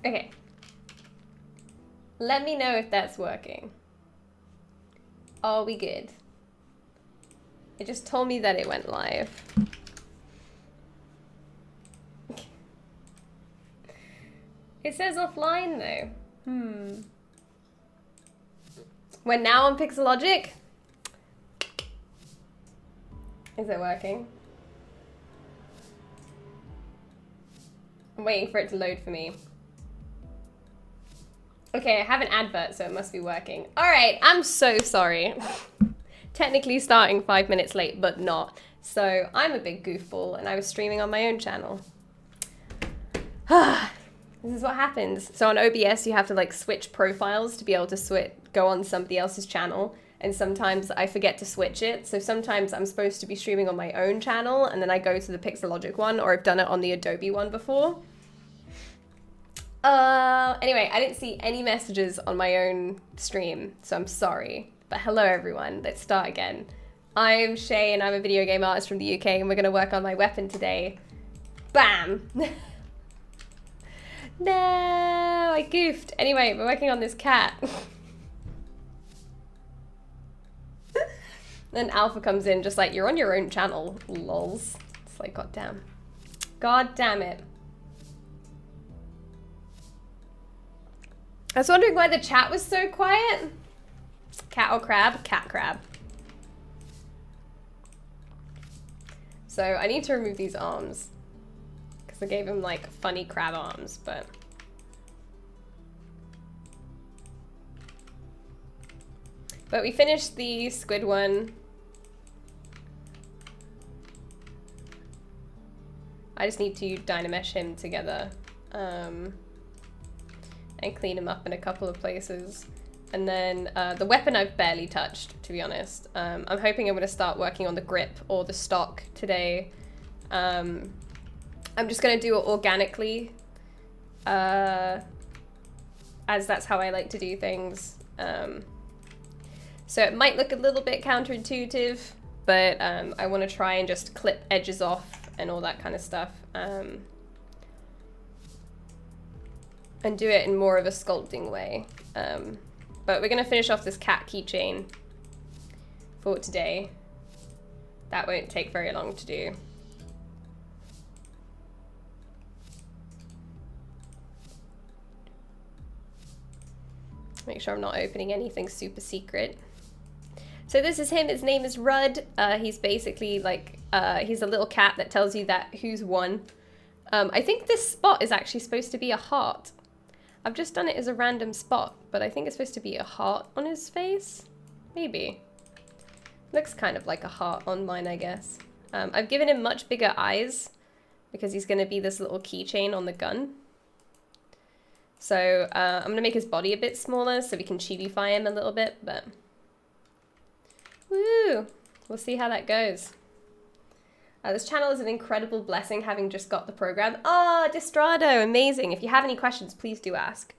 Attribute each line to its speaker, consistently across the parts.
Speaker 1: Okay. Let me know if that's working. Are we good? It just told me that it went live. It says offline though. We're now on Pixelogic. Is it working? I'm waiting for it to load for me. Okay, I have an advert, so it must be working. All right, I'm so sorry. Technically starting 5 minutes late, but not. So I'm a big goofball and I was streaming on my own channel. This is what happens. So on OBS, you have to like switch profiles to be able to go on somebody else's channel. And sometimes I forget to switch it. So sometimes I'm supposed to be streaming on my own channel and then I go to the Pixelogic one, or I've done it on the Adobe one before. Anyway, I didn't see any messages on my own stream, so I'm sorry. But hello everyone, let's start again. I'm Shay and I'm a video game artist from the UK and we're gonna work on my weapon today. Bam! No, I goofed. Anyway, we're working on this cat. Then Alpha comes in just like, you're on your own channel, lols. It's like, god damn. God damn it. I was wondering why the chat was so quiet. Cat or crab? Cat crab. So I need to remove these arms. Because I gave him like funny crab arms, but... But we finished the squid one. I just need to Dynamesh him together. And clean him up in a couple of places. And then the weapon I've barely touched, to be honest. I'm hoping I'm going to start working on the grip or the stock today. I'm just going to do it organically, as that's how I like to do things. So it might look a little bit counterintuitive, but I want to try and just clip edges off and all that kind of stuff. And do it in more of a sculpting way. But we're gonna finish off this cat keychain for today. That won't take very long to do. Make sure I'm not opening anything super secret. So this is him, his name is Rudd. He's basically like, he's a little cat that tells you that who's won. I think this spot is actually supposed to be a heart. I've just done it as a random spot, but I think it's supposed to be a heart on his face. Maybe. Looks kind of like a heart on mine, I guess. I've given him much bigger eyes because he's going to be this little keychain on the gun. So I'm going to make his body a bit smaller so we can chibify him a little bit, but... Woo! We'll see how that goes. This channel is an incredible blessing having just got the program. Ah, oh, Distrado, amazing. If you have any questions, please do ask.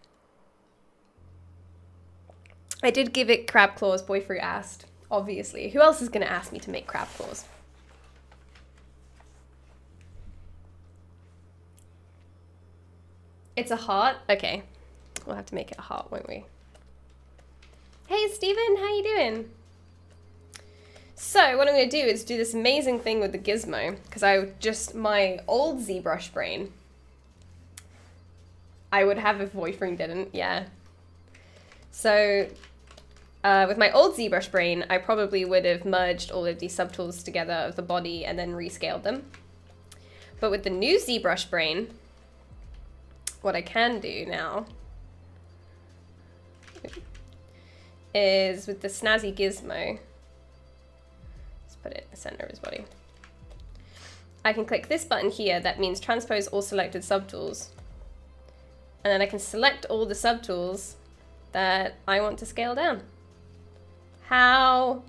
Speaker 1: I did give it crab claws, Boyfruit asked, obviously. Who else is going to ask me to make crab claws? It's a heart? Okay. We'll have to make it a heart, won't we? Hey, Steven, how you doing? So what I'm going to do is do this amazing thing with the gizmo, because my old ZBrush brain, I would have if Boyfriend didn't, yeah. So with my old ZBrush brain, I probably would have merged all of these subtools together of the body and then rescaled them. But with the new ZBrush brain, what I can do now is with the snazzy gizmo, put it in the center of his body. I can click this button here that means transpose all selected subtools. And then I can select all the subtools that I want to scale down. How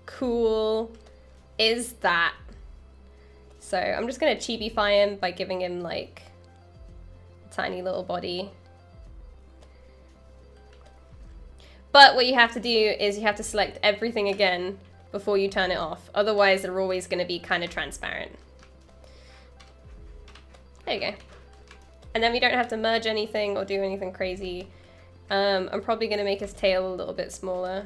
Speaker 1: cool is that? So I'm just gonna chibify him by giving him like a tiny little body. But what you have to do is you have to select everything again before you turn it off. Otherwise, they're always going to be kind of transparent. There you go. And then we don't have to merge anything or do anything crazy. I'm probably gonna make his tail a little bit smaller.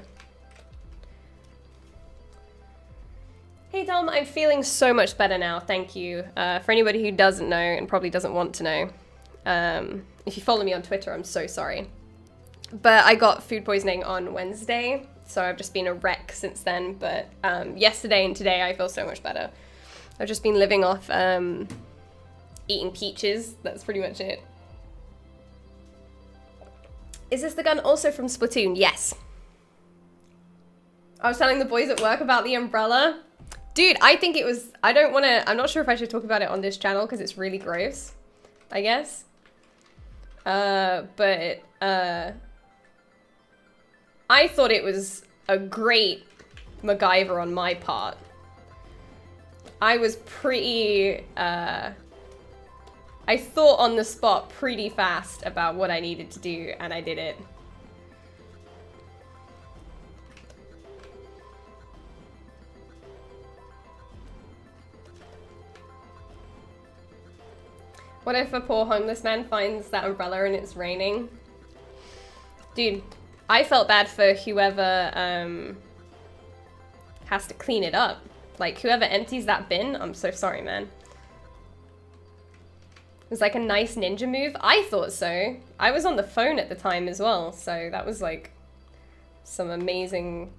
Speaker 1: Hey Dom, I'm feeling so much better now, thank you. For anybody who doesn't know and probably doesn't want to know, if you follow me on Twitter, I'm so sorry. But I got food poisoning on Wednesday, so I've just been a wreck since then, but yesterday and today I feel so much better. I've just been living off eating peaches, that's pretty much it. Is this the gun also from Splatoon? Yes. I was telling the boys at work about the umbrella. Dude, I think it was, I'm not sure if I should talk about it on this channel because it's really gross, I guess. I thought it was a great MacGyver on my part. I was pretty, I thought on the spot pretty fast about what I needed to do, and I did it. What if a poor homeless man finds that umbrella and it's raining? Dude, I felt bad for whoever has to clean it up. Like, whoever empties that bin, I'm so sorry, man. It was like a nice ninja move. I thought so. I was on the phone at the time as well, so that was like some amazing...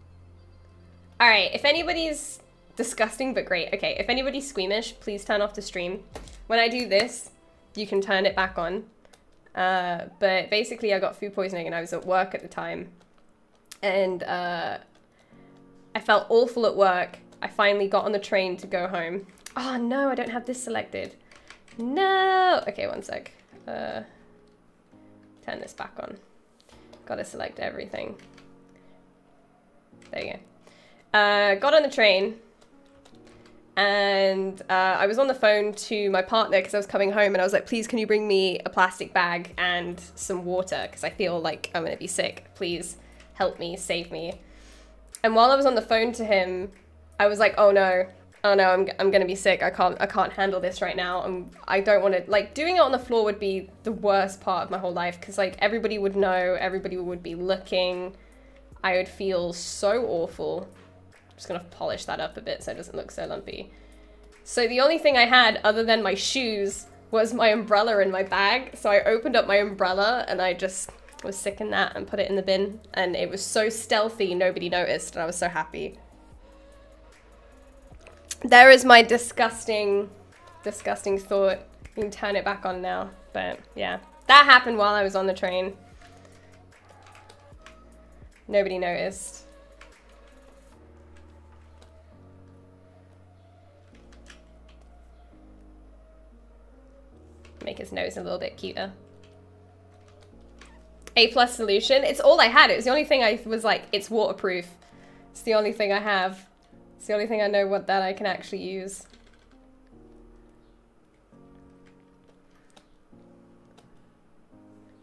Speaker 1: Alright, if anybody's disgusting but great. Okay, if anybody's squeamish, please turn off the stream. When I do this, you can turn it back on. But basically I got food poisoning and I was at work at the time. And I felt awful at work. I finally got on the train to go home. Oh no, I don't have this selected. No! Okay, one sec. Turn this back on. Gotta select everything. There you go. Got on the train. And I was on the phone to my partner because I was coming home and I was like, please can you bring me a plastic bag and some water because I feel like I'm gonna be sick. Please help me, save me. And while I was on the phone to him, I was like, oh no, I'm gonna be sick. I can't handle this right now. I don't want to, like, doing it on the floor would be the worst part of my whole life because like everybody would know, everybody would be looking. I would feel so awful. Just gonna polish that up a bit so it doesn't look so lumpy. So the only thing I had other than my shoes was my umbrella in my bag. So I opened up my umbrella and I just was sick in that and put it in the bin. And it was so stealthy, nobody noticed, and I was so happy. There is my disgusting thought. You can turn it back on now, but yeah. That happened while I was on the train. Nobody noticed. Make his nose a little bit cuter. A+ solution. It's all I had. It was the only thing I was like, it's waterproof. It's the only thing I have. It's the only thing I know what that I can actually use.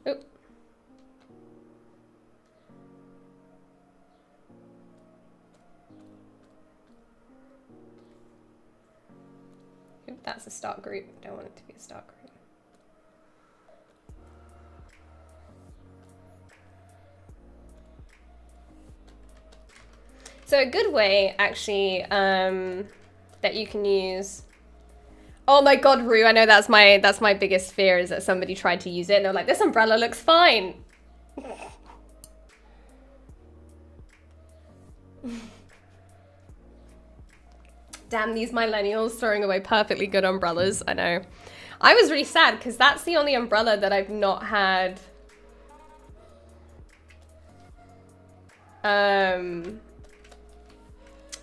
Speaker 1: Oop. Oop, that's a start group. I don't want it to be a start group. So a good way, actually, that you can use... Oh my god, Rue, I know that's my biggest fear, is that somebody tried to use it and they're like, this umbrella looks fine. Damn, these millennials throwing away perfectly good umbrellas, I know. I was really sad, because that's the only umbrella that I've not had...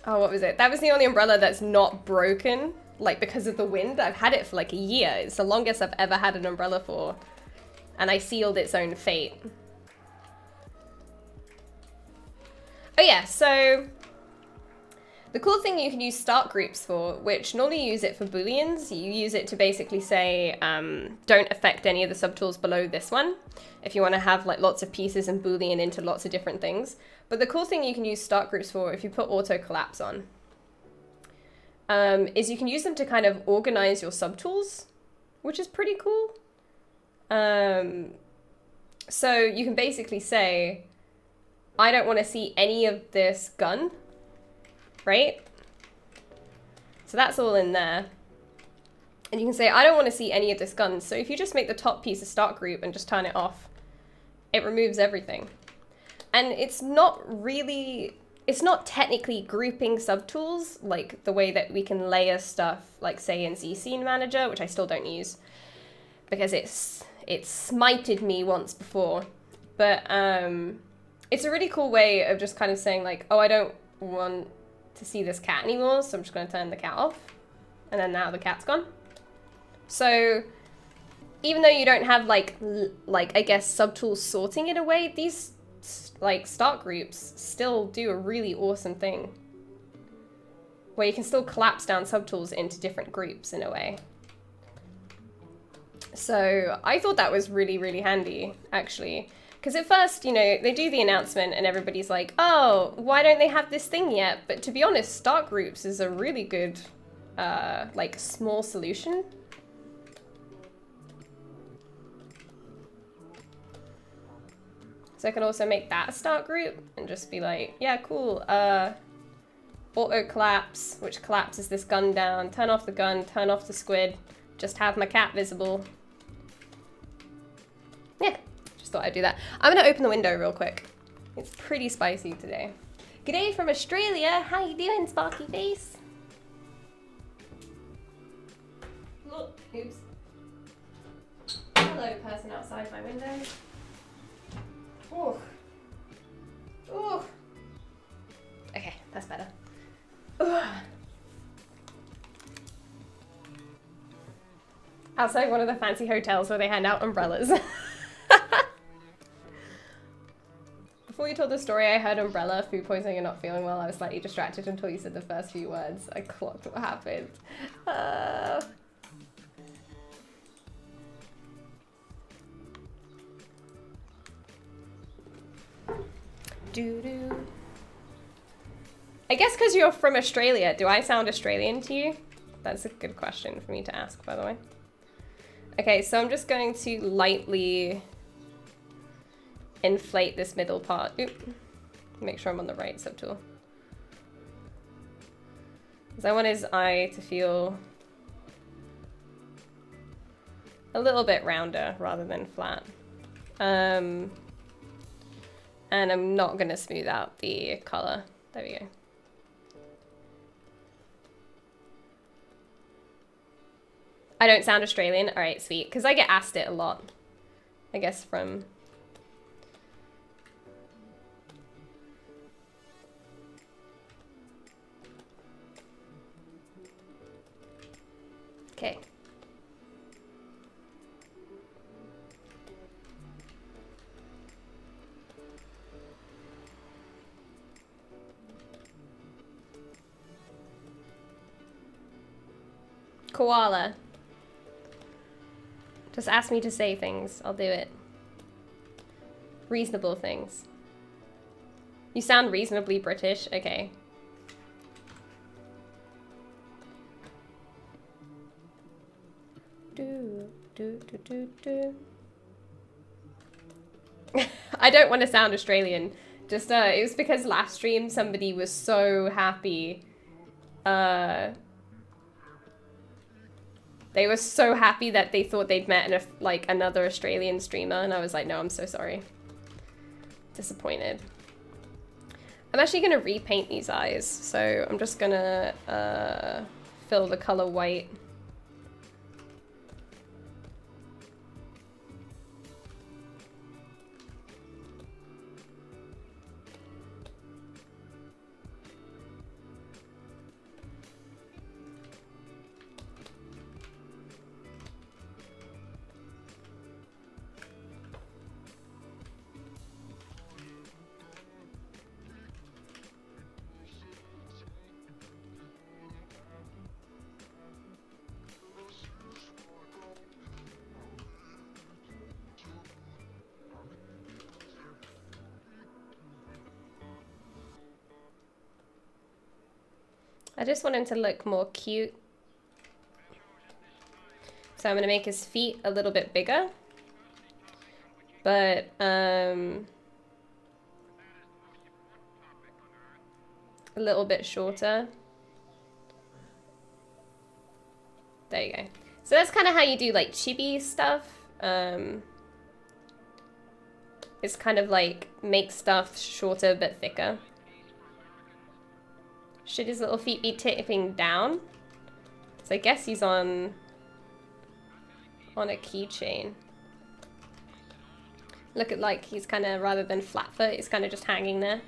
Speaker 1: Oh, what was it? That was the only umbrella that's not broken, like because of the wind. I've had it for like a year. It's the longest I've ever had an umbrella for. And I sealed its own fate. Oh yeah, so the cool thing you can use start groups for, which normally you use it for booleans, you use it to basically say, don't affect any of the subtools below this one, if you want to have like lots of pieces and boolean into lots of different things. But the cool thing you can use start groups for, if you put auto collapse on, is you can use them to kind of organize your subtools, which is pretty cool. So you can basically say, I don't want to see any of this gun, right? So that's all in there. And you can say, I don't want to see any of this gun. So if you just make the top piece a start group and just turn it off, it removes everything. And it's not really, it's not technically grouping subtools like the way that we can layer stuff, like say in Z Scene Manager, which I still don't use because it smited me once before. But it's a really cool way of just kind of saying like, oh, I don't want to see this cat anymore, so I'm just going to turn the cat off. And then now the cat's gone. So even though you don't have like I guess subtools sorting it away, these like start groups still do a really awesome thing where you can still collapse down subtools into different groups in a way. So I thought that was really, really handy actually. Because at first, you know, they do the announcement and everybody's like, oh, why don't they have this thing yet? But to be honest, start groups is a really good, like, small solution. So I can also make that a start group and just be like, yeah, cool. Auto collapse, which collapses this gun down. Turn off the gun, turn off the squid. Just have my cat visible. Yeah. Thought I'd do that. I'm gonna open the window real quick. It's pretty spicy today. G'day from Australia. How you doing, Sparky Face? Look, oops. Hello, person outside my window. Oh. Oh. Okay, that's better. Ugh. Outside one of the fancy hotels where they hand out umbrellas. Before you told the story, I heard umbrella, food poisoning, and not feeling well. I was slightly distracted until you said the first few words. I clocked what happened. Doo-doo. I guess because you're from Australia, do I sound Australian to you? That's a good question for me to ask, by the way. Okay, so I'm just going to lightly inflate this middle part. Oop. Make sure I'm on the right subtool. Because I want his eye to feel a little bit rounder rather than flat. And I'm not going to smooth out the color. There we go. I don't sound Australian? Alright, sweet. Because I get asked it a lot. I guess from... Okay. Koala. Just ask me to say things. I'll do it. Reasonable things. You sound reasonably British. Okay. I don't want to sound Australian. Just, it was because last stream somebody was so happy. They were so happy that they thought they'd met like another Australian streamer, and I was like, no, I'm so sorry. Disappointed. I'm actually gonna repaint these eyes, so I'm just gonna fill the color white. I just want him to look more cute. So I'm going to make his feet a little bit bigger. But, a little bit shorter. There you go. So that's kind of how you do like chibi stuff. It's kind of like make stuff shorter but thicker. Should his little feet be tipping down? So I guess he's on a keychain. Look at like he's kind of, rather than flat foot, he's kind of just hanging there.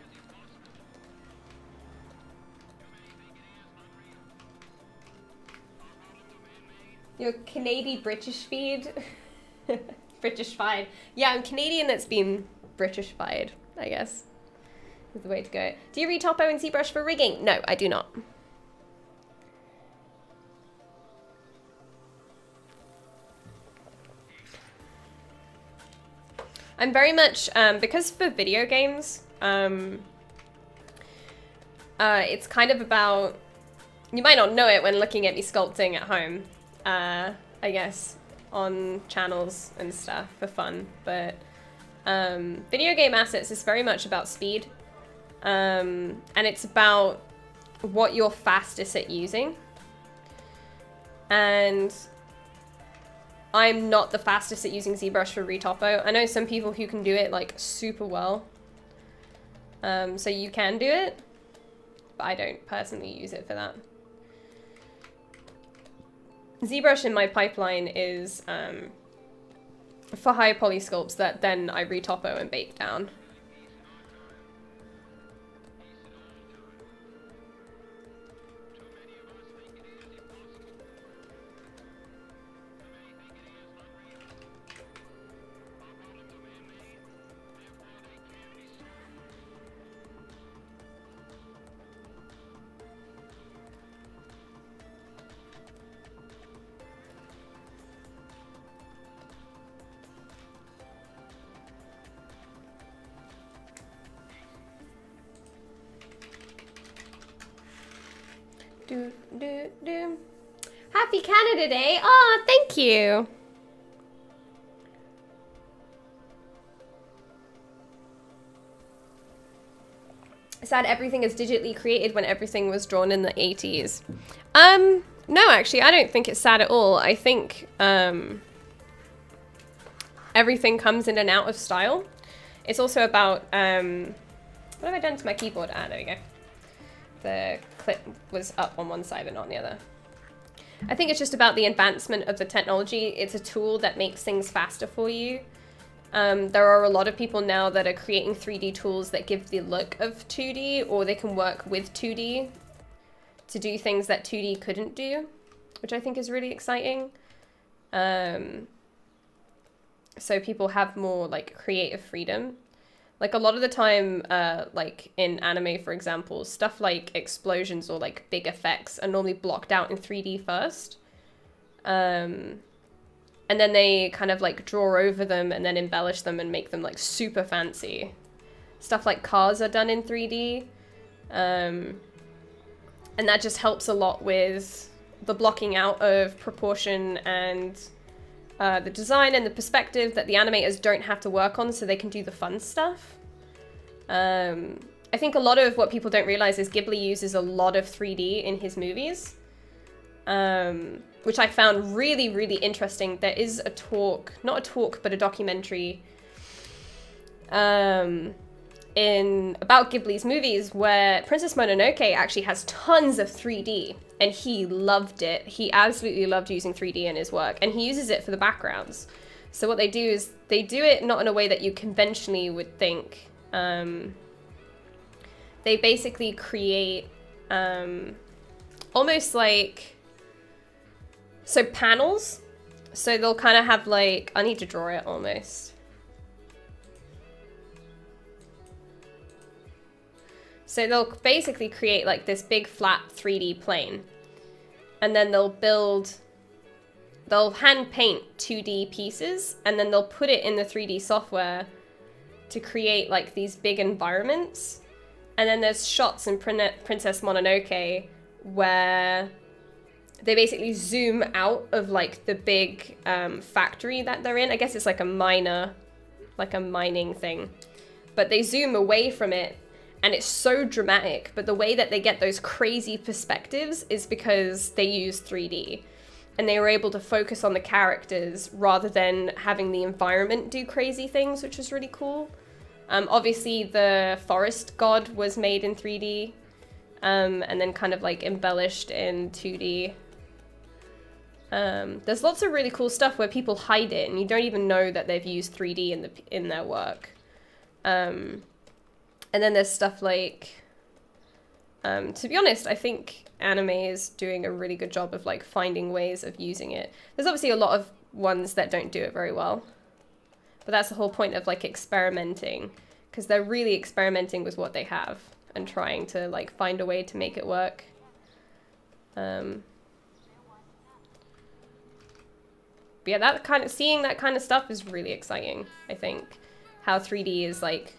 Speaker 1: Your Canadian British feed. British-fied. Yeah, I'm Canadian that's been British-fied, I guess. Is the way to go. Do you read Topo and ZBrush for rigging? No, I do not. I'm very much, because for video games, it's kind of about, you might not know it when looking at me sculpting at home, I guess, on channels and stuff for fun, but video game assets is very much about speed, and it's about what you're fastest at using, and I'm not the fastest at using ZBrush for retopo. I know some people who can do it like super well, so you can do it, but I don't personally use it for that. ZBrush in my pipeline is for high poly sculpts that then I retopo and bake down. Happy Canada Day! Oh, thank you! Sad everything is digitally created when everything was drawn in the 80s. No, actually, I don't think it's sad at all. I think, everything comes in and out of style. It's also about, what have I done to my keyboard? Ah, there we go. The clip was up on one side but not on the other. I think it's just about the advancement of the technology. It's a tool that makes things faster for you. There are a lot of people now that are creating 3D tools that give the look of 2D, or they can work with 2D to do things that 2D couldn't do, which I think is really exciting. So people have more like creative freedom. Like a lot of the time, like in anime, for example, stuff like explosions or like big effects are normally blocked out in 3D first. And then they kind of like draw over them and then embellish them and make them like super fancy. Stuff like cars are done in 3D. And that just helps a lot with the blocking out of proportion and the design and the perspective that the animators don't have to work on so they can do the fun stuff. I think a lot of what people don't realize is Ghibli uses a lot of 3D in his movies, which I found really, really interesting. There is a talk, not a talk, but a documentary about Ghibli's movies where Princess Mononoke actually has tons of 3D, and he loved it. He absolutely loved using 3D in his work, and he uses it for the backgrounds. So what they do is they do it not in a way that you conventionally would think. They basically create almost like, so panels. So they'll kind of have like, I need to draw it almost. So they'll basically create like this big flat 3D plane, and then they'll hand paint 2D pieces, and then they'll put it in the 3D software to create like these big environments. And then there's shots in Princess Mononoke where they basically zoom out of like the big factory that they're in. I guess it's like a miner like a mining thing. But they zoom away from it and it's so dramatic. But the way that they get those crazy perspectives is because they use 3D. And they were able to focus on the characters rather than having the environment do crazy things, which was really cool. Obviously, the forest god was made in 3D, and then kind of like embellished in 2D. There's lots of really cool stuff where people hide it, and you don't even know that they've used 3D in their work. And then there's stuff like, to be honest, I think anime is doing a really good job of like finding ways of using it. There's obviously a lot of ones that don't do it very well, but that's the whole point of like experimenting, because they're really experimenting with what they have and trying to like find a way to make it work. But yeah, that kind of seeing that kind of stuff is really exciting. I think how 3D is like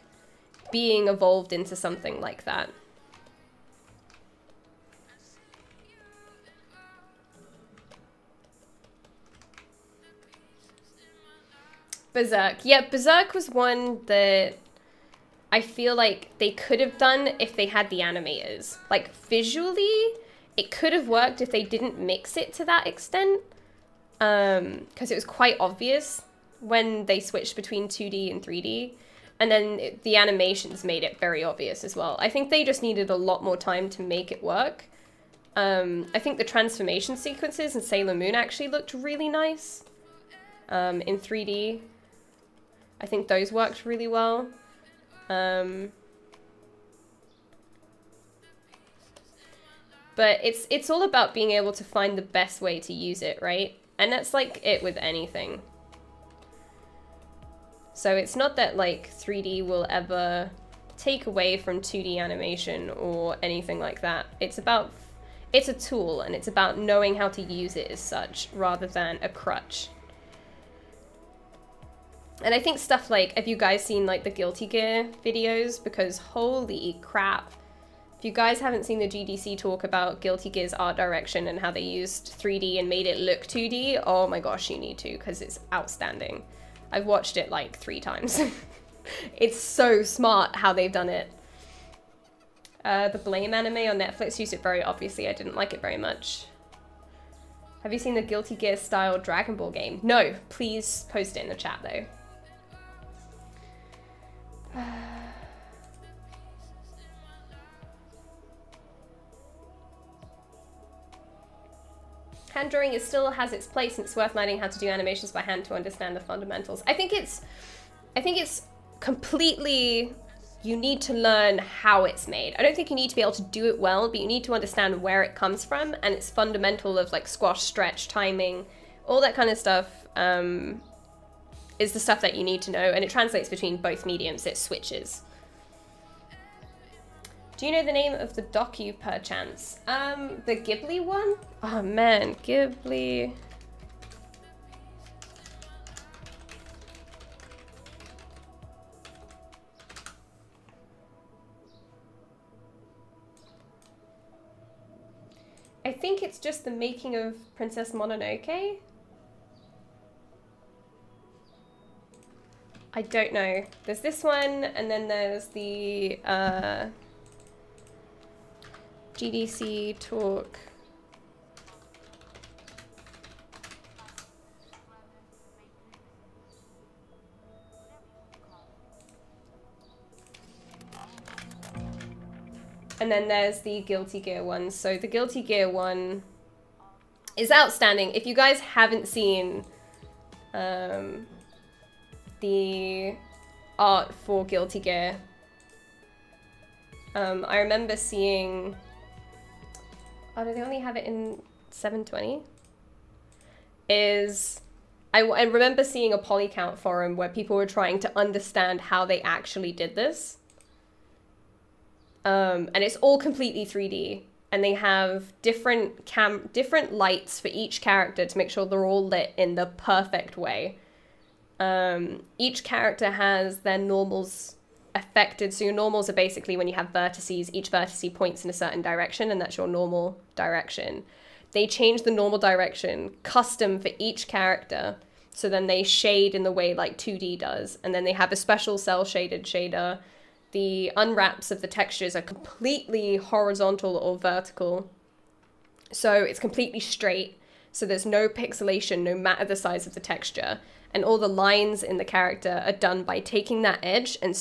Speaker 1: being evolved into something like that. Berserk. Yeah, Berserk was one that I feel like they could have done if they had the animators. Like, visually, it could have worked if they didn't mix it to that extent. Because it was quite obvious when they switched between 2D and 3D. And then the animations made it very obvious as well. I think they just needed a lot more time to make it work. I think the transformation sequences in Sailor Moon actually looked really nice in 3D. I think those worked really well. But it's all about being able to find the best way to use it, right? And that's like it with anything. So it's not that like 3D will ever take away from 2D animation or anything like that. It's a tool, and it's about knowing how to use it as such rather than a crutch. And I think stuff like, have you guys seen like the Guilty Gear videos? Because holy crap. If you guys haven't seen the GDC talk about Guilty Gear's art direction and how they used 3D and made it look 2D, oh my gosh, you need to, because it's outstanding. I've watched it like 3 times. It's so smart how they've done it. The Blame anime on Netflix used it very obviously. I didn't like it very much. Have you seen the Guilty Gear style Dragon Ball game? No, please post it in the chat though. Hand drawing still has its place, and it's worth learning how to do animations by hand to understand the fundamentals. I think it's completely, you need to learn how it's made. I don't think you need to be able to do it well, but you need to understand where it comes from, and it's fundamental of like squash, stretch, timing, all that kind of stuff. Is the stuff that you need to know, and it translates between both mediums. It switches. Do you know the name of the docu perchance? The Ghibli one? Oh man, Ghibli. I think it's just the making of Princess Mononoke. I don't know. There's this one, and then there's the GDC talk. And then there's the Guilty Gear one. So the Guilty Gear one is outstanding. If you guys haven't seen the art for Guilty Gear, I remember seeing, oh, do they only have it in 720? I remember seeing a polycount forum where people were trying to understand how they actually did this. And it's all completely 3D, and they have different lights for each character to make sure they're all lit in the perfect way. Each character has their normals affected. So your normals are basically when you have vertices, each vertice points in a certain direction, and that's your normal direction. They change the normal direction custom for each character So then they shade in the way like 2D does. And then they have a special cell shaded shader. The unwraps of the textures are completely horizontal or vertical. So it's completely straight. So there's no pixelation, no matter the size of the texture. And all the lines in the character are done by taking that edge and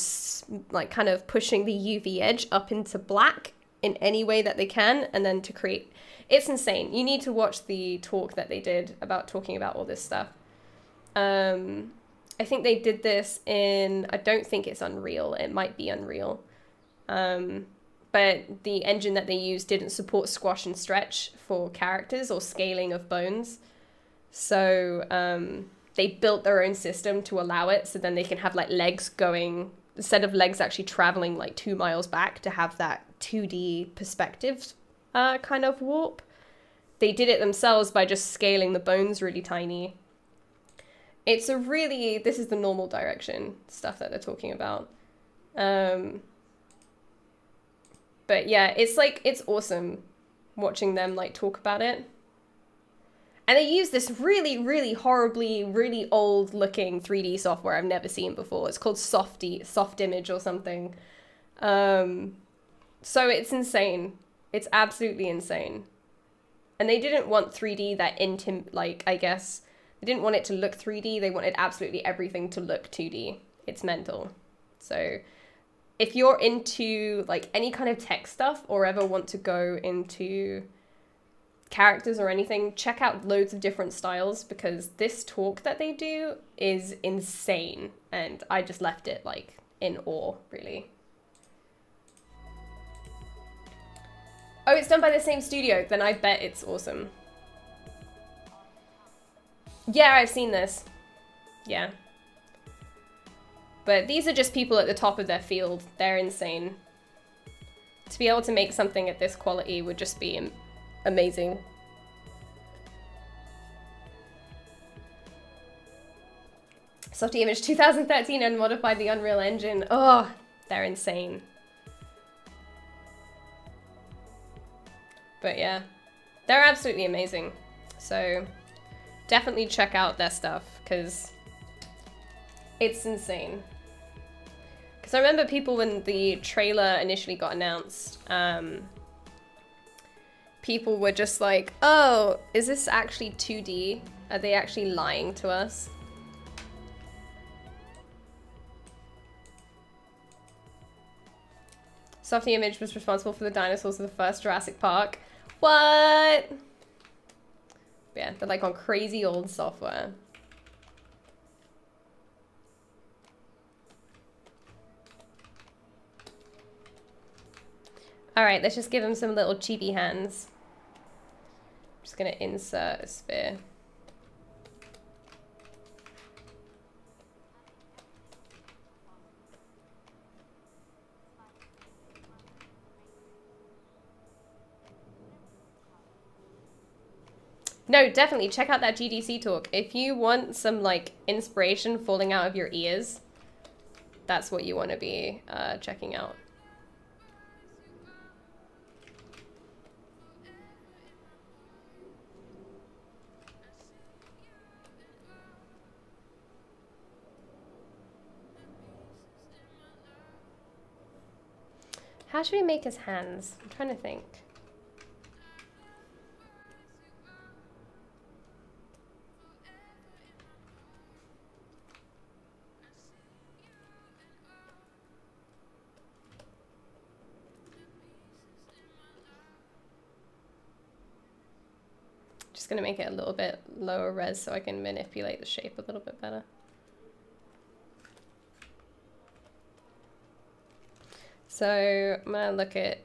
Speaker 1: like kind of pushing the UV edge up into black in any way that they can. And then to create, it's insane. You need to watch the talk that they did about talking about all this stuff. I think they did this in, I don't think it's Unreal. It might be Unreal. But the engine that they used didn't support squash and stretch for characters or scaling of bones. So they built their own system to allow it. So then they can have like legs going, instead of legs actually traveling like 2 miles back to have that 2D perspective kind of warp. They did it themselves by just scaling the bones really tiny. It's a really, this is the normal direction stuff that they're talking about. But yeah, it's like, it's awesome watching them like talk about it. And they use this really, really horribly, really old looking 3D software I've never seen before. It's called Soft Image or something. So it's insane. It's absolutely insane. And they didn't want 3D that like, I guess, they didn't want it to look 3D. They wanted absolutely everything to look 2D. It's mental. So if you're into like any kind of tech stuff or ever want to go into characters or anything, check out loads of different styles, because this talk that they do is insane. And I just left it like in awe, really. Oh, it's done by the same studio. Then I bet it's awesome. Yeah, I've seen this. Yeah. But these are just people at the top of their field. They're insane. To be able to make something at this quality would just be amazing. Softy Image 2013 and modified the Unreal Engine. Oh, they're insane. But yeah, they're absolutely amazing. So definitely check out their stuff, because it's insane. Because I remember people, when the trailer initially got announced, people were just like, oh, is this actually 2D? Are they actually lying to us? Softy Image was responsible for the dinosaurs of the first Jurassic Park. What? Yeah, they're like on crazy old software. All right, let's just give him some little chibi hands. I'm just gonna insert a sphere. No, definitely check out that GDC talk. If you want some like inspiration falling out of your ears, that's what you want to be checking out. How should we make his hands? I'm trying to think. Just gonna make it a little bit lower res so I can manipulate the shape a little bit better. So I'm gonna look at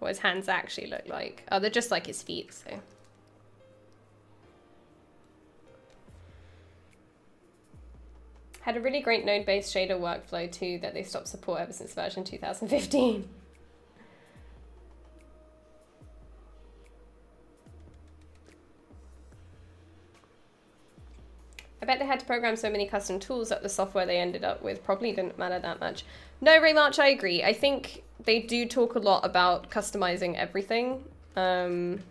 Speaker 1: what his hands actually look like. Oh, they're just like his feet, so. Had a really great node-based shader workflow too that they stopped support ever since version 2015. I bet they had to program so many custom tools that the software they ended up with probably didn't matter that much. No, Raymarch, I agree. I think they do talk a lot about customizing everything. And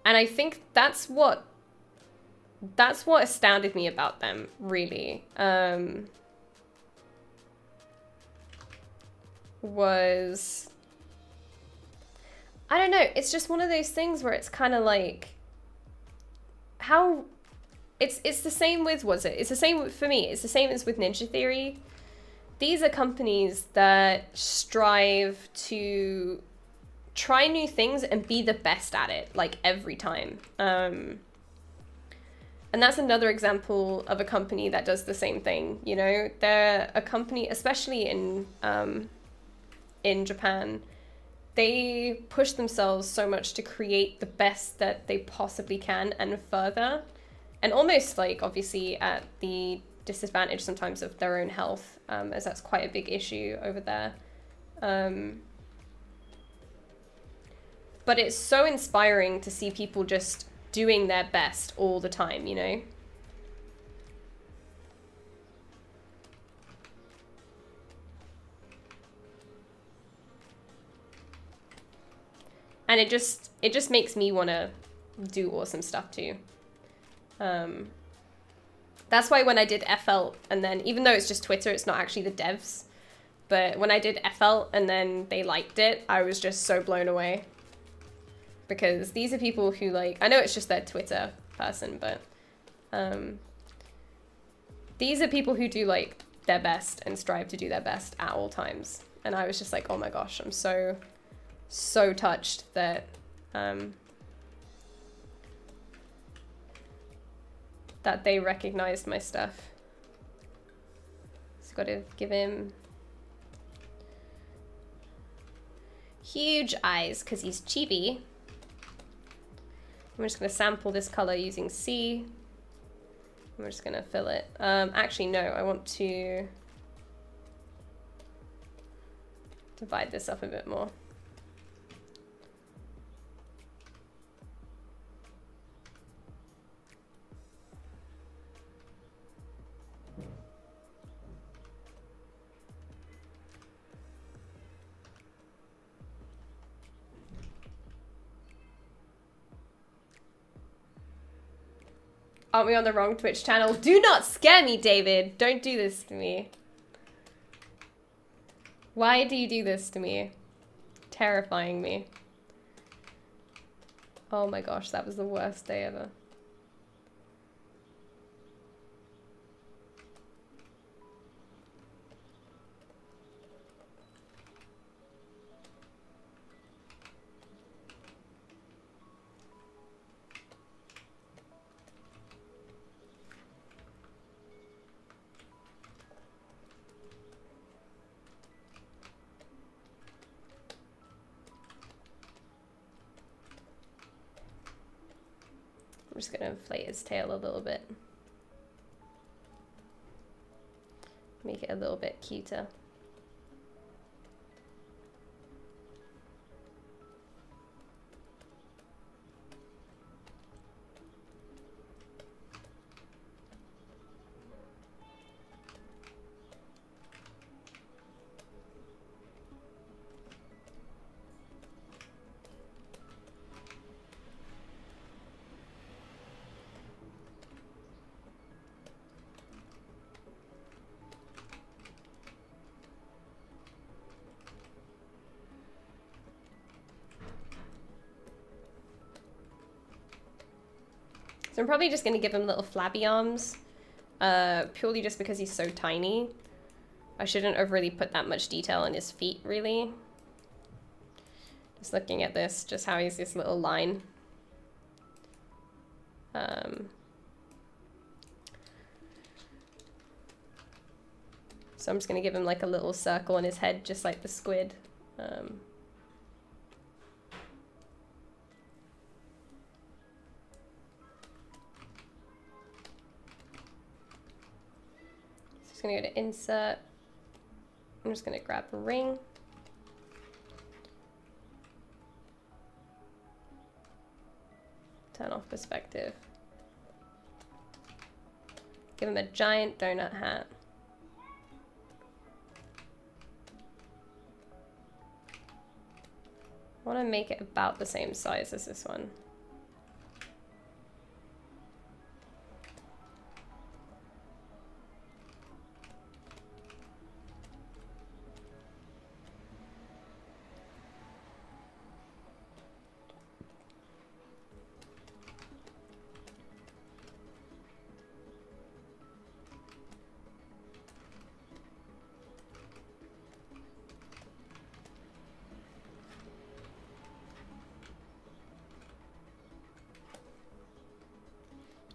Speaker 1: I think that's what that's what astounded me about them, really. Was, I don't know, it's just one of those things where it's kind of like, how, it's the same with, it's the same for me, it's the same as with Ninja Theory. These are companies that strive to try new things and be the best at it, like, every time. And that's another example of a company that does the same thing, you know? They're a company, especially in Japan, they push themselves so much to create the best that they possibly can and further. And almost, like, obviously at the disadvantage sometimes of their own health, as that's quite a big issue over there. But it's so inspiring to see people just doing their best all the time, you know? And it just makes me want to do awesome stuff too. That's why when I did FL, and then, even though it's just Twitter, it's not actually the devs, but when I did FL and then they liked it, I was just so blown away. Because these are people who, like, I know it's just their Twitter person, but these are people who do, like, their best and strive to do their best at all times. And I was just like, oh my gosh, I'm so touched that that they recognized my stuff. So got to give him huge eyes because he's chibi. I'm just going to sample this color using C. I'm just going to fill it. Actually, no, I want to divide this up a bit more. Aren't we on the wrong Twitch channel? Do not scare me, David. Don't do this to me. Why do you do this to me? Terrifying me. Oh my gosh, that was the worst day ever. I'm just gonna inflate his tail a little bit. Make it a little bit cuter. So I'm probably just going to give him little flabby arms, purely just because he's so tiny. I shouldn't have really put that much detail in his feet, really. Just looking at this, just how he's this little line. So I'm just going to give him like a little circle on his head, just like the squid. Gonna go to insert. I'm just gonna grab a ring. Turn off perspective. Give him a giant donut hat. I want to make it about the same size as this one.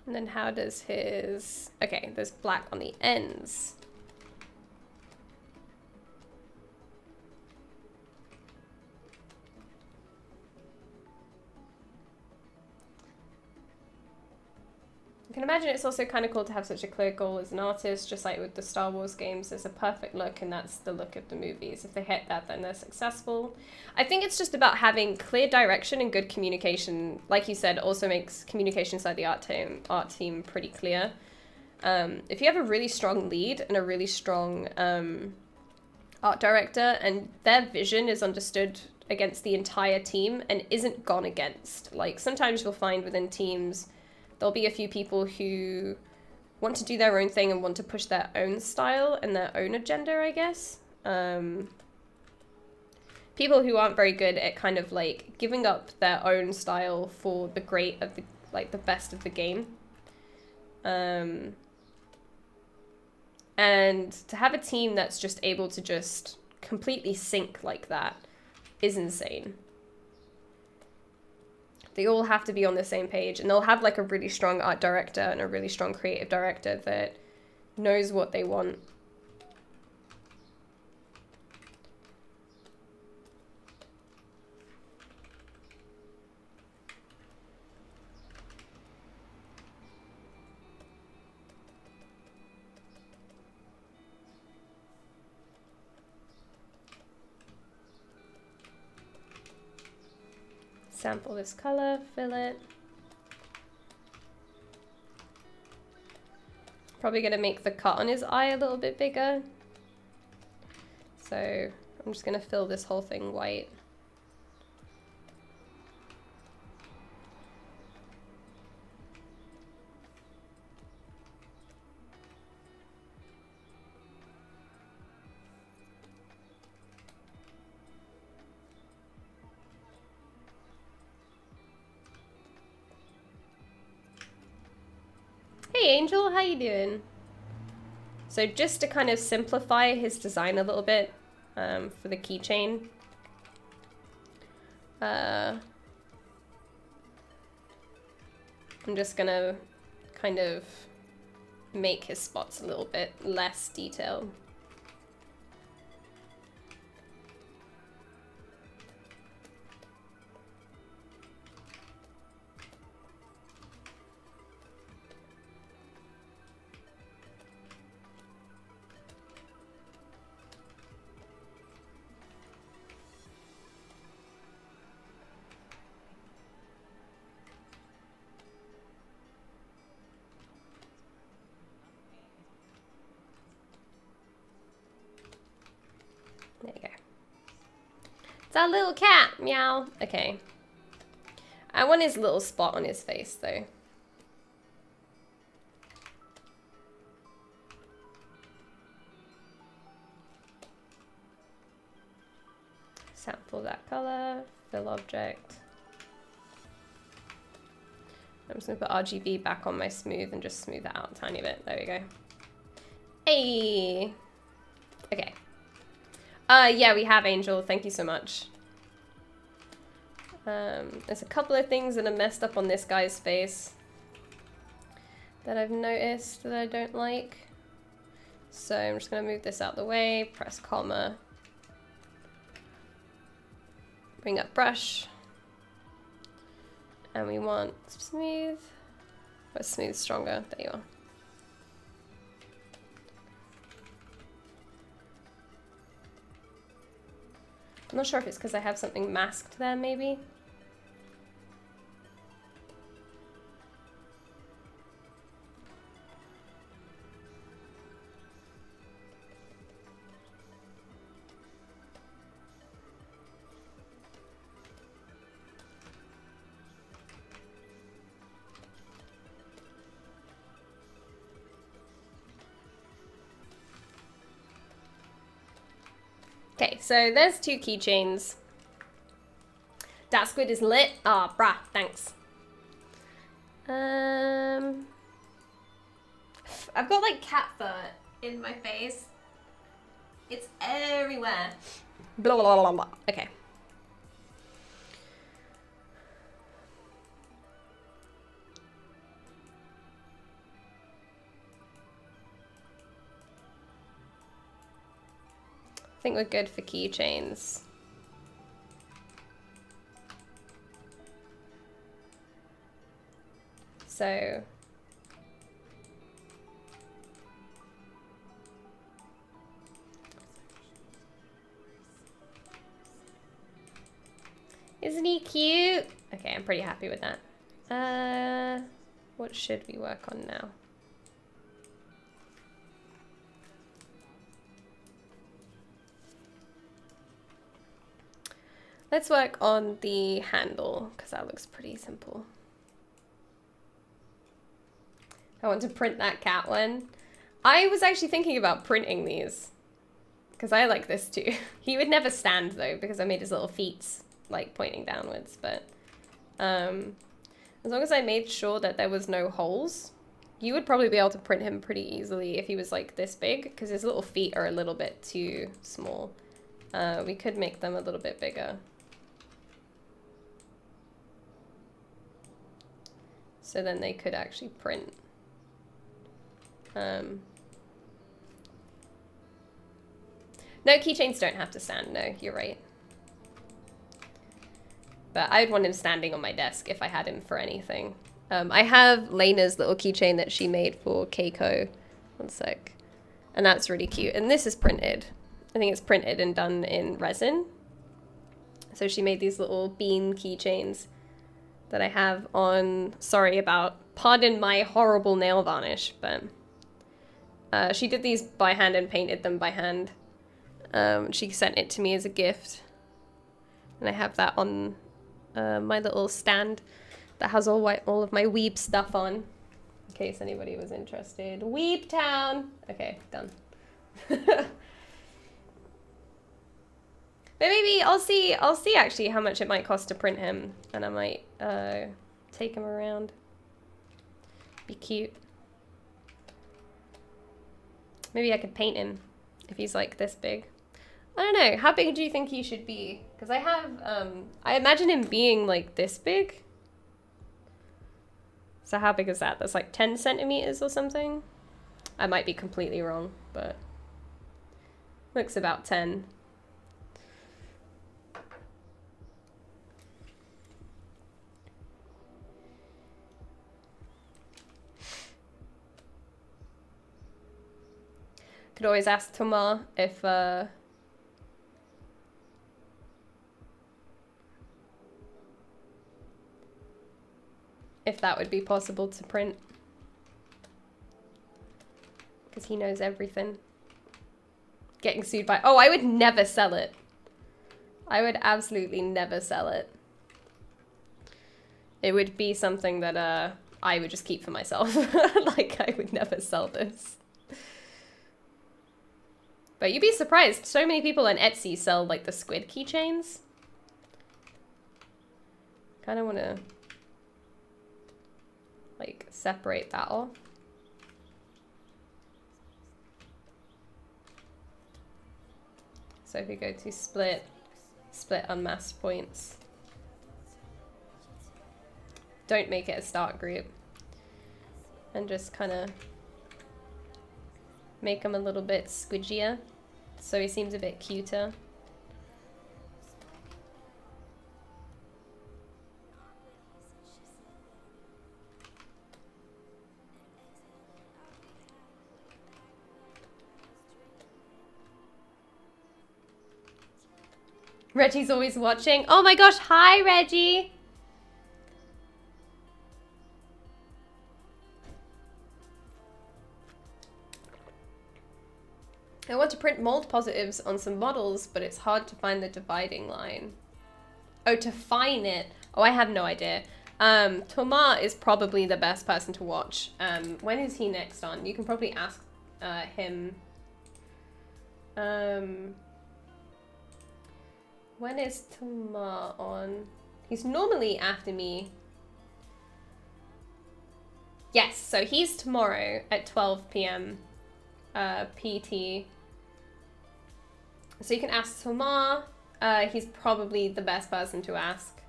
Speaker 1: And then how does his, okay, there's black on the ends. I can imagine it's also kind of cool to have such a clear goal as an artist, just like with the Star Wars games. There's a perfect look, and that's the look of the movies. If they hit that, then they're successful. I think it's just about having clear direction and good communication. Like you said, also makes communication inside the art team pretty clear. If you have a really strong lead and a really strong art director, and their vision is understood against the entire team and isn't gone against. Like, sometimes you'll find within teams, there'll be a few people who want to do their own thing and want to push their own style and their own agenda, I guess. People who aren't very good at kind of like giving up their own style for the great of the, like, the best of the game. And to have a team that's just able to just completely sync like that is insane. They all have to be on the same page, and they'll have like a really strong art director and a really strong creative director that knows what they want. Sample this color, fill it. Probably gonna make the cut on his eye a little bit bigger. So I'm just gonna fill this whole thing white. Hey Angel, how you doing? So just to kind of simplify his design a little bit for the keychain. I'm just gonna kind of make his spots a little bit less detailed. There you go. It's our little cat, meow. Okay. I want his little spot on his face though. Sample that color, fill object. I'm just gonna put RGB back on my smooth and just smooth that out a tiny bit. There we go. Hey. Okay. Yeah, we have Angel. Thank you so much. There's a couple of things that are messed up on this guy's face that I've noticed that I don't like. So I'm just gonna move this out the way, press comma, bring up brush, and we want smooth. Where's smooth stronger? There you are. I'm not sure if it's because I have something masked there, maybe. Okay, so there's two keychains. That squid is lit. Ah, brah, thanks. I've got like cat fur in my face. It's everywhere. Blah, blah, blah, blah. Okay. I think we're good for keychains. So isn't he cute? Okay, I'm pretty happy with that. What should we work on now? Let's work on the handle, because that looks pretty simple. I want to print that cat one. I was actually thinking about printing these, because I like this too. He would never stand though, because I made his little feet like pointing downwards, but as long as I made sure that there was no holes, you would probably be able to print him pretty easily if he was like this big, because his little feet are a little bit too small. We could make them a little bit bigger. So then they could actually print. No, keychains don't have to stand. No, you're right. But I would want him standing on my desk if I had him for anything. I have Lena's little keychain that she made for Keiko. One sec. And that's really cute. And this is printed. I think it's printed and done in resin. So she made these little bean keychains that I have on, pardon my horrible nail varnish, but she did these by hand and painted them by hand. She sent it to me as a gift. And I have that on my little stand that has all of my Weeb stuff on, in case anybody was interested. Weeb Town! Okay, done. But maybe I'll see actually how much it might cost to print him, and I might take him around. Be cute. Maybe I could paint him if he's like this big. I don't know, how big do you think he should be? Because I have, I imagine him being like this big. So how big is that? That's like 10 centimeters or something? I might be completely wrong, but looks about 10. Could always ask Thomas if that would be possible to print, because he knows everything. Getting sued by, oh, I would never sell it. I would absolutely never sell it. It would be something that I would just keep for myself. Like, I would never sell this. But you'd be surprised, so many people on Etsy sell like the squid keychains. Kind of want to like separate that off. So if we go to split unmasked points. Don't make it a start group. And just kind of make him a little bit squidgier, so he seems a bit cuter. Reggie's always watching. Oh my gosh, hi Reggie! I want to print mold positives on some models, but it's hard to find the dividing line. Oh, to find it. Oh, I have no idea. Thomas is probably the best person to watch. When is he next on? You can probably ask him. When is Thomas on? He's normally after me. Yes, so he's tomorrow at 12 p.m. PT. So you can ask Thomas. He's probably the best person to ask.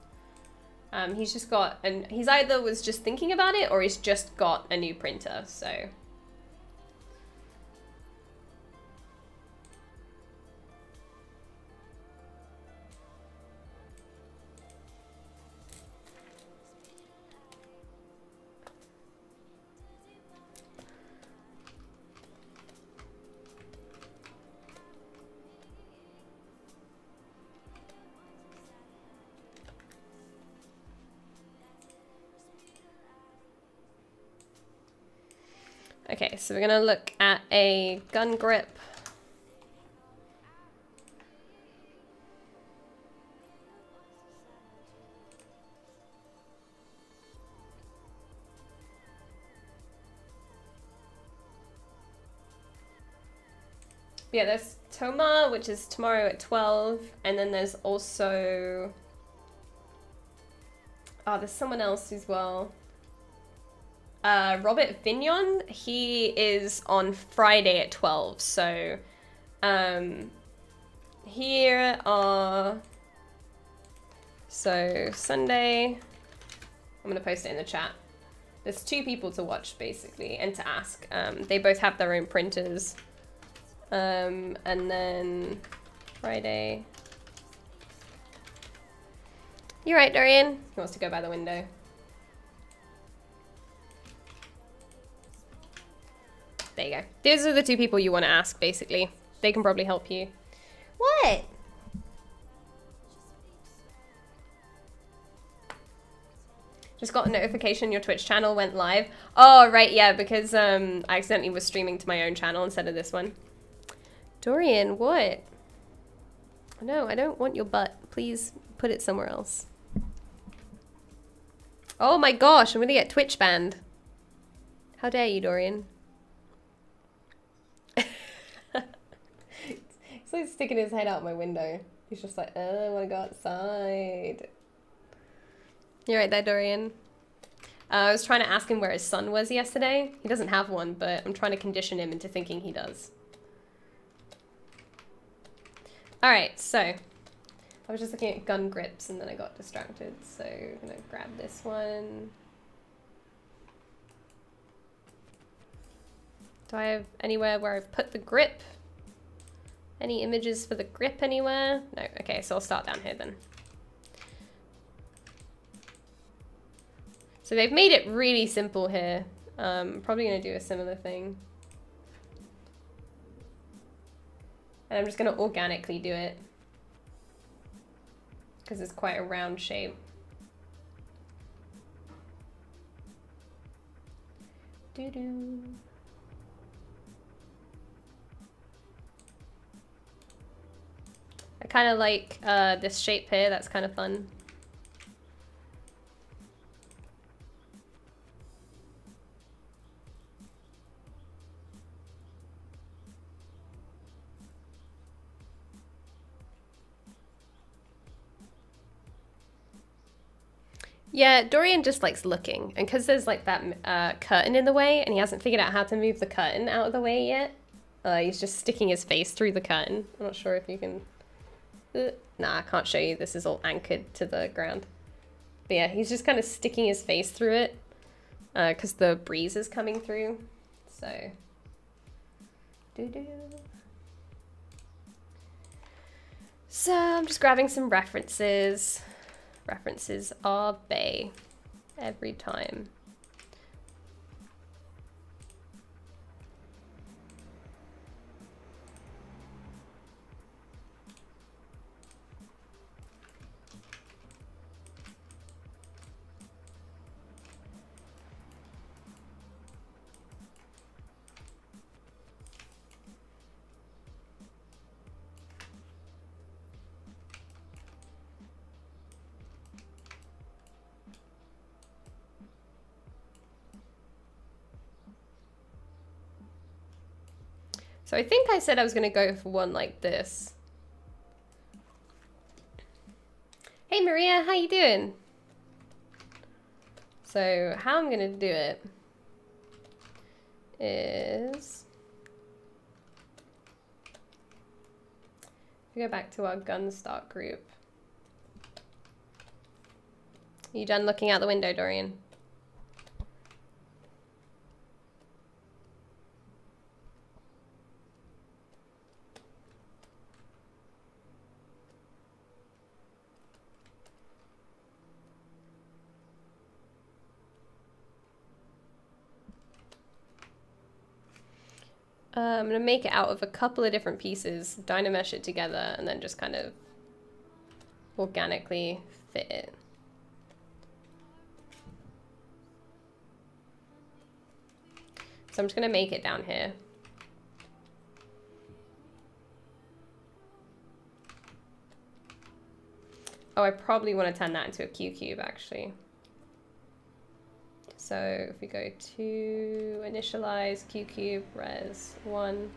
Speaker 1: He's just got, and he's either was just thinking about it or he's just got a new printer, so. Okay, so we're gonna look at a gun grip. Yeah, there's Toma, which is tomorrow at 12, and then there's also... Oh, there's someone else as well. Robert Vignon, he is on Friday at 12, so here are... So, Sunday, I'm gonna post it in the chat. There's 2 people to watch, basically, and to ask. They both have their own printers. And then Friday. You're right, Dorian. He wants to go by the window. There you go. Those are the 2 people you want to ask, basically. They can probably help you. What? Just got a notification your Twitch channel went live. Oh, right, yeah, because I accidentally was streaming to my own channel instead of this one. Dorian, what? No, I don't want your butt. Please put it somewhere else. Oh my gosh, I'm gonna get Twitch banned. How dare you, Dorian? He's like sticking his head out my window. He's just like, oh, I wanna go outside. You're right there, Dorian. I was trying to ask him where his son was yesterday. He doesn't have one, but I'm trying to condition him into thinking he does. Alright, so I was just looking at gun grips and then I got distracted, so I'm gonna grab this one. Do I have anywhere where I've put the grip? Any images for the grip anywhere? No, okay, so I'll start down here then. So they've made it really simple here. Probably gonna do a similar thing. And I'm just going to organically do it because it's quite a round shape. Doo-doo. I kind of like this shape here, that's kind of fun. Yeah, Dorian just likes looking, and because there's like that curtain in the way, and he hasn't figured out how to move the curtain out of the way yet, he's just sticking his face through the curtain. I'm not sure if you can... Nah, I can't show you, this is all anchored to the ground. But yeah, he's just kind of sticking his face through it, because the breeze is coming through, so... Doo-doo. So I'm just grabbing some references. References are bae every time. So I think I said I was gonna go for one like this. Hey Maria, how you doing? So how I'm gonna do it is, if we go back to our gun start group. Are you done looking out the window, Dorian? I'm going to make it out of a couple of different pieces, Dynamesh it together, and then just kind of organically fit it. So I'm just gonna make it down here. Oh, I probably want to turn that into a Q cube actually. So if we go to initialize Q cube res 1.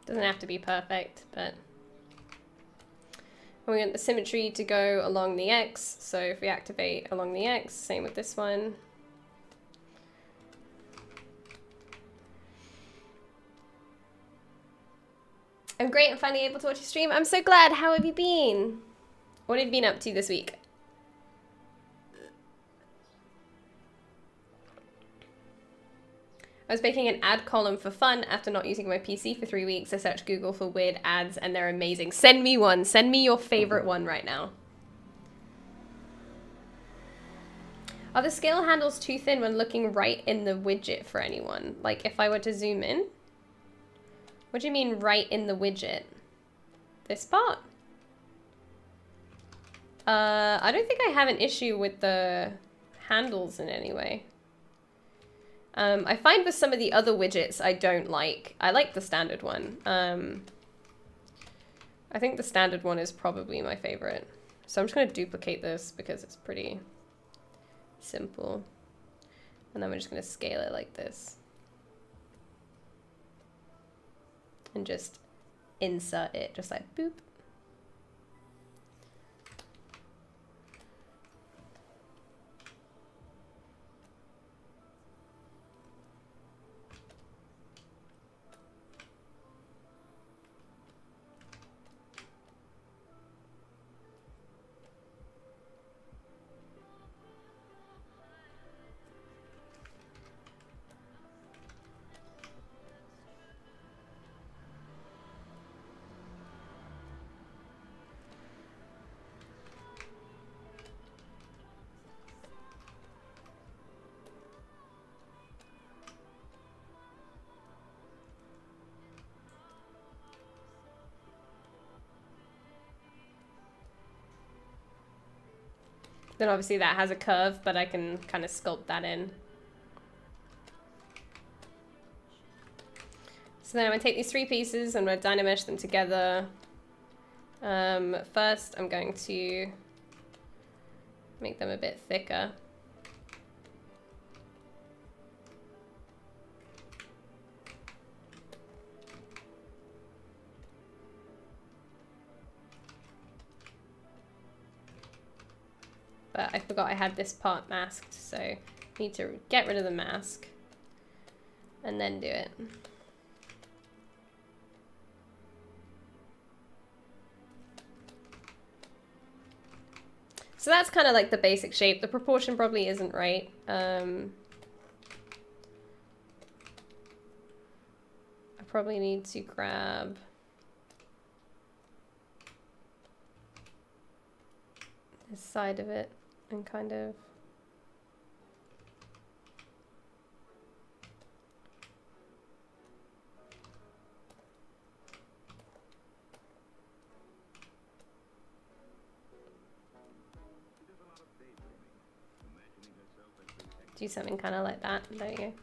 Speaker 1: Doesn't have to be perfect, but we want the symmetry to go along the X. So if we activate along the X, same with this one. I'm great. I'm finally able to watch your stream. I'm so glad. How have you been? What have you been up to this week? I was making an ad column for fun after not using my PC for 3 weeks. I searched Google for weird ads and they're amazing. Send me one. Send me your favorite one right now. Are the scale handles too thin when looking right in the widget for anyone? Like if I were to zoom in? What do you mean right in the widget? This part? I don't think I have an issue with the handles in any way. I find with some of the other widgets I don't like. I like the standard one. I think the standard one is probably my favorite. So I'm just going to duplicate this because it's pretty simple. And then we're just going to scale it like this. And just insert it, just like boop. Then obviously that has a curve, but I can kind of sculpt that in. So then I'm going to take these 3 pieces and I'm going to Dynamesh them together. First, I'm going to make them a bit thicker. But I forgot I had this part masked, so I need to get rid of the mask and then do it. So that's kind of like the basic shape. The proportion probably isn't right. I probably need to grab this side of it and kind of do something kind of like that. There you go.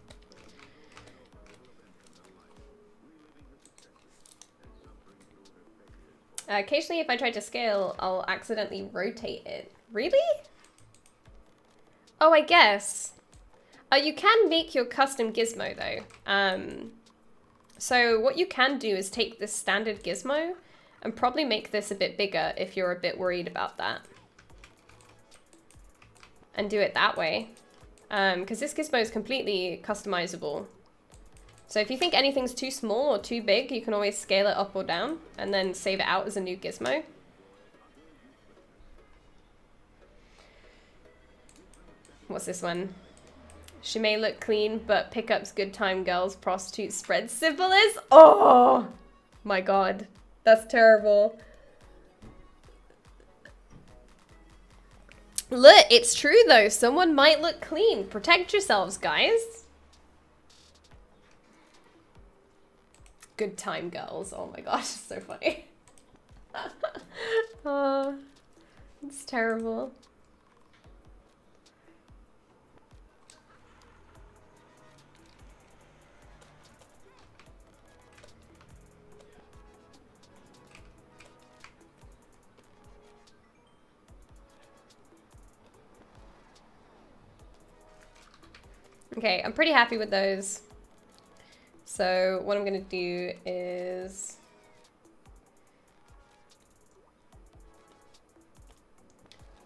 Speaker 1: Occasionally if I try to scale, I'll accidentally rotate it Really? Oh, I guess. You can make your custom gizmo though. So what you can do is take this standard gizmo and probably make this a bit bigger if you're a bit worried about that. And do it that way. Because this gizmo is completely customizable. So if you think anything's too small or too big, you can always scale it up or down and then save it out as a new gizmo. What's this one? She may look clean, but pickups, good time girls, prostitutes, spread syphilis. Oh my god, that's terrible. Look, it's true though. Someone might look clean. Protect yourselves, guys. Good time girls. Oh my gosh, so funny. Oh, it's terrible. Okay, I'm pretty happy with those. So what I'm gonna do is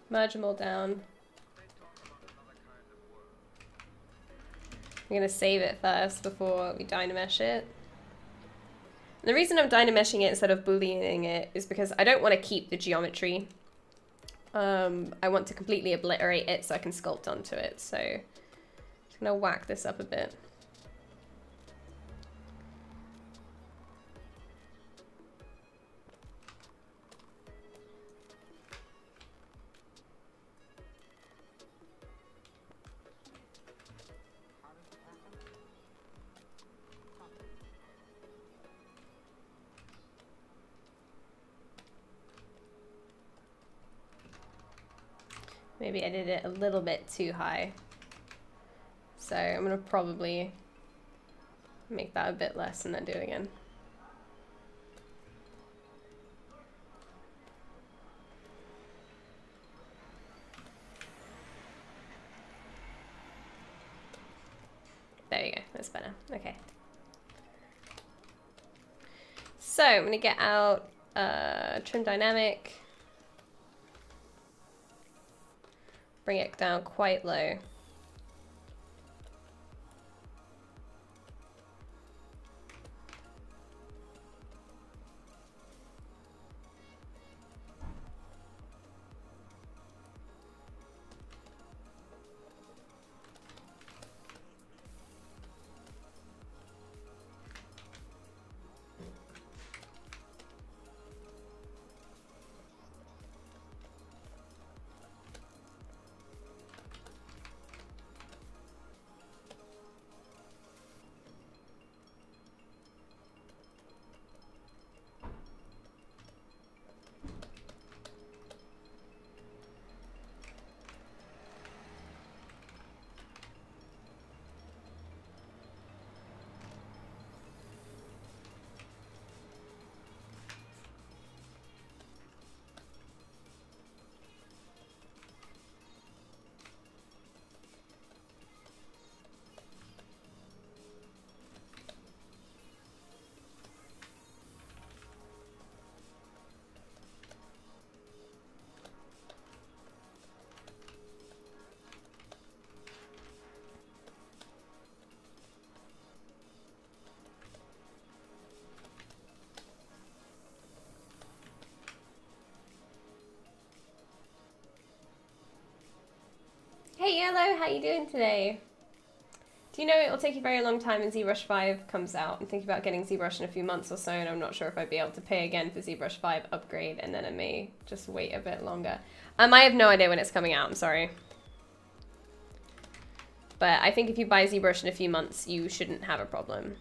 Speaker 1: merge them all down. I'm gonna save it first before we Dynamesh it. And the reason I'm Dynameshing it instead of booleaning it is because I don't want to keep the geometry. I want to completely obliterate it so I can sculpt onto it. So just gonna whack this up a bit. Maybe I did it a little bit too high. So I'm gonna probably make that a bit less and then do it again. There you go, that's better, okay. So I'm gonna get out trim dynamic. Bring it down quite low. Hey Yellow, how you doing today? Do you know it will take you a very long time when ZBrush 5 comes out? I'm thinking about getting ZBrush in a few months or so, and I'm not sure if I'd be able to pay again for ZBrush 5 upgrade, and then I may just wait a bit longer. I have no idea when it's coming out, I'm sorry. But I think if you buy ZBrush in a few months, you shouldn't have a problem.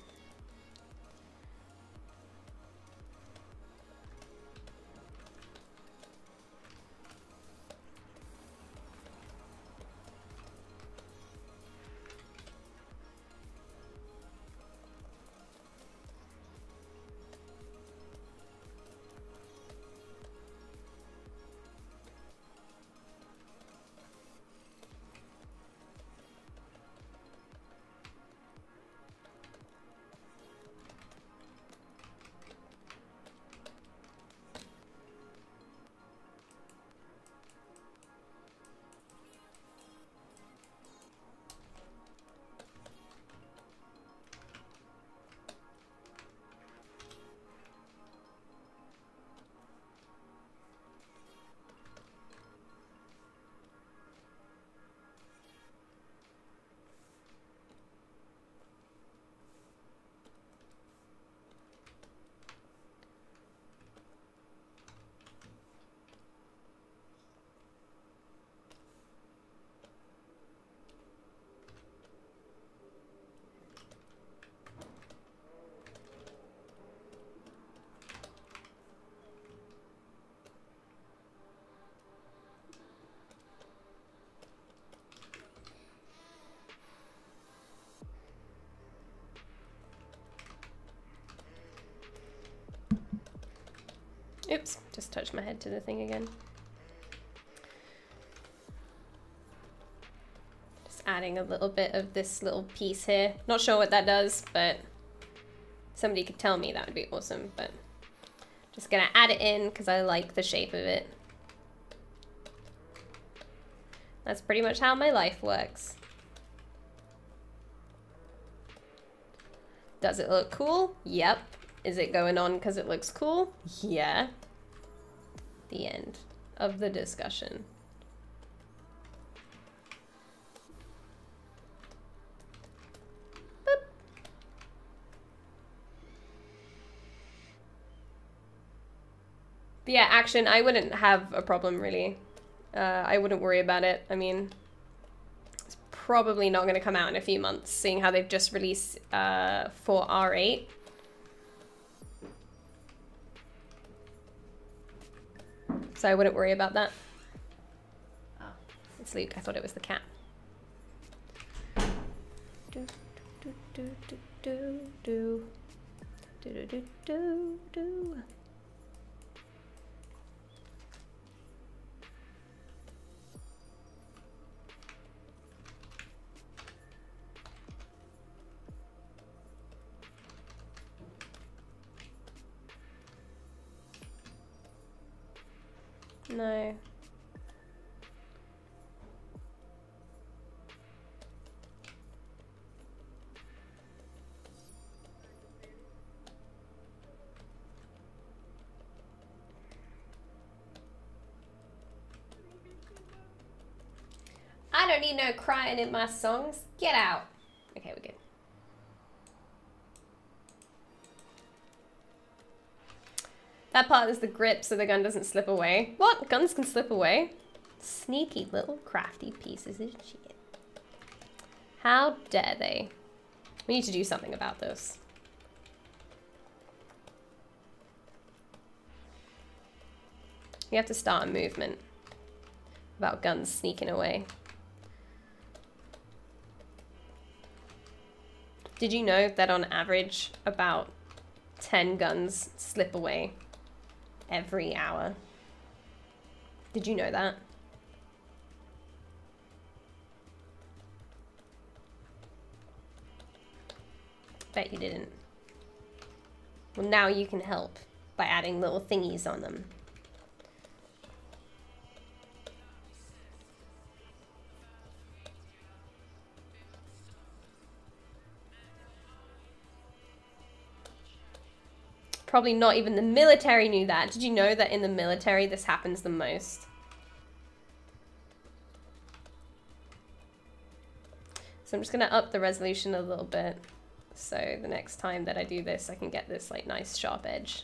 Speaker 1: Oops, just touched my head to the thing again. Just adding a little bit of this little piece here. Not sure what that does, but somebody could tell me, that would be awesome. But just gonna add it in because I like the shape of it. That's pretty much how my life works. Does it look cool? Yep. Is it going on because it looks cool? Yeah. The end of the discussion. Boop. But yeah, action, I wouldn't have a problem really. I wouldn't worry about it. I mean, it's probably not going to come out in a few months, seeing how they've just released for R8. So I wouldn't worry about that. Oh, it's Luke. I thought it was the cat. Do, do, do, do, do, do. Do, do, do, do, do. No. I don't need no crying in my songs. Get out. Okay, we're good. That part is the grip so the gun doesn't slip away. What? Guns can slip away? Sneaky little crafty pieces of shit. How dare they? We need to do something about this. We have to start a movement about guns sneaking away. Did you know that on average about 10 guns slip away every hour? Did you know that? Bet you didn't. Well, now you can help by adding little thingies on them. Probably not even the military knew that. Did you know that in the military this happens the most? So I'm just gonna up the resolution a little bit. So the next time that I do this, I can get this like nice sharp edge.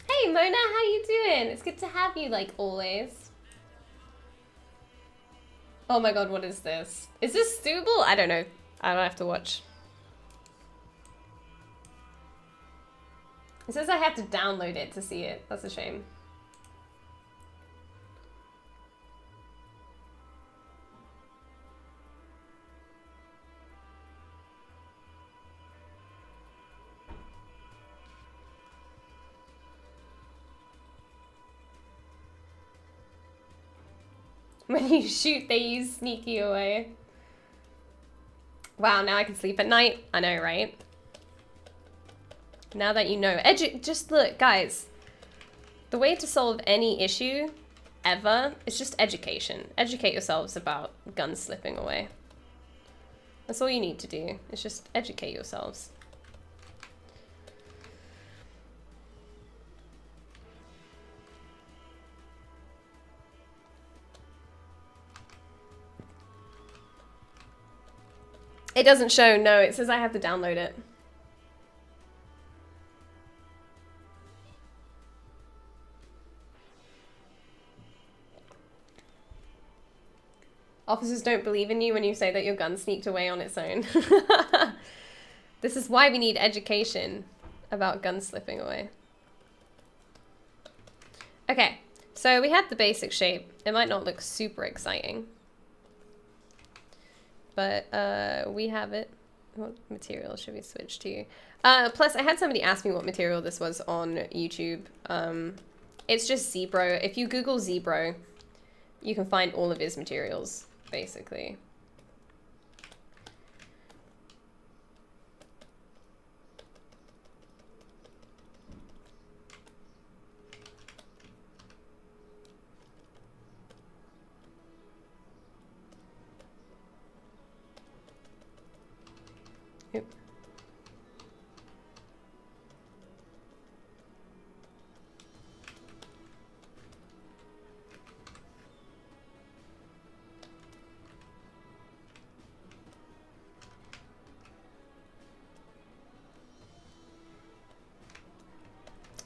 Speaker 1: Hey Mona, how you doing? It's good to have you like always. Oh my god, what is this? Is this doable? I don't know. I don't have to watch. It says I have to download it to see it. That's a shame. When you shoot, they use sneaky away. Wow, now I can sleep at night. I know, right? Now that you know. Just look, guys. The way to solve any issue ever. It's just education. Educate yourselves about guns slipping away. That's all you need to do. It's just educate yourselves. It doesn't show, no, it says I have to download it. Officers don't believe in you when you say that your gun sneaked away on its own. This is why we need education about guns slipping away. Okay, so we had the basic shape. It might not look super exciting, but we have it. What material should we switch to? Plus, I had somebody ask me what material this was on YouTube. It's just ZBro. If you Google ZBro, you can find all of his materials, basically. Oop.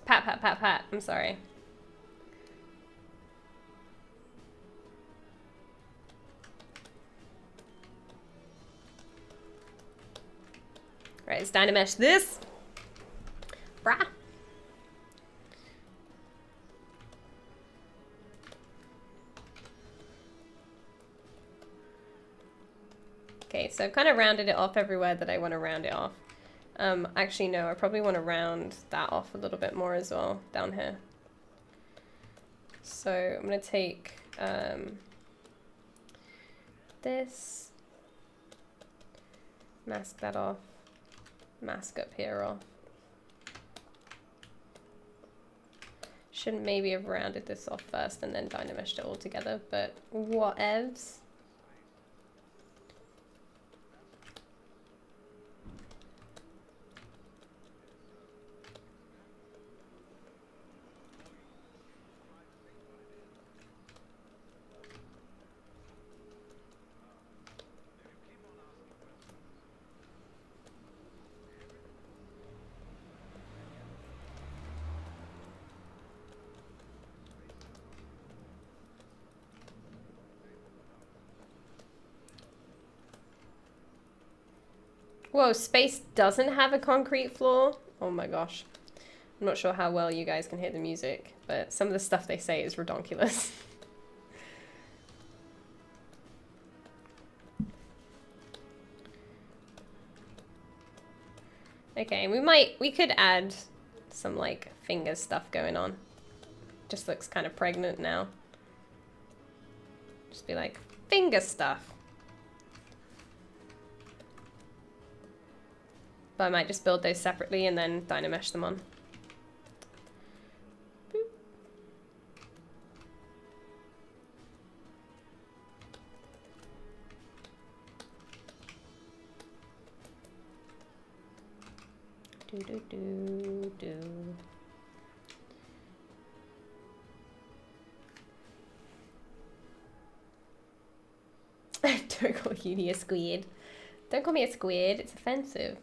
Speaker 1: Pat, pat, pat, pat. I'm sorry. Right, let's Dynamesh this. Brah. Okay, so I've kind of rounded it off everywhere that I want to round it off. Actually, no, I probably want to round that off a little bit more as well, down here. So I'm going to take this, mask that off, mask up here off. Shouldn't maybe have rounded this off first and then Dynameshed it all together, but whatevs. Whoa, space doesn't have a concrete floor? Oh my gosh. I'm not sure how well you guys can hear the music, but some of the stuff they say is redonkulous. Okay, we could add some like finger stuff going on. Just looks kind of pregnant now. Just be like, finger stuff. But I might just build those separately and then Dynamesh them on. Boop. Do do do do. Don't call Uni a squid. Don't call me a squid, it's offensive.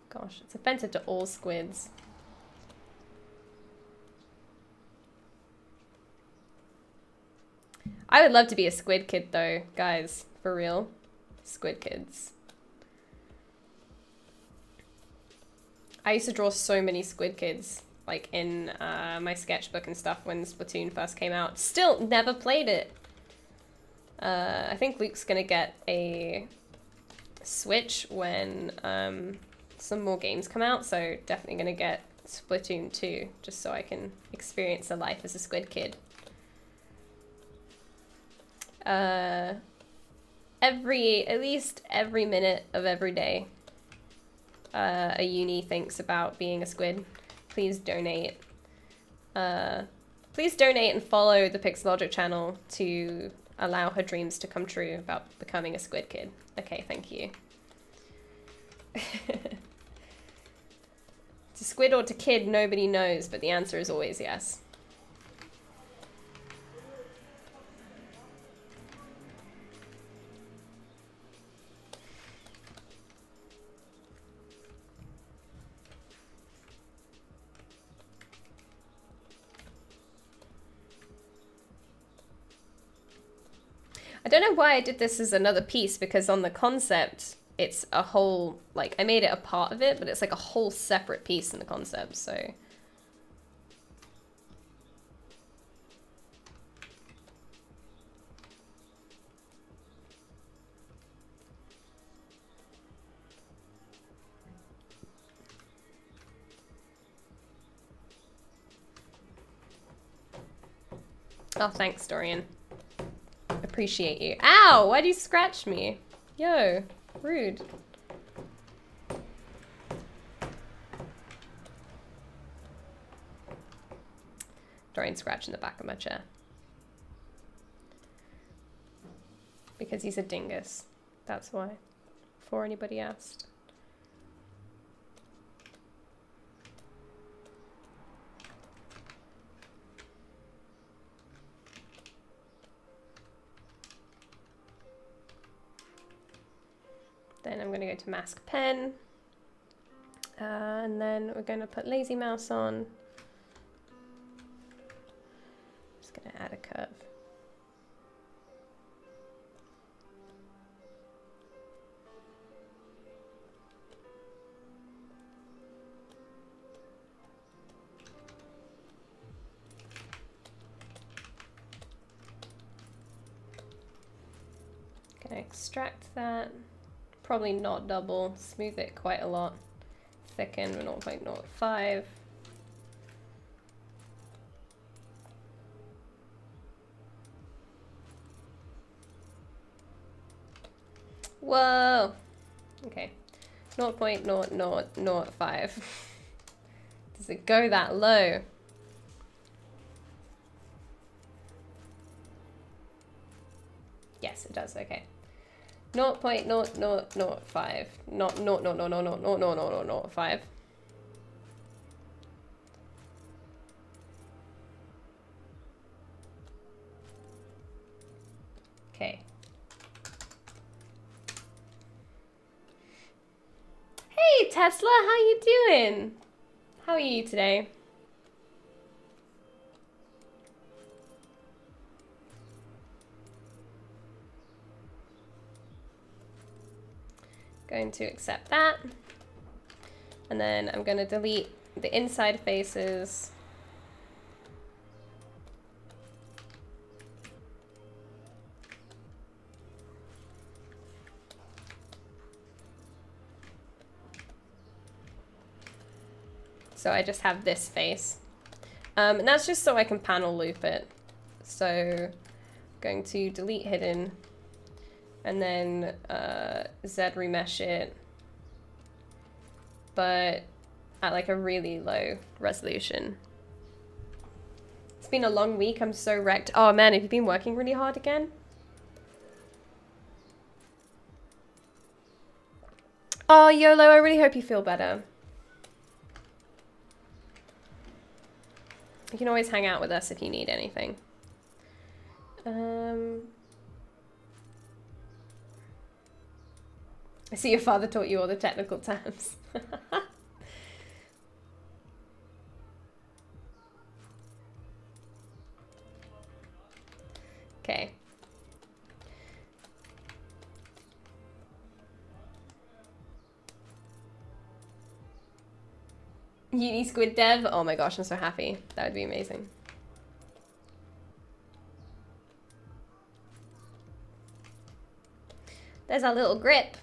Speaker 1: Gosh, it's offensive to all squids. I would love to be a squid kid though, guys, for real. Squid kids. I used to draw so many squid kids, like in my sketchbook and stuff when Splatoon first came out. Still never played it. I think Luke's gonna get a Switch when some more games come out, so definitely gonna get Splatoon 2 just so I can experience the life as a squid kid. At least every minute of every day, a uni thinks about being a squid. Please donate Please donate and follow the Pixelogic channel to allow her dreams to come true about becoming a squid kid. Okay, thank you. To squid or to kid, nobody knows, but the answer is always yes. I don't know why I did this as another piece, because on the concept, it's a whole, like, I made it a part of it, but it's like a whole separate piece in the concept, so. Oh, thanks, Dorian. Appreciate you. Ow! Why'd you scratch me? Yo, rude. Dorian scratching the back of my chair. Because he's a dingus. That's why. Before anybody asked. Then I'm going to go to mask pen, and then we're going to put lazy mouse on. Just going to add a curve. Going to extract that. Probably not double, smooth it quite a lot, thicken 0.05. Whoa, okay, 0.0005. Does it go that low? Yes, it does, okay. 0.0005, not 0.0005. Okay. Hey Tesla, how you doing? How are you today? Going to accept that, and then I'm going to delete the inside faces. So I just have this face, and that's just so I can panel loop it. So I'm going to delete hidden, and then ZBrush it, but at like a really low resolution. It's been a long week, I'm so wrecked. Oh man, have you been working really hard again? Oh, YOLO, I really hope you feel better. You can always hang out with us if you need anything. I see your father taught you all the technical terms. Okay. Uni squid dev? Oh my gosh, I'm so happy. That would be amazing. There's our little grip.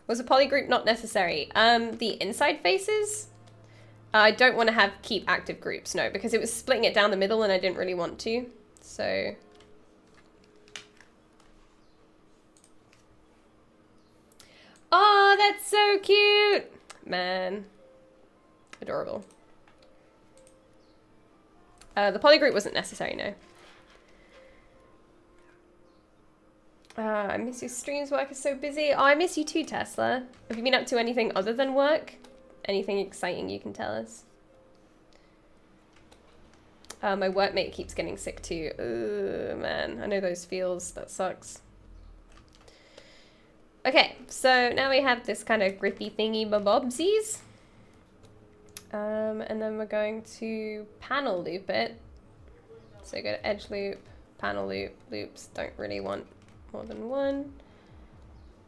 Speaker 1: Was a polygroup not necessary? The inside faces? I don't want to keep active groups, no, because it was splitting it down the middle and I didn't really want to, so. Oh, that's so cute! Man, adorable. The poly group wasn't necessary, no. I miss your streams, work is so busy. Oh, I miss you too, Tesla. Have you been up to anything other than work? Anything exciting you can tell us? My workmate keeps getting sick too. Ooh, man, I know those feels, that sucks. Okay, so now we have this kind of grippy thingy bobobsies. And then we're going to panel loop it. So go to edge loop, panel loop, loops, don't really want more than one.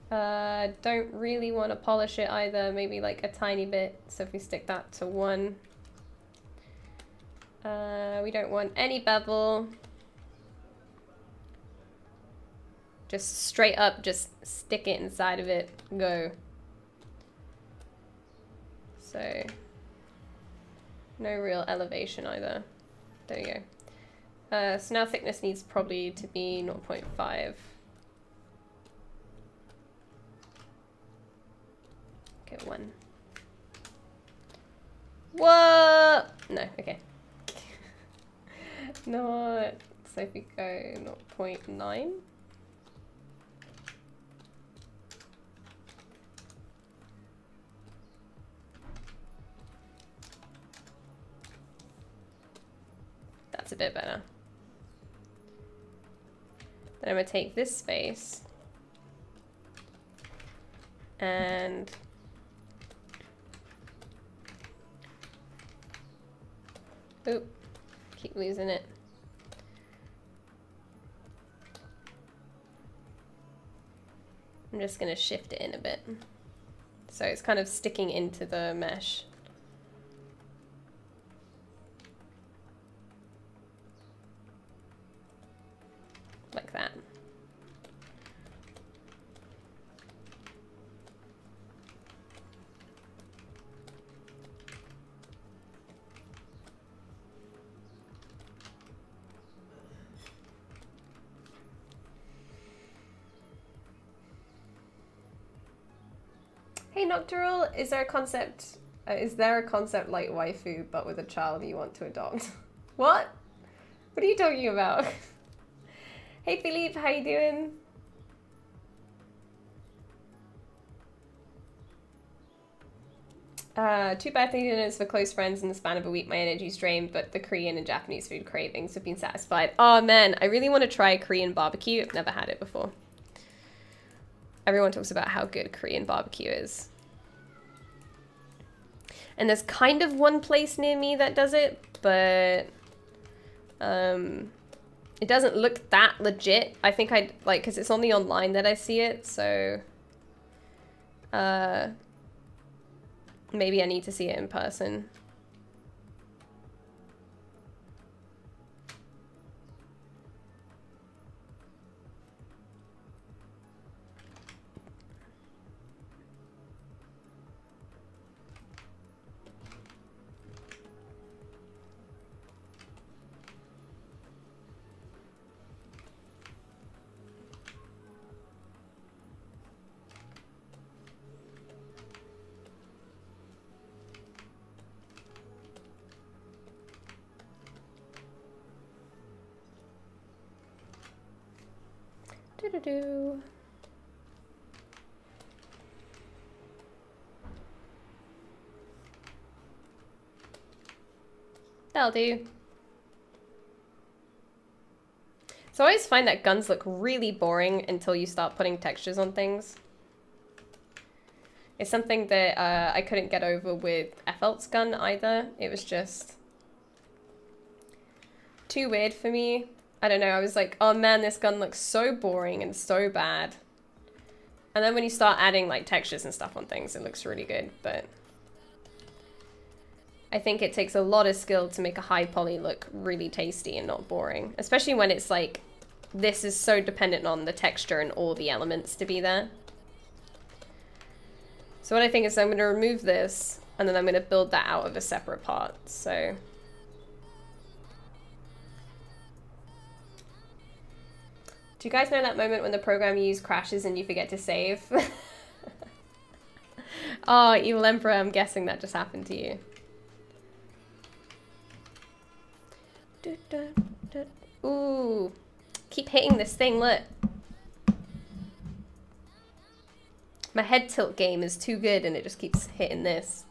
Speaker 1: Don't really want to polish it either, maybe like a tiny bit. So if we stick that to 1. We don't want any bevel. Just straight up, just stick it inside of it, go. So, no real elevation either. There you go. So now thickness needs probably to be 0.5. Okay, 1. What? No, okay. Not, so if we go 0.9. That's a bit better. Then I'm gonna take this space and oop, keep losing it. I'm just gonna shift it in a bit. So it's kind of sticking into the mesh. Like that. Hey Noctural, is there a concept like waifu but with a child you want to adopt? What? What are you talking about? Hey Philippe, how you doing? Two birthday dinners for close friends in the span of a week. My energy's drained, but the Korean and Japanese food cravings have been satisfied. Oh man, I really want to try Korean barbecue. I've never had it before. Everyone talks about how good Korean barbecue is. And there's kind of one place near me that does it, but it doesn't look that legit. I think I'd like, because it's on the online that I see it, so maybe I need to see it in person. Do-do-do. That'll do. So I always find that guns look really boring until you start putting textures on things. It's something that I couldn't get over with Effelt's gun either. It was just too weird for me. I don't know, I was like, oh man, this gun looks so boring and so bad. And then when you start adding like textures and stuff on things, it looks really good, but I think it takes a lot of skill to make a high poly look really tasty and not boring. Especially when it's like, this is so dependent on the texture and all the elements to be there. So what I think is I'm gonna remove this and then I'm gonna build that out of a separate part, so. Do you guys know that moment when the program you use crashes and you forget to save? Oh, Evil Emperor, I'm guessing that just happened to you. Ooh, keep hitting this thing, look. My head tilt game is too good and it just keeps hitting this.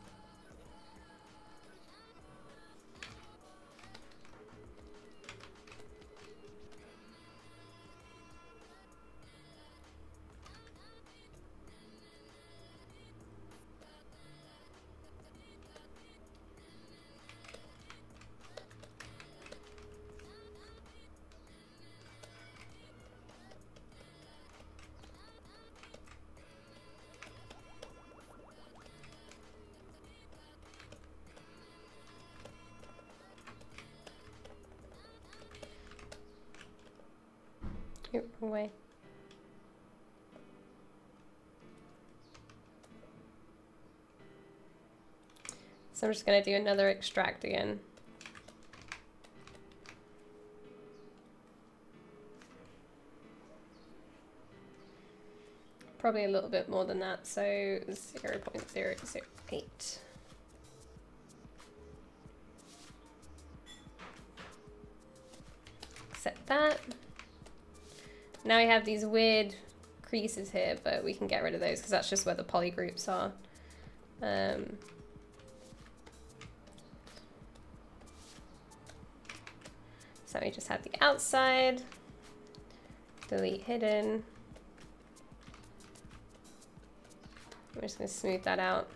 Speaker 1: Wrong way. So I'm just gonna do another extract again. Probably a little bit more than that, so 0.008. Set that. Now we have these weird creases here, but we can get rid of those because that's just where the poly groups are. So we just have the outside, delete hidden. I'm just going to smooth that out.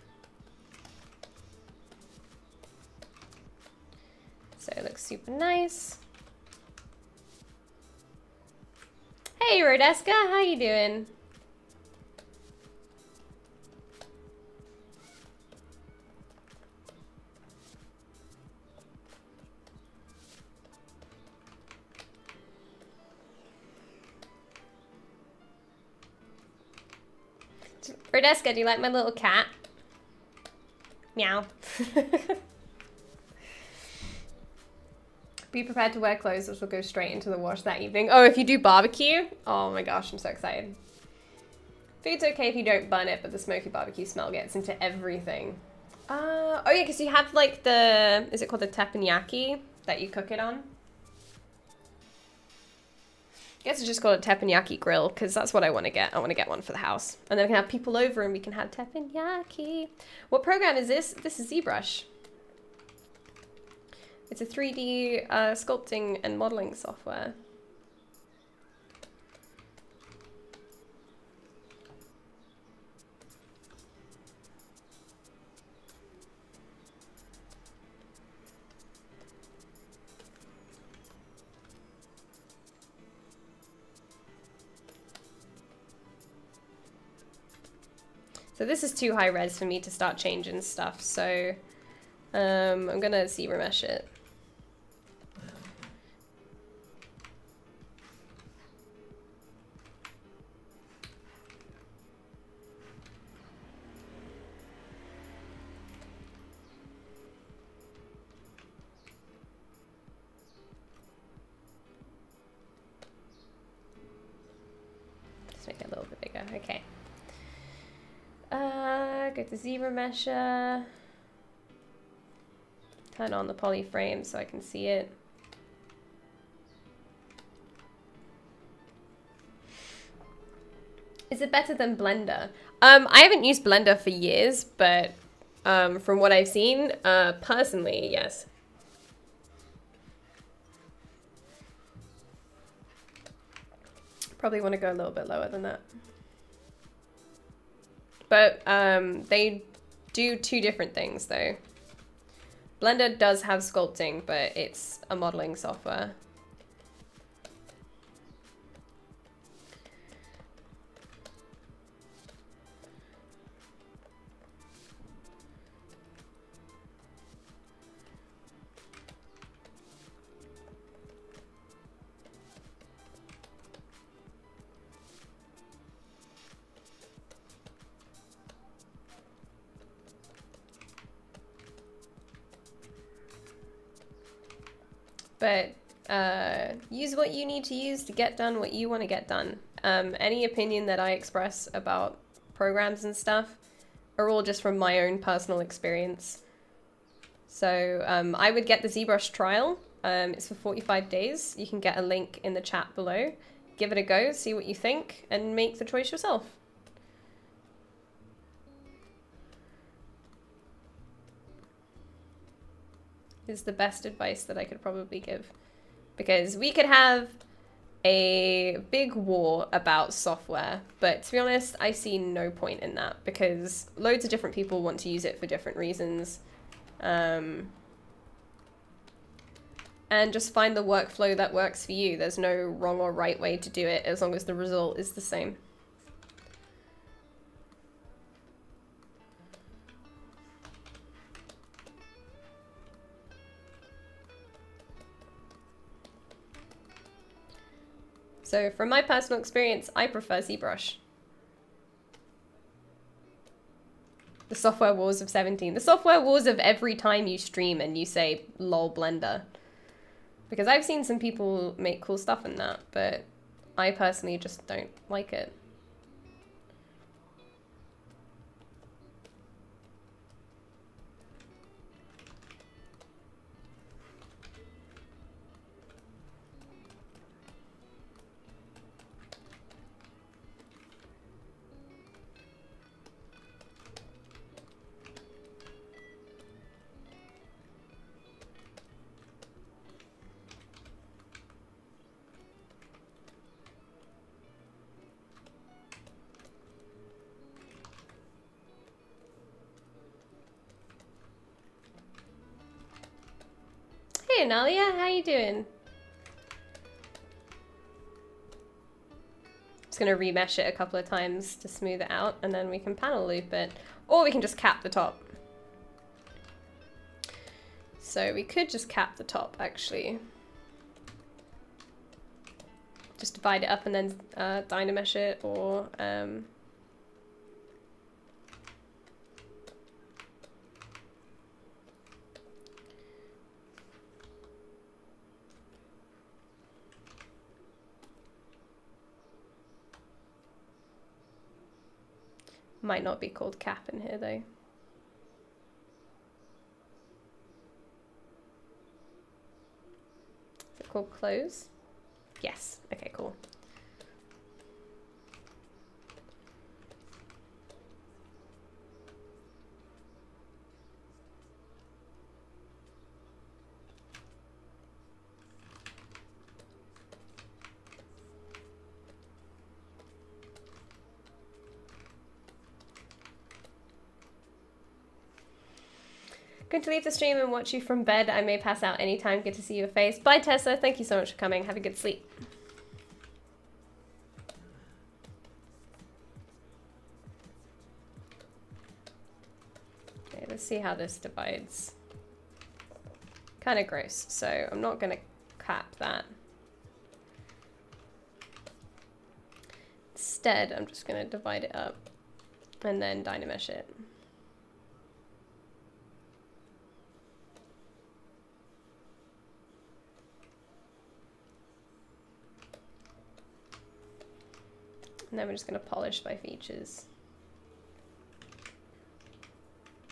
Speaker 1: So it looks super nice. Hey Rodeska, how you doing? Rodeska, do you like my little cat? Meow. Be prepared to wear clothes which will go straight into the wash that evening. Oh, if you do barbecue? Oh my gosh, I'm so excited. Food's okay if you don't burn it, but the smoky barbecue smell gets into everything. Oh yeah, because you have like the, is it called the teppanyaki that you cook it on? I guess it's just called a teppanyaki grill because that's what I want to get. I want to get one for the house. And then we can have people over and we can have teppanyaki. What program is this? This is ZBrush. It's a 3D sculpting and modeling software. So this is too high res for me to start changing stuff, so I'm gonna ZBrush it. Let's make it a little bit bigger, okay. Go to ZBrush, turn on the poly frame so I can see it. Is it better than Blender? I haven't used Blender for years, but from what I've seen, personally, yes. Probably want to go a little bit lower than that. But they do two different things though. Blender does have sculpting, but it's a modeling software. But use what you need to use to get done what you want to get done. Any opinion that I express about programs and stuff are all just from my own personal experience. So I would get the ZBrush trial It's for 45 days. You can get a link in the chat below. Give it a go, see what you think, and make the choice yourself. Is the best advice that I could probably give. Because we could have a big war about software, but to be honest, I see no point in that because loads of different people want to use it for different reasons. And just find the workflow that works for you. There's no wrong or right way to do it as long as the result is the same. So from my personal experience, I prefer ZBrush. The software wars of 17. The software wars of every time you stream and you say, lol Blender. Because I've seen some people make cool stuff in that, but I personally just don't like it. Hey Analia, how you doing? Just gonna remesh it a couple of times to smooth it out and then we can panel loop it. Or we can just cap the top. So we could just cap the top actually. Just divide it up and then Dynamesh it or might not be called cap in here though. Is it called close? Yes. Okay, cool. Going to leave the stream and watch you from bed. I may pass out anytime. Good to see your face. Bye, Tessa. Thank you so much for coming. Have a good sleep. Okay, let's see how this divides. Kind of gross, so I'm not going to cap that. Instead, I'm just going to divide it up and then Dynamesh it. And then we're just going to polish by features.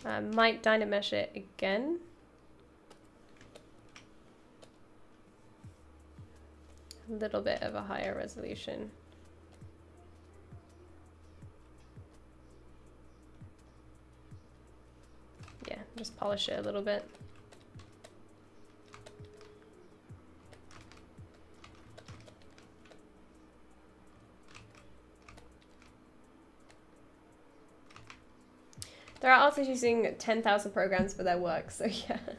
Speaker 1: Might Dynamesh it again. A little bit of a higher resolution. Yeah, just polish it a little bit. There are artists using 10,000 programs for their work, so yeah. I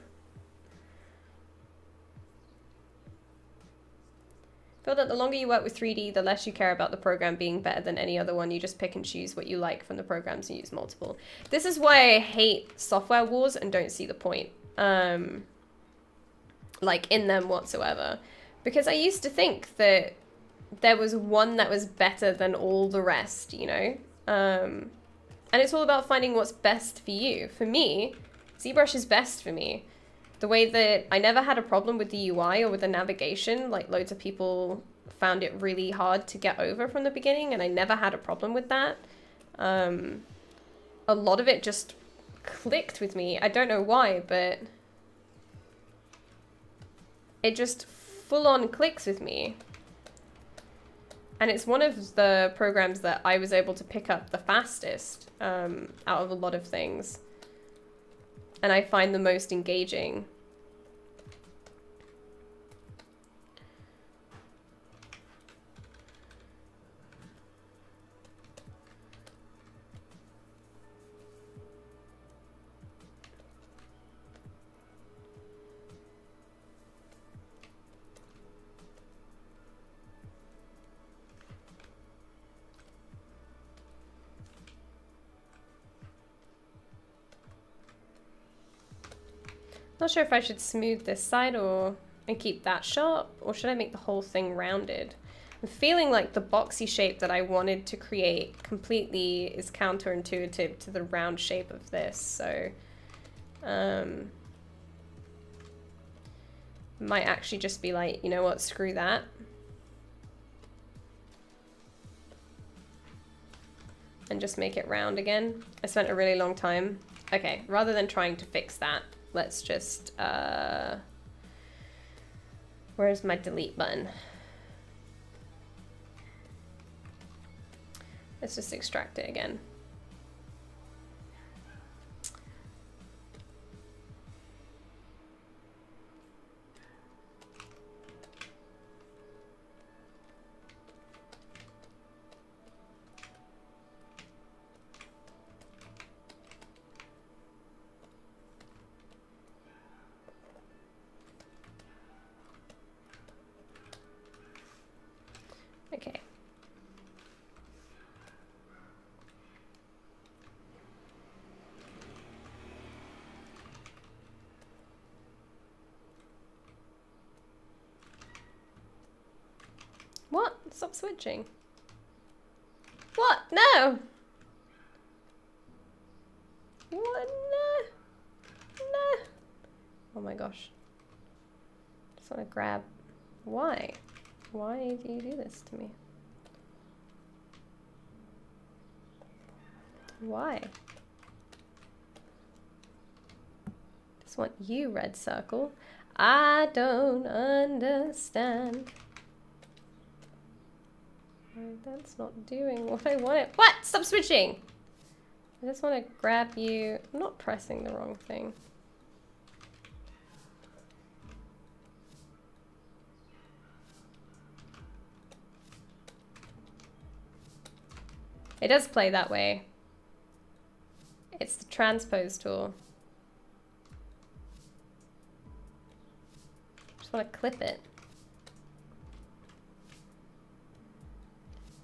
Speaker 1: feel that the longer you work with 3D, the less you care about the program being better than any other one. You just pick and choose what you like from the programs and use multiple. This is why I hate software wars and don't see the point, like in them whatsoever. Because I used to think that there was one that was better than all the rest, you know? And it's all about finding what's best for you. For me, ZBrush is best for me. The way that I never had a problem with the UI or with the navigation, like loads of people found it really hard to get over from the beginning, and I never had a problem with that. A lot of it just clicked with me. I don't know why, but it just full on clicks with me. And it's one of the programs that I was able to pick up the fastest out of a lot of things. And I find the most engaging. Not sure if I should smooth this side and keep that sharp, or should I make the whole thing rounded? I'm feeling like the boxy shape that I wanted to create completely is counterintuitive to the round shape of this, so might actually just be like, you know what, screw that. And just make it round again. I spent a really long time. Okay, rather than trying to fix that, let's just, where's my delete button? Let's just extract it again. Okay. What? Stop switching. What? No! What? No! No! Oh my gosh. Just want to grab. Why? Why do you do this to me? Why? Just want you, red circle. I don't understand. That's not doing what I wanted. What? Stop switching! I just want to grab you. I'm not pressing the wrong thing. It does play that way. It's the transpose tool. Just want to clip it.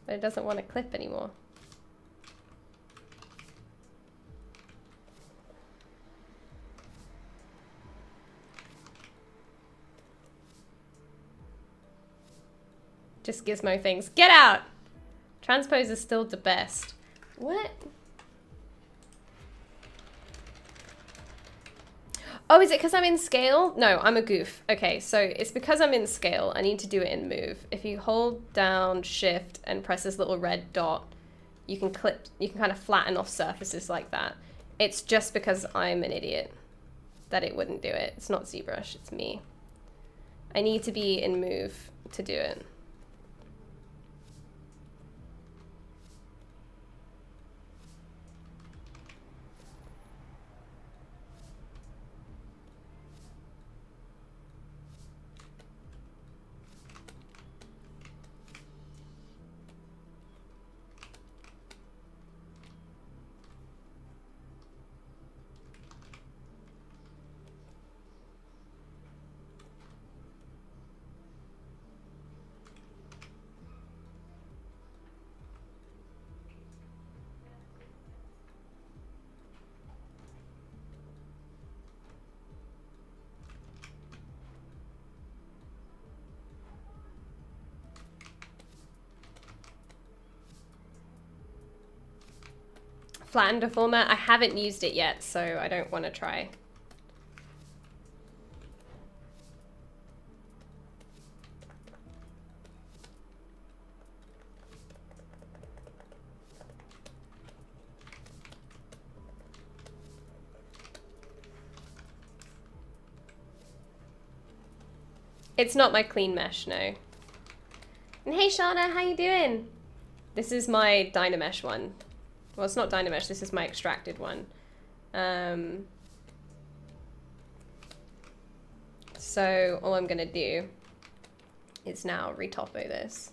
Speaker 1: But it doesn't want to clip anymore. Just Gizmo things. Get out! Transpose is still the best. What? Oh, is it because I'm in scale? No, I'm a goof. Okay, so it's because I'm in scale. I need to do it in move. If you hold down shift and press this little red dot, you can kind of flatten off surfaces like that. It's just because I'm an idiot that it wouldn't do it. It's not ZBrush, it's me. I need to be in move to do it. Flatten deformer, I haven't used it yet, so I don't want to try. It's not my clean mesh, no. And hey Shauna, how you doing? This is my Dynamesh one. Well, it's not Dynamesh, this is my extracted one. So all I'm gonna do is now retopo this.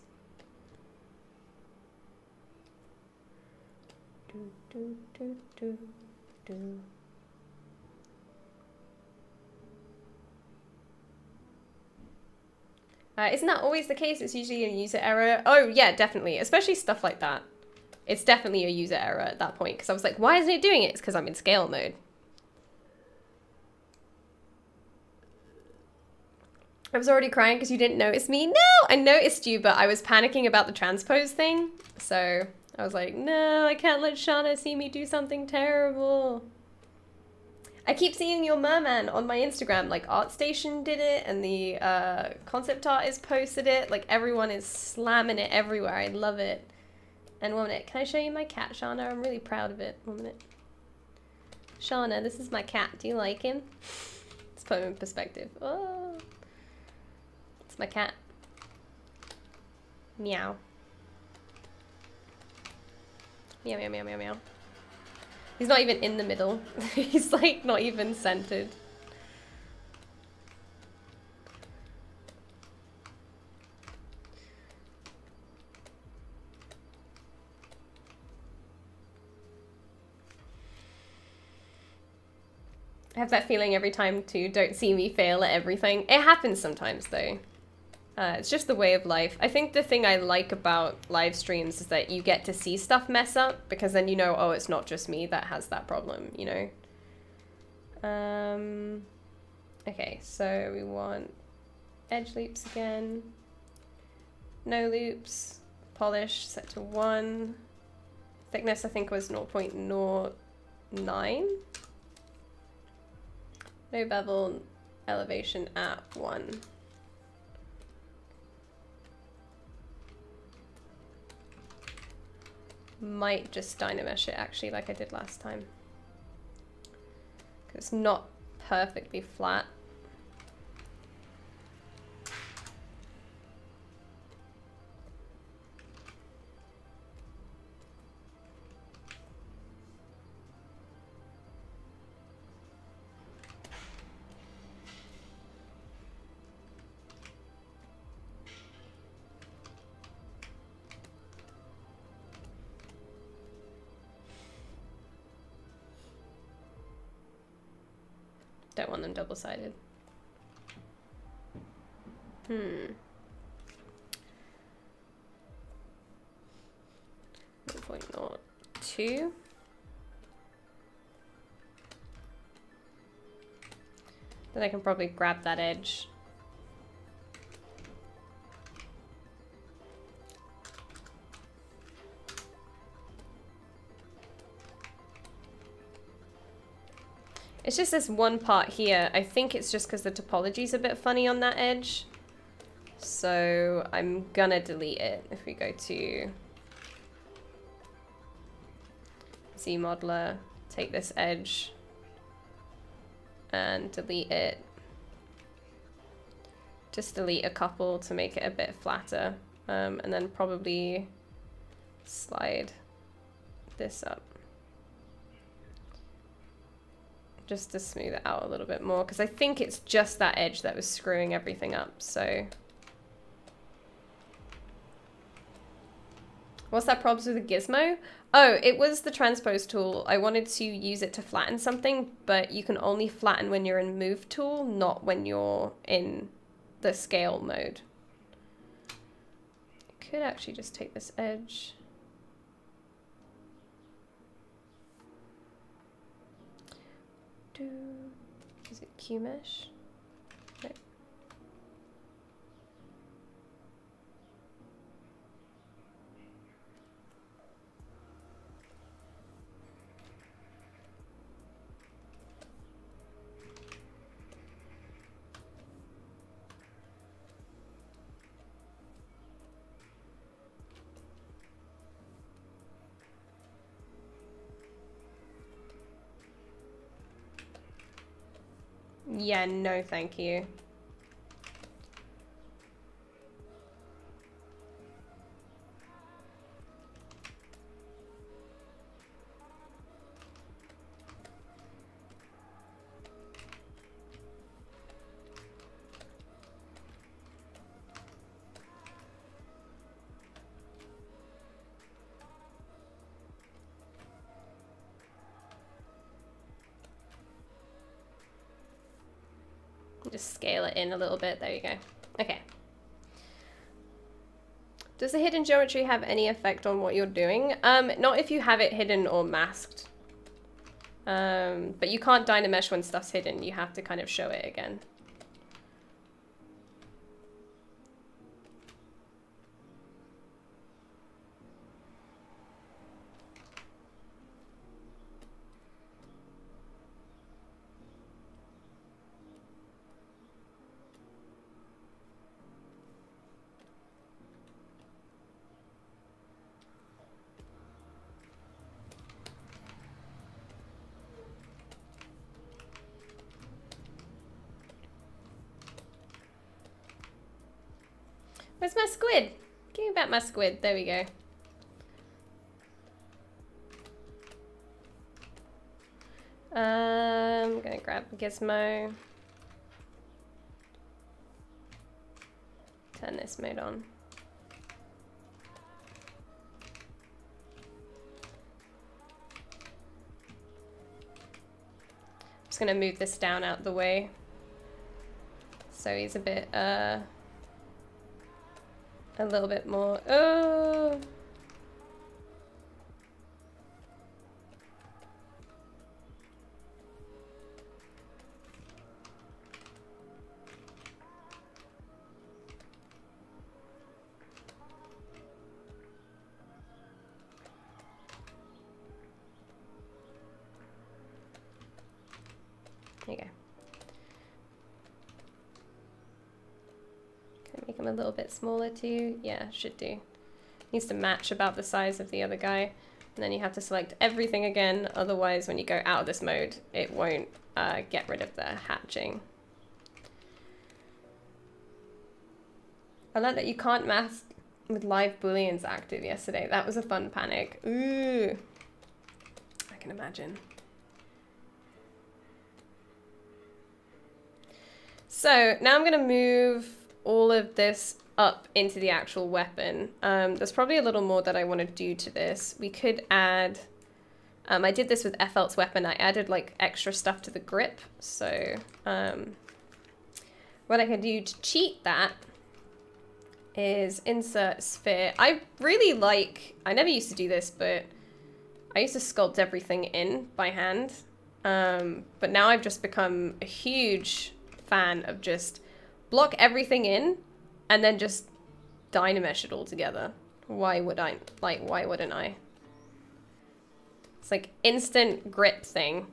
Speaker 1: Isn't that always the case? It's usually a user error. Oh yeah, definitely. Especially stuff like that. It's definitely a user error at that point. Because I was like, why isn't it doing it? It's because I'm in scale mode. I was already crying because you didn't notice me. No, I noticed you, but I was panicking about the transpose thing. So I was like, no, I can't let Shauna see me do something terrible. I keep seeing your merman on my Instagram, like ArtStation did it, and the concept artist posted it. Like everyone is slamming it everywhere. I love it. And 1 minute, can I show you my cat, Shauna? I'm really proud of it. 1 minute. Shauna, this is my cat. Do you like him? Let's put him in perspective. Oh, it's my cat. Meow. Meow, meow, meow, meow, meow. He's not even in the middle. He's like not even centered. I have that feeling every time too. Don't see me fail at everything. It happens sometimes though. It's just the way of life. I think the thing I like about live streams is that you get to see stuff mess up, because then you know, oh, it's not just me that has that problem, you know? Okay, so we want edge loops again. No loops. Polish set to 1. Thickness I think was 0.09. No bevel. Elevation at 1. Might just Dynamesh it actually like I did last time. It's not perfectly flat. Don't want them double-sided. 0.02. Then I can probably grab that edge. It's just this one part here. I think it's just because the topology's a bit funny on that edge. So I'm gonna delete it if we go to ZModeler, take this edge and delete it. Just delete a couple to make it a bit flatter, and then probably slide this up. Just to smooth it out a little bit more, because I think it's just that edge that was screwing everything up, so. What's that problems with the gizmo? Oh, it was the transpose tool. I wanted to use it to flatten something, but you can only flatten when you're in move tool, not when you're in the scale mode. I could actually just take this edge. Is it Q-mesh? No. Yeah, no thank you. just scale it in a little bit. There you go. Okay. Does the hidden geometry have any effect on what you're doing? Not if you have it hidden or masked. But you can't Dynamesh when stuff's hidden. You have to kind of show it again. Where's my squid? Give me back my squid. There we go. I'm gonna grab Gizmo. Turn this mode on. Just gonna move this down out the way. So he's a bit, a little bit more. Oh. There you go. Make him a little bit smaller too. Yeah, should do. Needs to match about the size of the other guy. And then you have to select everything again. Otherwise, when you go out of this mode, it won't get rid of the hatching. I like that you can't mask with live booleans active yesterday. That was a fun panic. Ooh. I can imagine. So now I'm going to move all of this up into the actual weapon. There's probably a little more that I want to do to this. We could add, I did this with FL's weapon. I added like extra stuff to the grip. So what I can do to cheat that is insert sphere. I really like, I never used to do this, but I used to sculpt everything in by hand. But now I've just become a huge fan of just block everything in and then just Dynamesh it all together. Why would I? Like, why wouldn't I? It's like instant grip thing.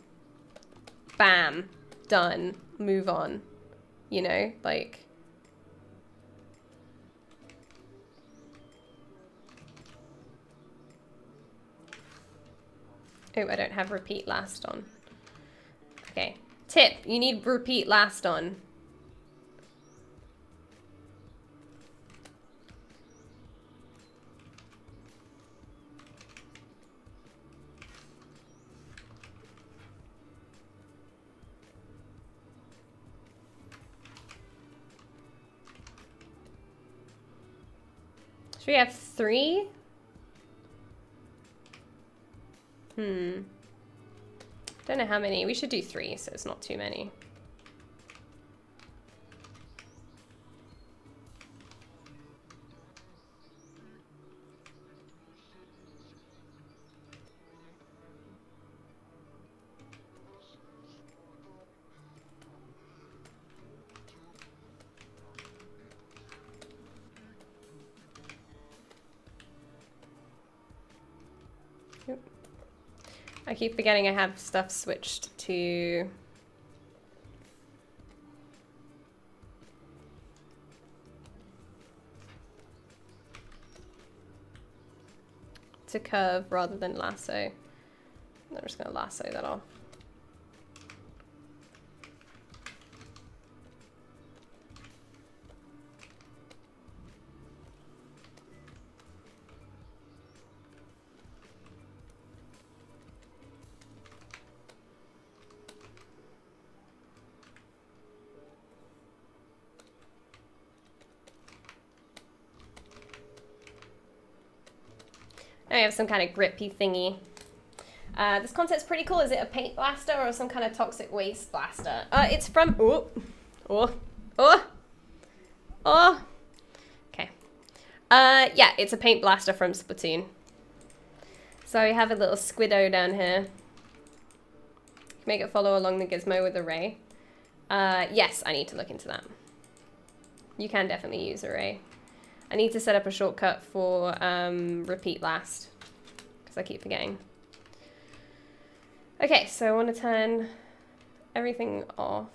Speaker 1: Bam. Done. Move on. You know, like. Oh, I don't have repeat last on. Okay. Tip, you need repeat last on. Should we have 3? Don't know how many. We should do 3, so it's not too many. I keep forgetting I have stuff switched to curve rather than lasso. I'm just going to lasso that off. I have some kind of grippy thingy. This concept's pretty cool. Is it a paint blaster or some kind of toxic waste blaster? It's from Oh, oh, oh. Okay. Yeah, it's a paint blaster from Splatoon. So we have a little squiddo down here. Make it follow along the gizmo with array. Yes, I need to look into that. You can definitely use array. I need to set up a shortcut for repeat last, because I keep forgetting. Okay, so I want to turn everything off.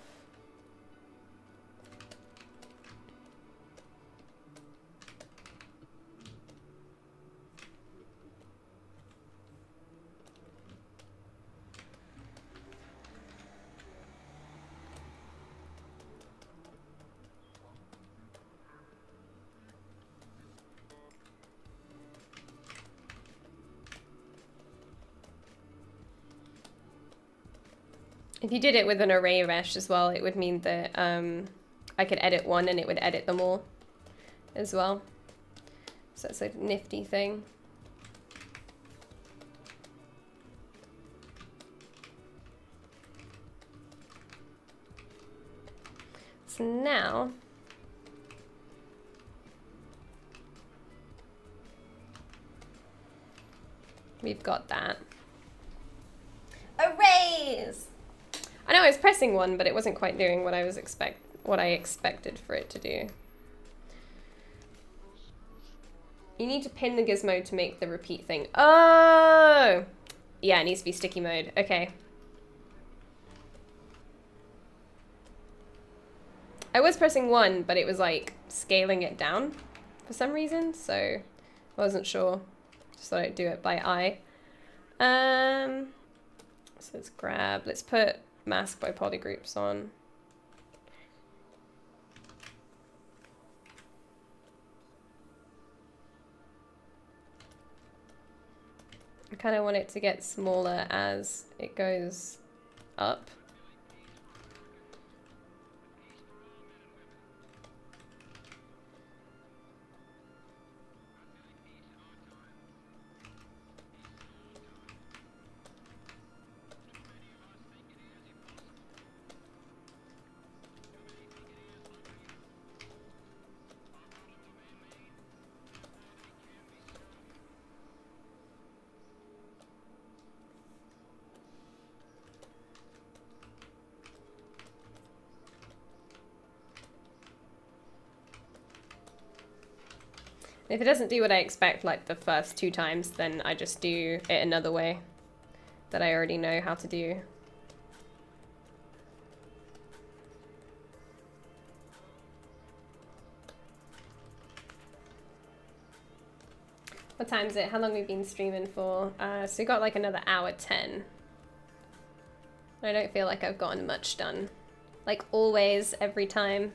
Speaker 1: If you did it with an array mesh as well, it would mean that I could edit one and it would edit them all as well. So it's a nifty thing. So now, we've got that. Arrays! I know I was pressing one, but it wasn't quite doing what I expected for it to do. You need to pin the gizmo to make the repeat thing. Oh! Yeah, it needs to be sticky mode. Okay. I was pressing one, but it was like scaling it down for some reason, so I wasn't sure. Just thought I'd do it by eye. So let's put mask by polygroups on. I kind of want it to get smaller as it goes up. If it doesn't do what I expect like the first 2 times, then I just do it another way that I already know how to do. What time is it? How long have we been streaming for? So we got like another hour 10. I don't feel like I've gotten much done. Like always, every time.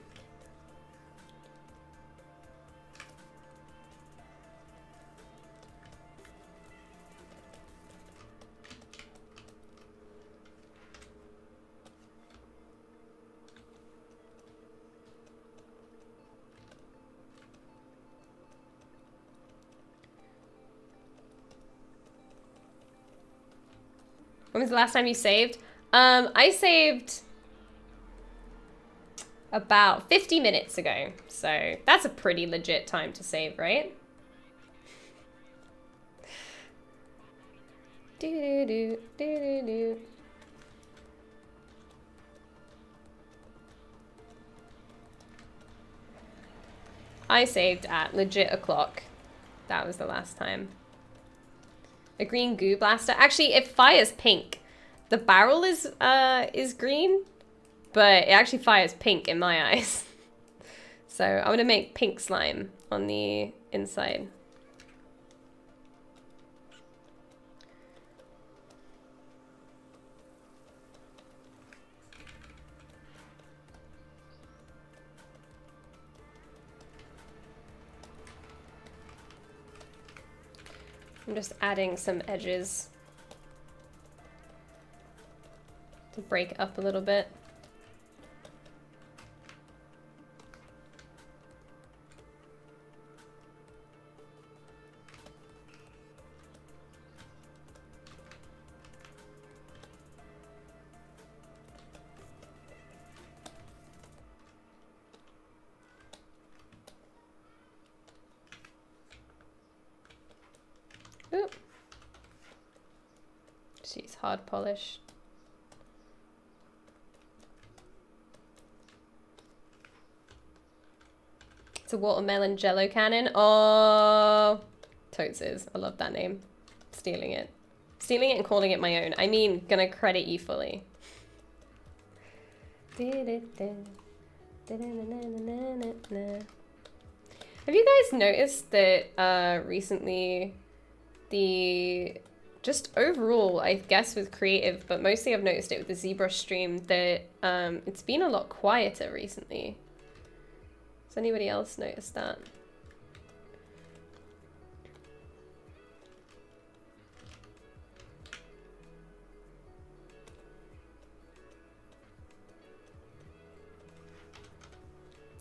Speaker 1: When was the last time you saved? I saved about 50 minutes ago. So that's a pretty legit time to save, right? Do do do do do. I saved at legit o'clock. That was the last time. A green goo blaster. Actually, it fires pink. The barrel is green, but it actually fires pink in my eyes. So I'm gonna make pink slime on the inside. I'm just adding some edges to break it up a little bit. Oop. Just use hard polish. It's a watermelon jello cannon. Oh, totes is. I love that name. Stealing it. Stealing it and calling it my own. I mean, gonna credit you fully. Have you guys noticed that recently just overall, I guess with creative, but mostly I've noticed it with the ZBrush stream, that it's been a lot quieter recently. Has anybody else noticed that?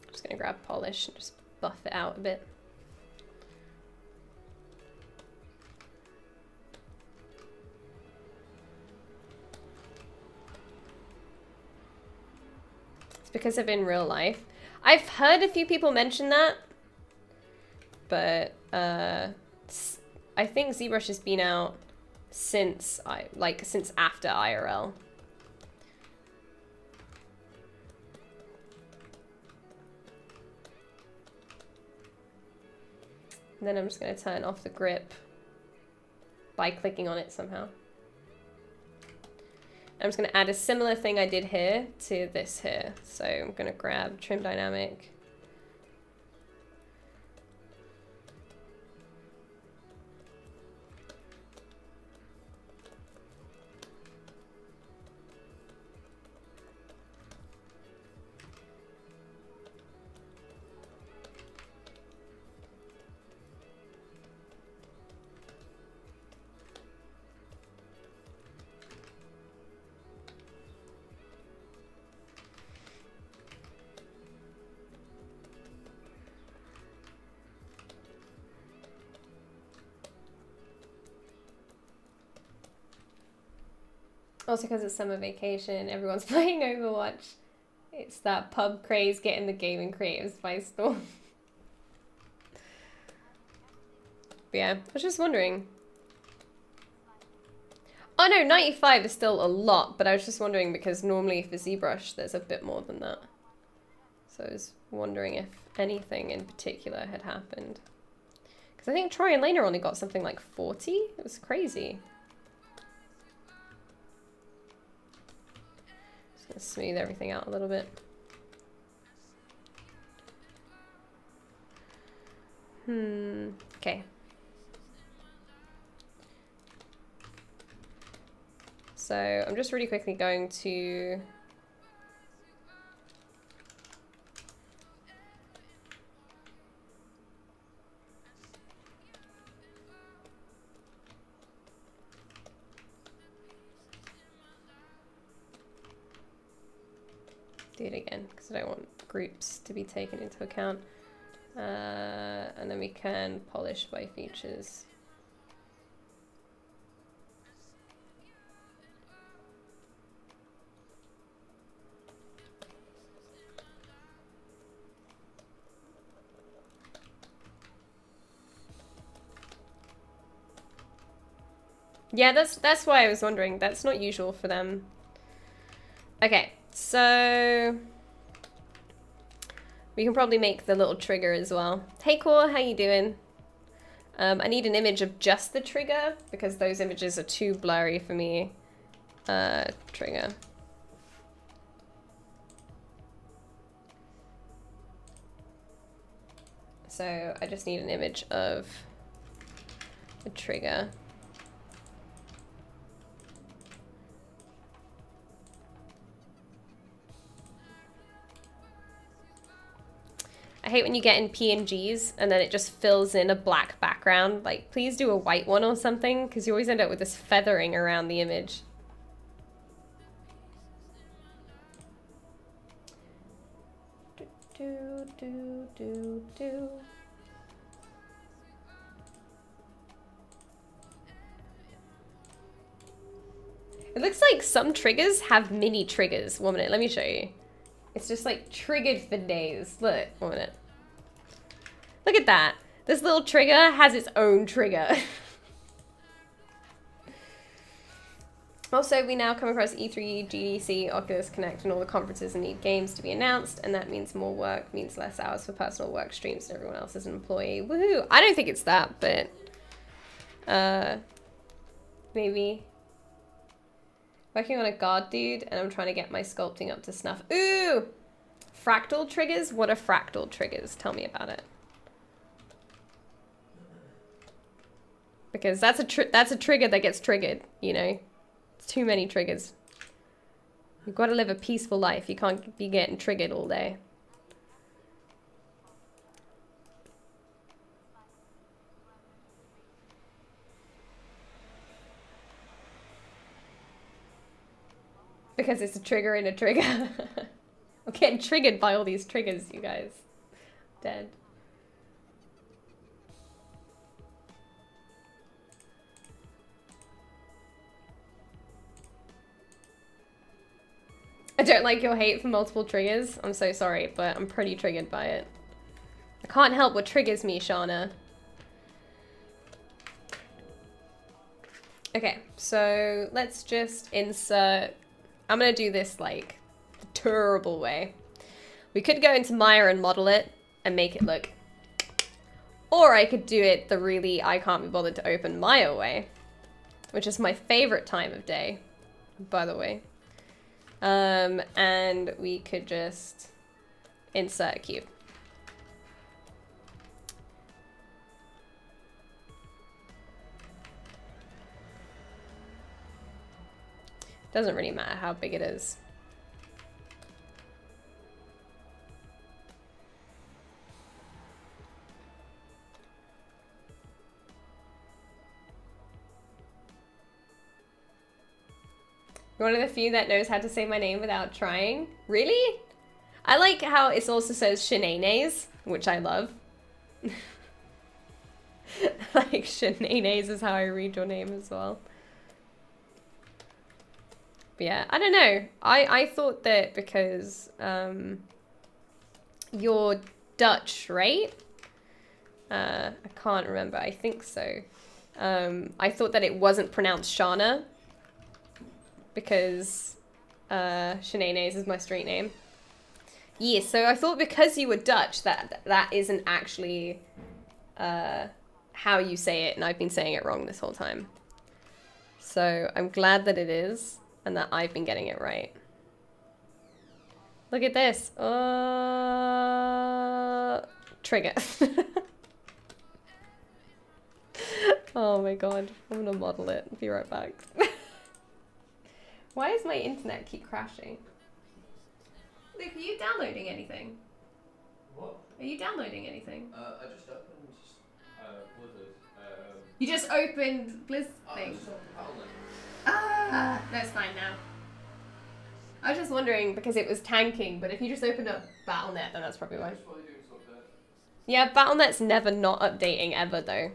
Speaker 1: I'm just gonna grab polish and just buff it out a bit. It's because of in real life. I've heard a few people mention that, but I think ZBrush has been out since since after IRL. And then I'm just going to turn off the grip by clicking on it somehow. I'm just going to add a similar thing I did here to this here. So I'm going to grab Trim Dynamic. Also because it's summer vacation, everyone's playing Overwatch. It's that pub craze getting the gaming creatives by storm. But yeah, I was just wondering. Oh no, 95 is still a lot, but I was just wondering because normally for ZBrush there's a bit more than that. So I was wondering if anything in particular had happened. Because I think Troy and Lena only got something like 40. It was crazy. Smooth everything out a little bit. Okay. So I'm just really quickly going to do it again because I don't want groups to be taken into account. And then we can polish by features. Yeah, that's why I was wondering. That's not usual for them. Okay. So we can probably make the little trigger as well. Hey Core, how you doing? I need an image of just the trigger because those images are too blurry for me. Trigger. So I just need an image of the trigger. I hate when you get in PNGs and then it just fills in a black background. Like, please do a white one or something, because you always end up with this feathering around the image. It looks like some triggers have mini triggers. 1 minute, let me show you. It's just like triggered for days. Look, 1 minute. Look at that. This little trigger has its own trigger. Also, we now come across E3, GDC, Oculus Connect, and all the conferences and need games to be announced, and that means more work, means less hours for personal work streams, and everyone else is an employee. Woohoo! I don't think it's that, but maybe. Working on a guard dude, and I'm trying to get my sculpting up to snuff. Ooh! Fractal triggers? What are fractal triggers? Tell me about it. Because that's a trigger that gets triggered, you know? It's too many triggers. You've got to live a peaceful life. You can't be getting triggered all day. Because it's a trigger in a trigger. I'm getting triggered by all these triggers, you guys. Dead. I don't like your hate for multiple triggers. I'm so sorry, but I'm pretty triggered by it. I can't help what triggers me, Shauna. Okay, so let's just insert... I'm gonna do this, like, the terrible way. We could go into Maya and model it and make it look... Or I could do it the really I can't be bothered to open Maya way. Which is my favorite time of day, by the way. And we could just insert a cube. Doesn't really matter how big it is. You're one of the few that knows how to say my name without trying. Really? I like how it also says Shananes, which I love. Like, Shananes is how I read your name as well. But yeah, I don't know. I thought that because you're Dutch, right? I can't remember. I think so. I thought that it wasn't pronounced Shana. Because Shananes is my street name. Yes, so I thought because you were Dutch that isn't actually how you say it, and I've been saying it wrong this whole time. So I'm glad that it is, and that I've been getting it right. Look at this. Trigger. Oh my god, I'm gonna model it. Be right back. Why does my internet keep crashing? Luke, are you downloading anything?
Speaker 2: What?
Speaker 1: Are you downloading anything?
Speaker 2: I just opened Blizzard.
Speaker 1: You just opened Blizzard thing? Ah, that's fine now. I was just wondering because it was tanking, but if you just opened up Battle.net, then that's probably why. Yeah, Battle.net's never not updating ever though.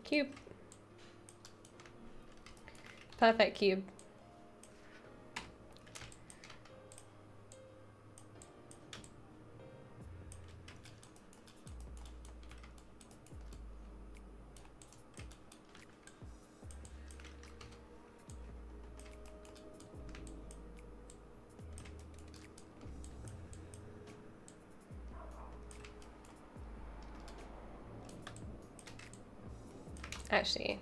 Speaker 1: Cube. Perfect cube. Actually,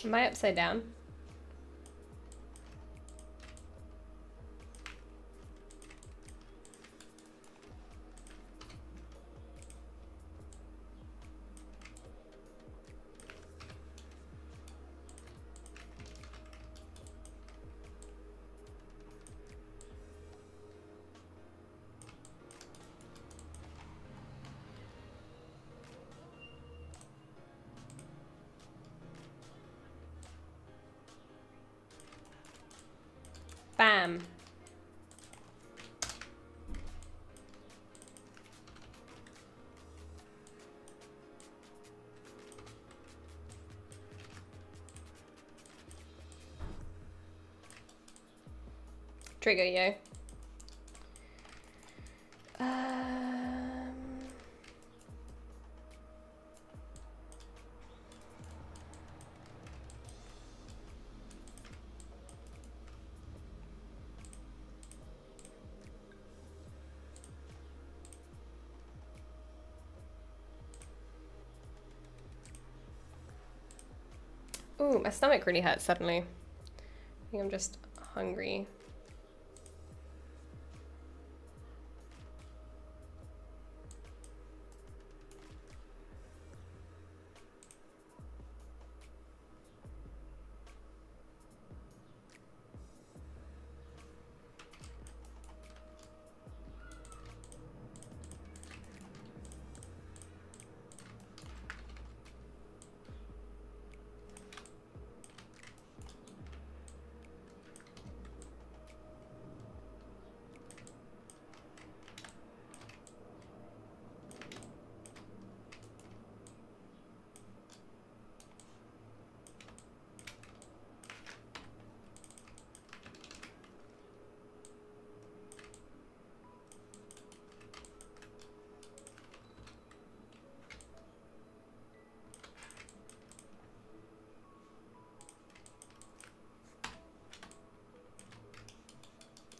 Speaker 1: am I upside down? Bam. Trigger, yo. Ooh, my stomach really hurts suddenly. I think I'm just hungry.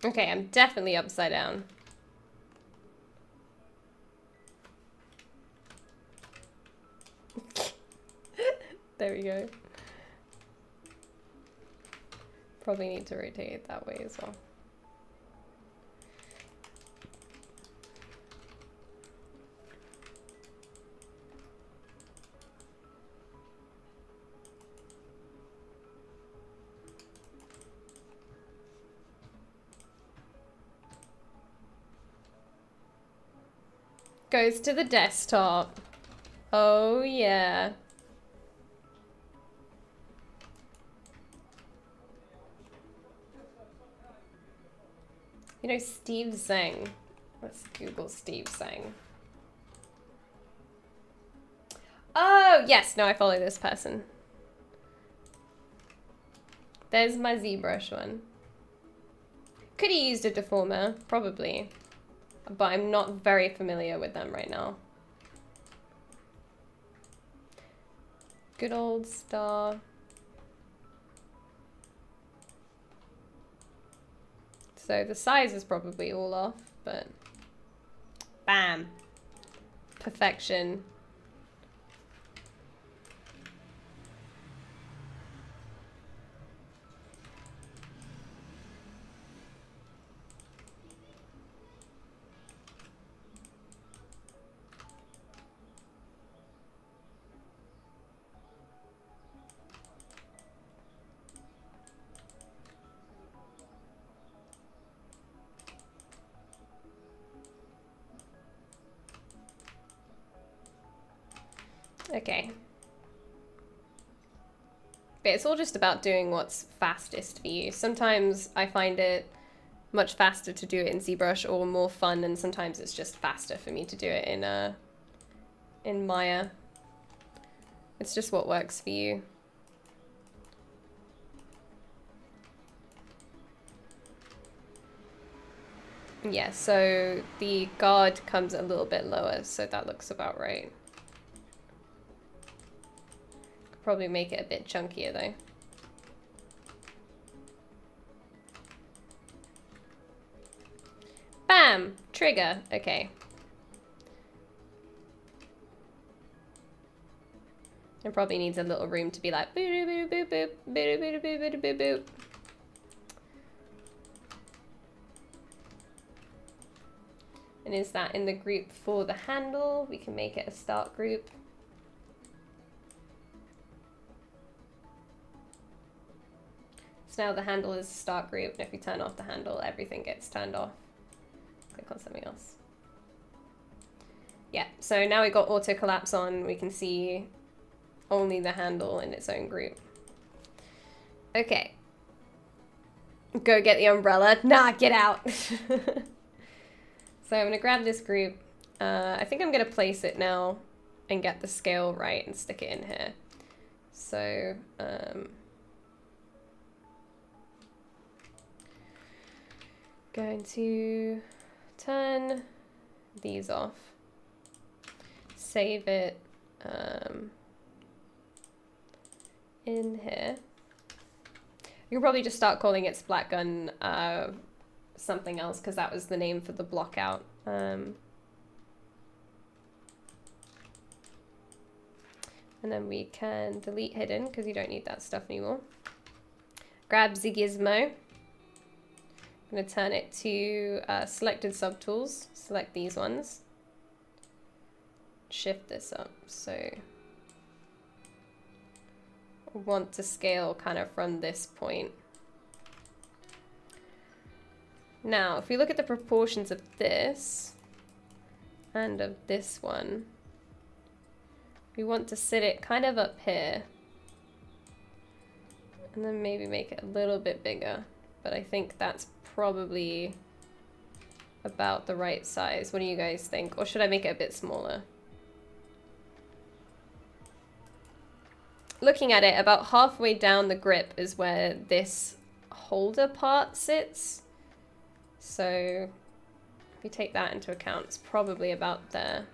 Speaker 1: Okay, I'm definitely upside down. There we go. Probably need to rotate it that way as well. Goes to the desktop. Oh yeah. You know, Steve Zhang. Let's Google Steve Zhang. Oh, yes. No, I follow this person. There's my ZBrush one. Could have used a deformer, probably. But I'm not very familiar with them right now. Good old star. So the size is probably all off, but bam. Perfection. Okay. But it's all just about doing what's fastest for you. Sometimes I find it much faster to do it in ZBrush or more fun, and sometimes it's just faster for me to do it in Maya. It's just what works for you. Yeah, so the guard comes a little bit lower, so that looks about right. Probably make it a bit chunkier though. Bam! Trigger. Okay. It probably needs a little room to be like boop boop boop boop boop boop boop boop boop boop. And is that in the group for the handle? We can make it a start group. So now the handle is a start group, and if we turn off the handle, everything gets turned off. Click on something else. Yeah, so now we've got auto collapse on, we can see only the handle in its own group. Okay. Go get the umbrella. Nah, get out. So I'm gonna grab this group. I think I'm gonna place it now and get the scale right and stick it in here. So, going to turn these off, save it in here. You can probably just start calling it Splat Gun something else, because that was the name for the block out. And then we can delete hidden, because you don't need that stuff anymore. Grab ZGizmo. I'm going to turn it to selected subtools. Select these ones. Shift this up. So I want to scale kind of from this point. Now, if we look at the proportions of this and of this one, we want to sit it kind of up here. And then maybe make it a little bit bigger. But I think that's probably about the right size. What do you guys think? Or should I make it a bit smaller? Looking at it, about halfway down the grip is where this holder part sits. So if you take that into account, it's probably about there.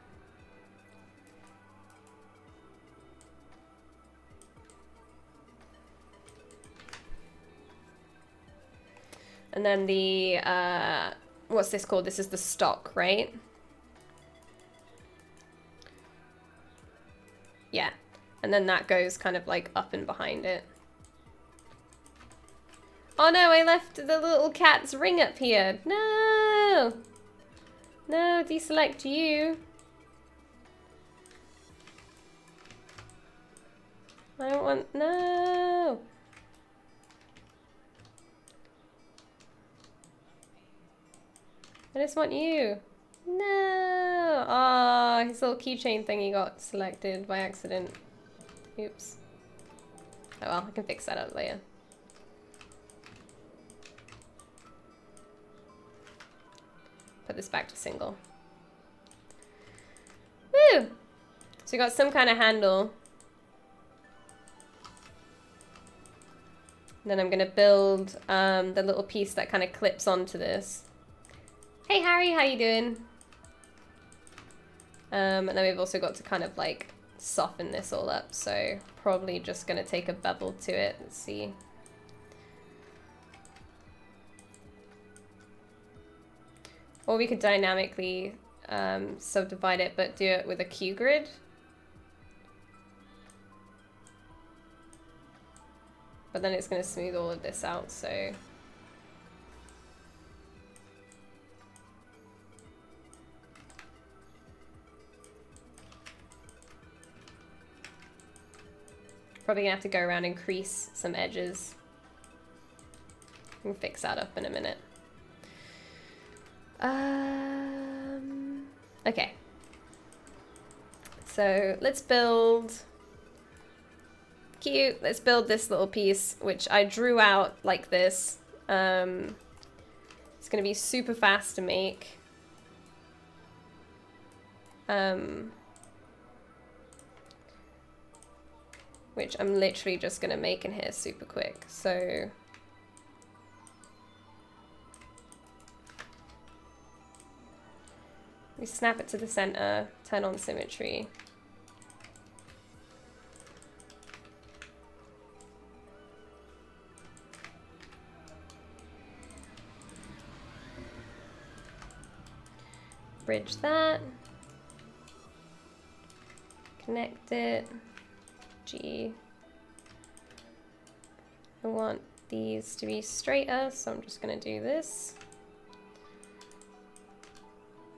Speaker 1: And then the, what's this called? This is the stock, right? Yeah. And then that goes kind of like up and behind it. Oh no, I left the little cat's ring up here. No! No, deselect you. I don't want, no! I just want you. No! Ah, his little keychain thingy got selected by accident. Oops. Oh well, I can fix that up later. Put this back to single. Woo! So we got some kind of handle. And then I'm gonna build the little piece that kind of clips onto this. Hey Harry, how you doing? And then we've also got to kind of like soften this all up, so probably just gonna take a bevel to it. Let's see. Or we could dynamically subdivide it, but do it with a Q grid. But then it's gonna smooth all of this out, so. Probably gonna have to go around and crease some edges. We'll fix that up in a minute. Okay. So let's build, cute, let's build this little piece, which I drew out like this. It's gonna be super fast to make. Which I'm literally just gonna make in here super quick. So we snap it to the center, turn on symmetry. Bridge that. Connect it. G. I want these to be straighter, so I'm just gonna do this.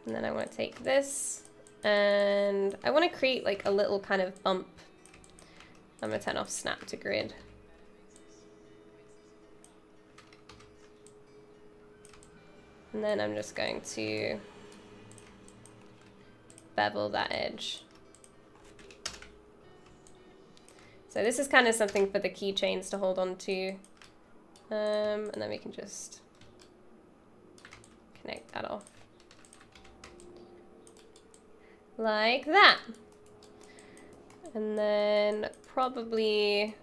Speaker 1: And then I want to take this, and I want to create like a little kind of bump. I'm gonna turn off snap to grid. And then I'm just going to bevel that edge. So this is kind of something for the keychains to hold on to. And then we can just connect that off. Like that. And then probably,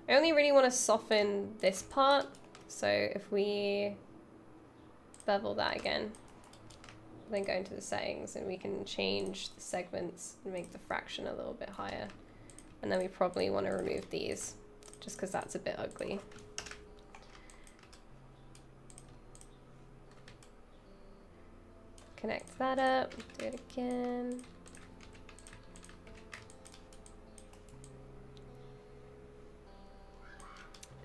Speaker 1: I only really want to soften this part. So if we bevel that again, then go into the settings and we can change the segments and make the fraction a little bit higher. And then we probably want to remove these just because that's a bit ugly. Connect that up, do it again.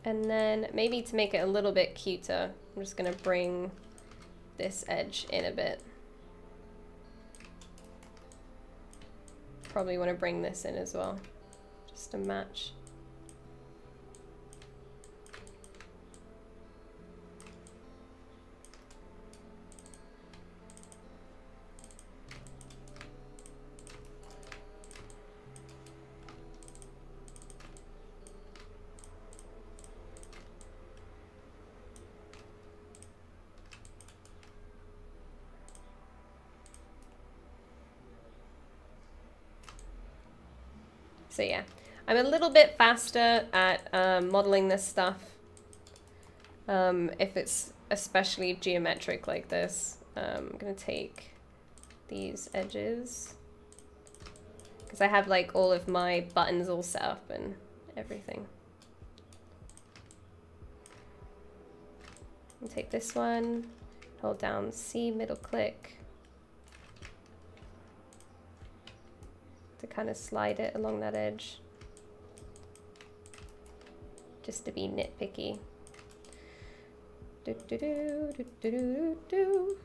Speaker 1: And then maybe to make it a little bit cuter, I'm just gonna bring this edge in a bit. Probably want to bring this in as well, just to match. So yeah, I'm a little bit faster at modeling this stuff. If it's especially geometric like this, I'm gonna take these edges because I have like all of my buttons all set up and everything. And take this one, hold down C, middle click, to kind of slide it along that edge, just to be nitpicky. Do, do, do, do, do, do, do.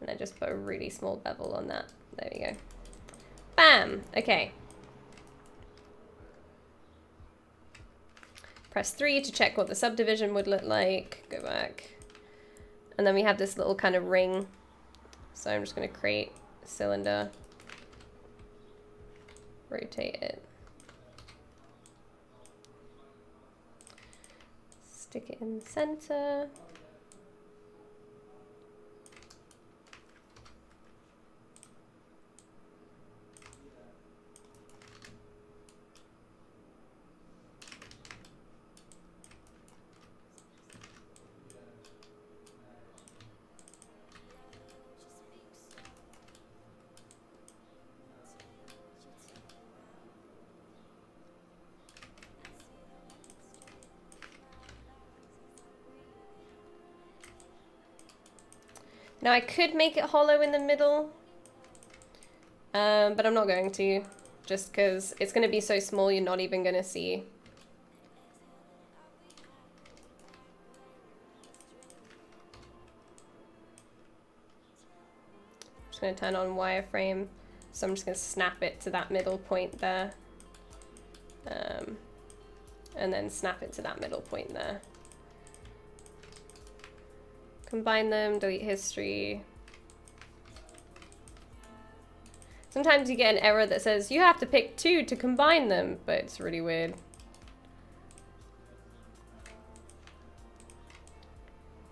Speaker 1: And I just put a really small bevel on that. There we go. Bam! Okay. Press 3 to check what the subdivision would look like. Go back. And then we have this little kind of ring. So I'm just going to create a cylinder, rotate it, stick it in the center. Now I could make it hollow in the middle, but I'm not going to, just because it's going to be so small you're not even going to see. I'm just going to turn on wireframe, so I'm just going to snap it to that middle point there, and then snap it to that middle point there. Combine them, delete history. Sometimes you get an error that says you have to pick 2 to combine them, but it's really weird.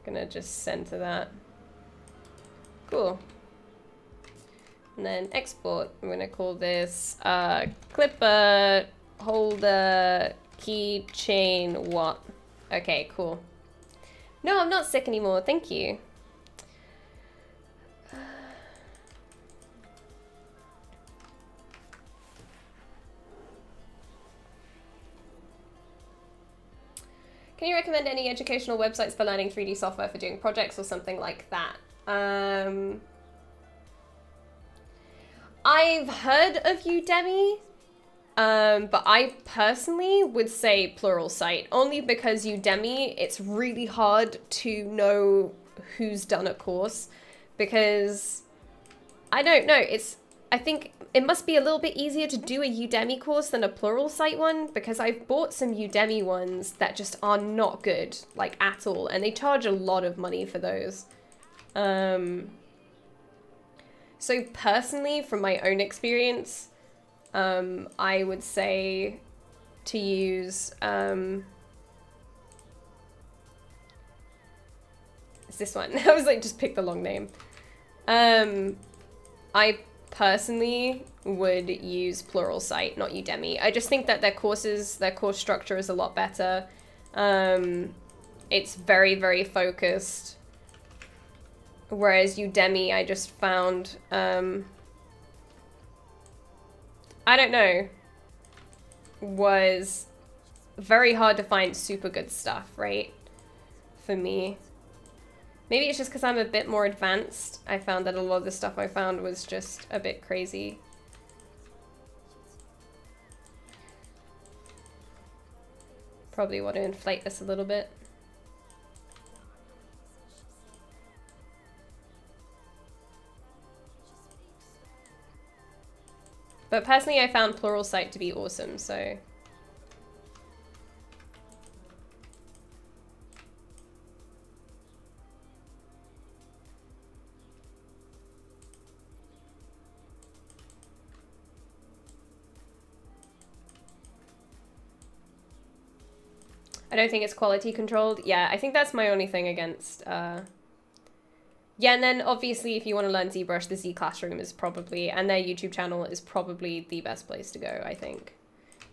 Speaker 1: Gonna just center that. Cool. And then export. I'm gonna call this clipper holder keychain what? Okay, cool. No, I'm not sick anymore, thank you. Can you recommend any educational websites for learning 3D software for doing projects or something like that? I've heard of Udemy, but I personally would say Pluralsight, only because Udemy, it's really hard to know who's done a course, because I don't know, I think it must be a little bit easier to do a Udemy course than a Pluralsight one, because I've bought some Udemy ones that just are not good, like at all, and they charge a lot of money for those. So personally, from my own experience, I would say to use, it's this one. I was like, just pick the long name. I personally would use Pluralsight, not Udemy. I just think that their courses, their course structure is a lot better. It's very, very focused. Whereas Udemy, I just found, I don't know, was very hard to find super good stuff, right? For me. Maybe it's just because I'm a bit more advanced. I found that a lot of the stuff I found was just a bit crazy. Probably want to inflate this a little bit. But personally, I found Pluralsight to be awesome, so... I don't think it's quality controlled. Yeah, I think that's my only thing against... Yeah, and then obviously if you want to learn ZBrush, the Z Classroom is probably, and their YouTube channel is probably the best place to go, I think.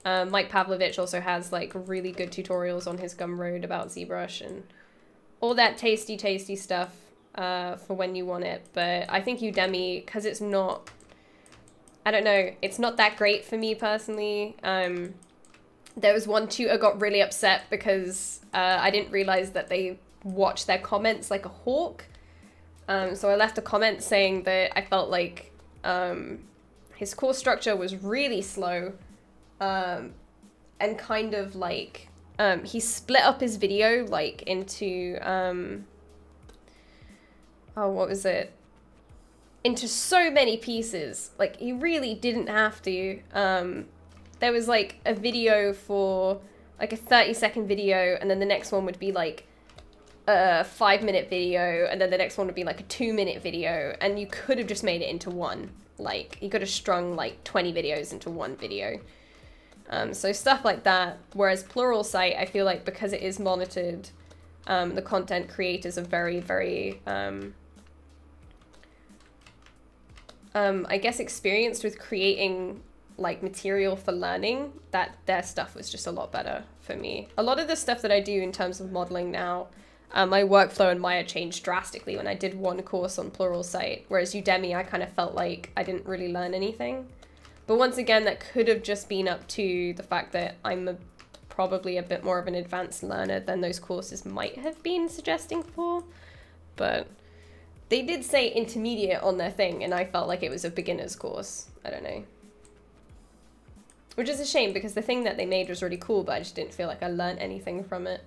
Speaker 1: Mike Pavlovich also has like really good tutorials on his Gumroad about ZBrush and all that tasty, tasty stuff for when you want it. But I think Udemy, because it's not, I don't know, it's not that great for me personally. There was one tutor got really upset because I didn't realize that they watched their comments like a hawk. So I left a comment saying that I felt like his course structure was really slow and kind of like he split up his video like into oh, what was it? Into so many pieces. Like he really didn't have to. There was like a video for like a 30-second video, and then the next one would be like a 5-minute video, and then the next one would be like a 2-minute video, and you could have just made it into one. Like you could have strung like 20 videos into one video. So stuff like that. Whereas Pluralsight, I feel like because it is monitored, the content creators are very, very I guess experienced with creating like material for learning, that their stuff was just a lot better for me. A lot of the stuff that I do in terms of modeling now, my workflow in Maya changed drastically when I did one course on Pluralsight, whereas Udemy, I kind of felt like I didn't really learn anything. But once again, that could have just been up to the fact that I'm probably a bit more of an advanced learner than those courses might have been suggesting for. But they did say intermediate on their thing, and I felt like it was a beginner's course. I don't know. Which is a shame, because the thing that they made was really cool, but I just didn't feel like I learned anything from it.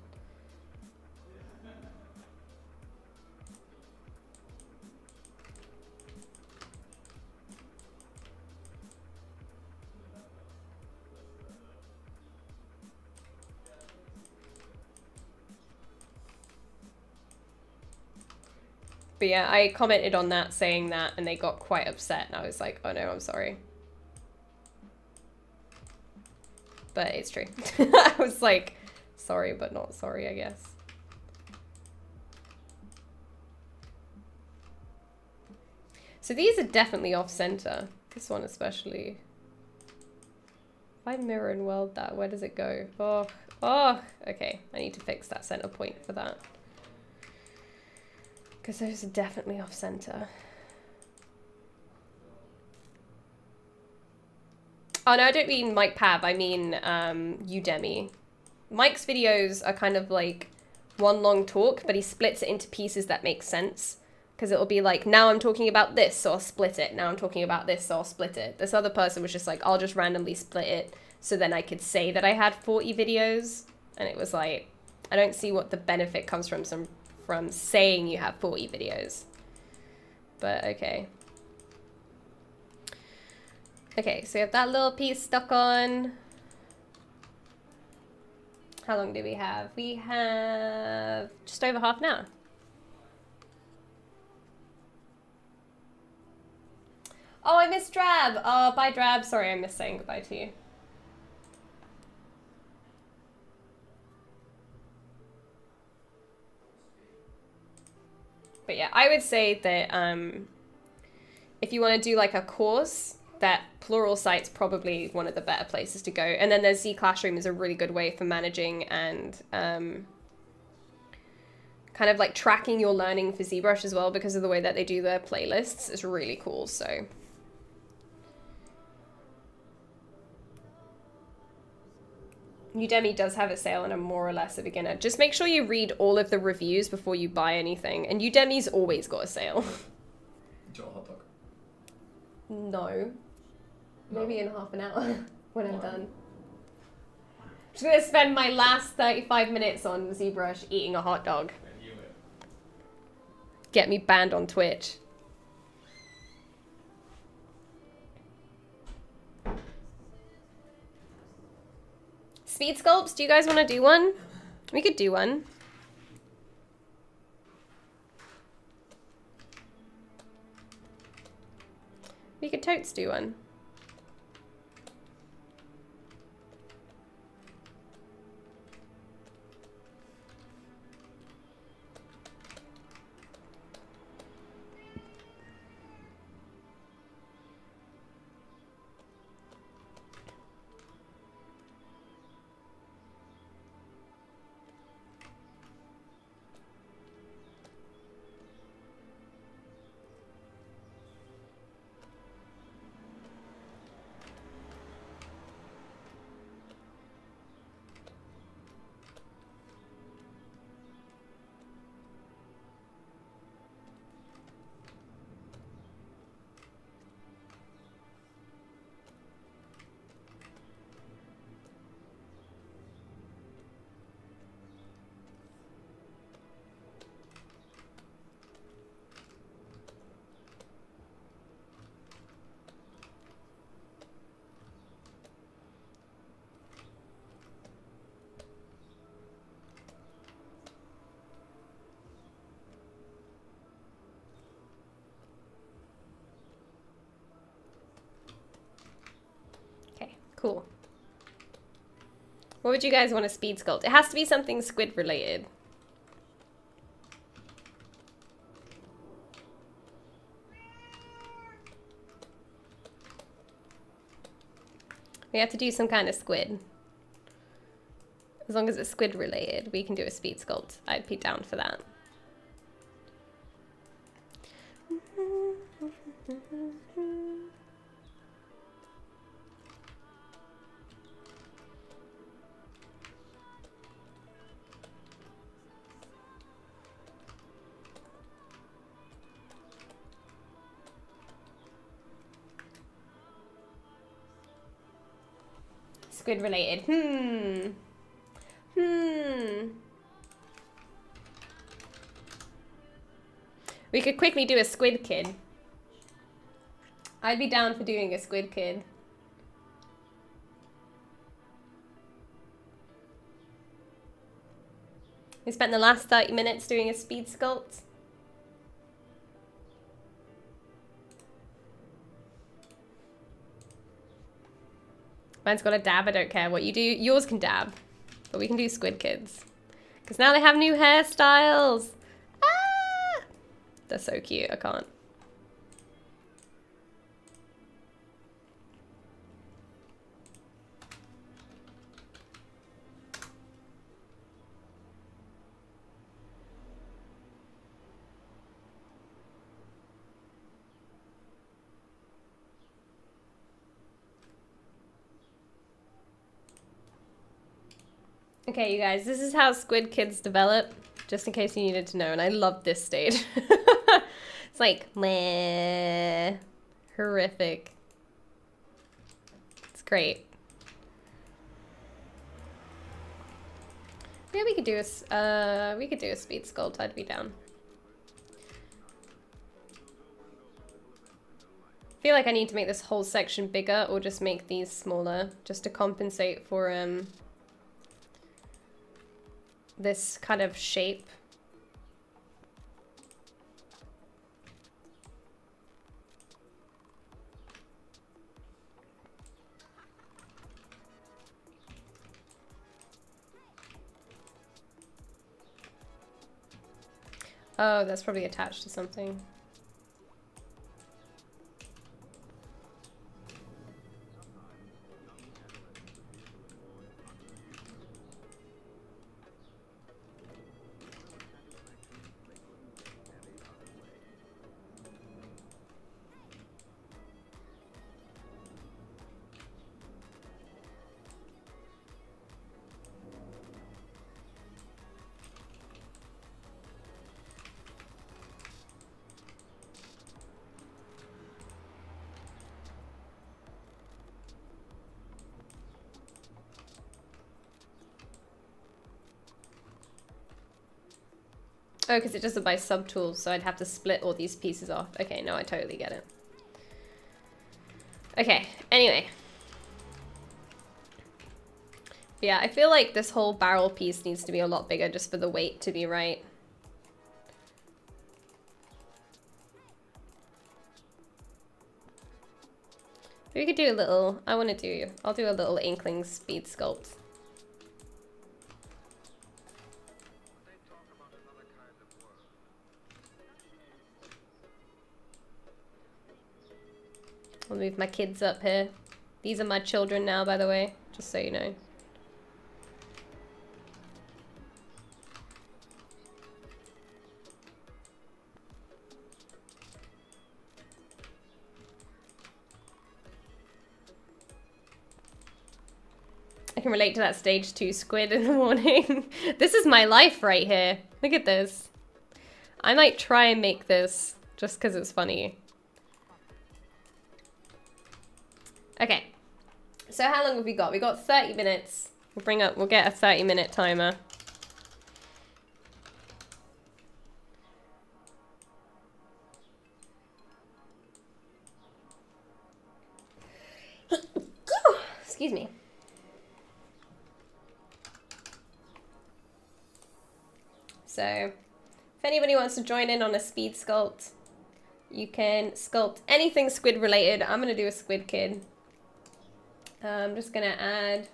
Speaker 1: But yeah, I commented on that saying that, and they got quite upset, and I was like, oh no, I'm sorry. But it's true. I was like, sorry, but not sorry, I guess. So these are definitely off center. This one especially. If I mirror and weld that, where does it go? Oh, okay. I need to fix that center point for that. Because those are definitely off center. Oh no, I don't mean Mike Pav, I mean Udemy. Mike's videos are kind of like one long talk, but he splits it into pieces that make sense. Because it'll be like, now I'm talking about this, so I'll split it. Now I'm talking about this, so I'll split it. This other person was just like, I'll just randomly split it, so then I could say that I had 40 videos. And it was like, I don't see what the benefit comes from saying you have 40 videos. But okay. Okay, so we have that little piece stuck on. How long do we have? We have just over half an hour. Oh, I missed Drab. Oh, bye Drab. Sorry, I missed saying goodbye to you. But yeah, I would say that if you want to do like a course, that Pluralsight's probably one of the better places to go. And then there's Z Classroom is a really good way for managing and kind of like tracking your learning for ZBrush as well, because of the way that they do their playlists. It's really cool. So Udemy does have a sale and I'm more or less a beginner. Just make sure you read all of the reviews before you buy anything. And Udemy's always got a sale.
Speaker 2: Do you want a hot dog?
Speaker 1: No. Maybe in half an hour when I'm done. I'm just gonna spend my last 35 minutes on ZBrush eating a hot dog. Get me banned on Twitch. Speed sculpts, do you guys want to do one? We could do one. We could totes do one. Cool. What would you guys want to speed sculpt? It has to be something squid related. We have to do some kind of squid. As long as it's squid related, we can do a speed sculpt. I'd be down for that. Squid related. We could quickly do a squid kid. I'd be down for doing a squid kid. We spent the last 30 minutes doing a speed sculpt. Mine's got a dab, I don't care what you do. Yours can dab, but we can do squid kids. Because now they have new hairstyles. Ah! They're so cute, I can't. Okay, you guys, this is how squid kids develop, just in case you needed to know, and I love this stage. It's like, meh, horrific. It's great. Yeah, we could do a speed sculpt, I'd be down. I feel like I need to make this whole section bigger, or just make these smaller, just to compensate for, this kind of shape. Oh, that's probably attached to something. Oh, because it does it by subtools, so I'd have to split all these pieces off. Okay, no, I totally get it. Okay, anyway. Yeah, I feel like this whole barrel piece needs to be a lot bigger just for the weight to be right. We could do a little, I'll do a little inkling speed sculpt. I'll move my kids up here. These are my children now, by the way, just so you know. I can relate to that stage 2 squid in the morning. This is my life right here. Look at this. I might try and make this just because it's funny. Okay, so how long have we got? We got 30 minutes. We'll get a 30-minute timer. Excuse me. So, if anybody wants to join in on a speed sculpt, you can sculpt anything squid related. I'm gonna do a squid kid. I'm just gonna add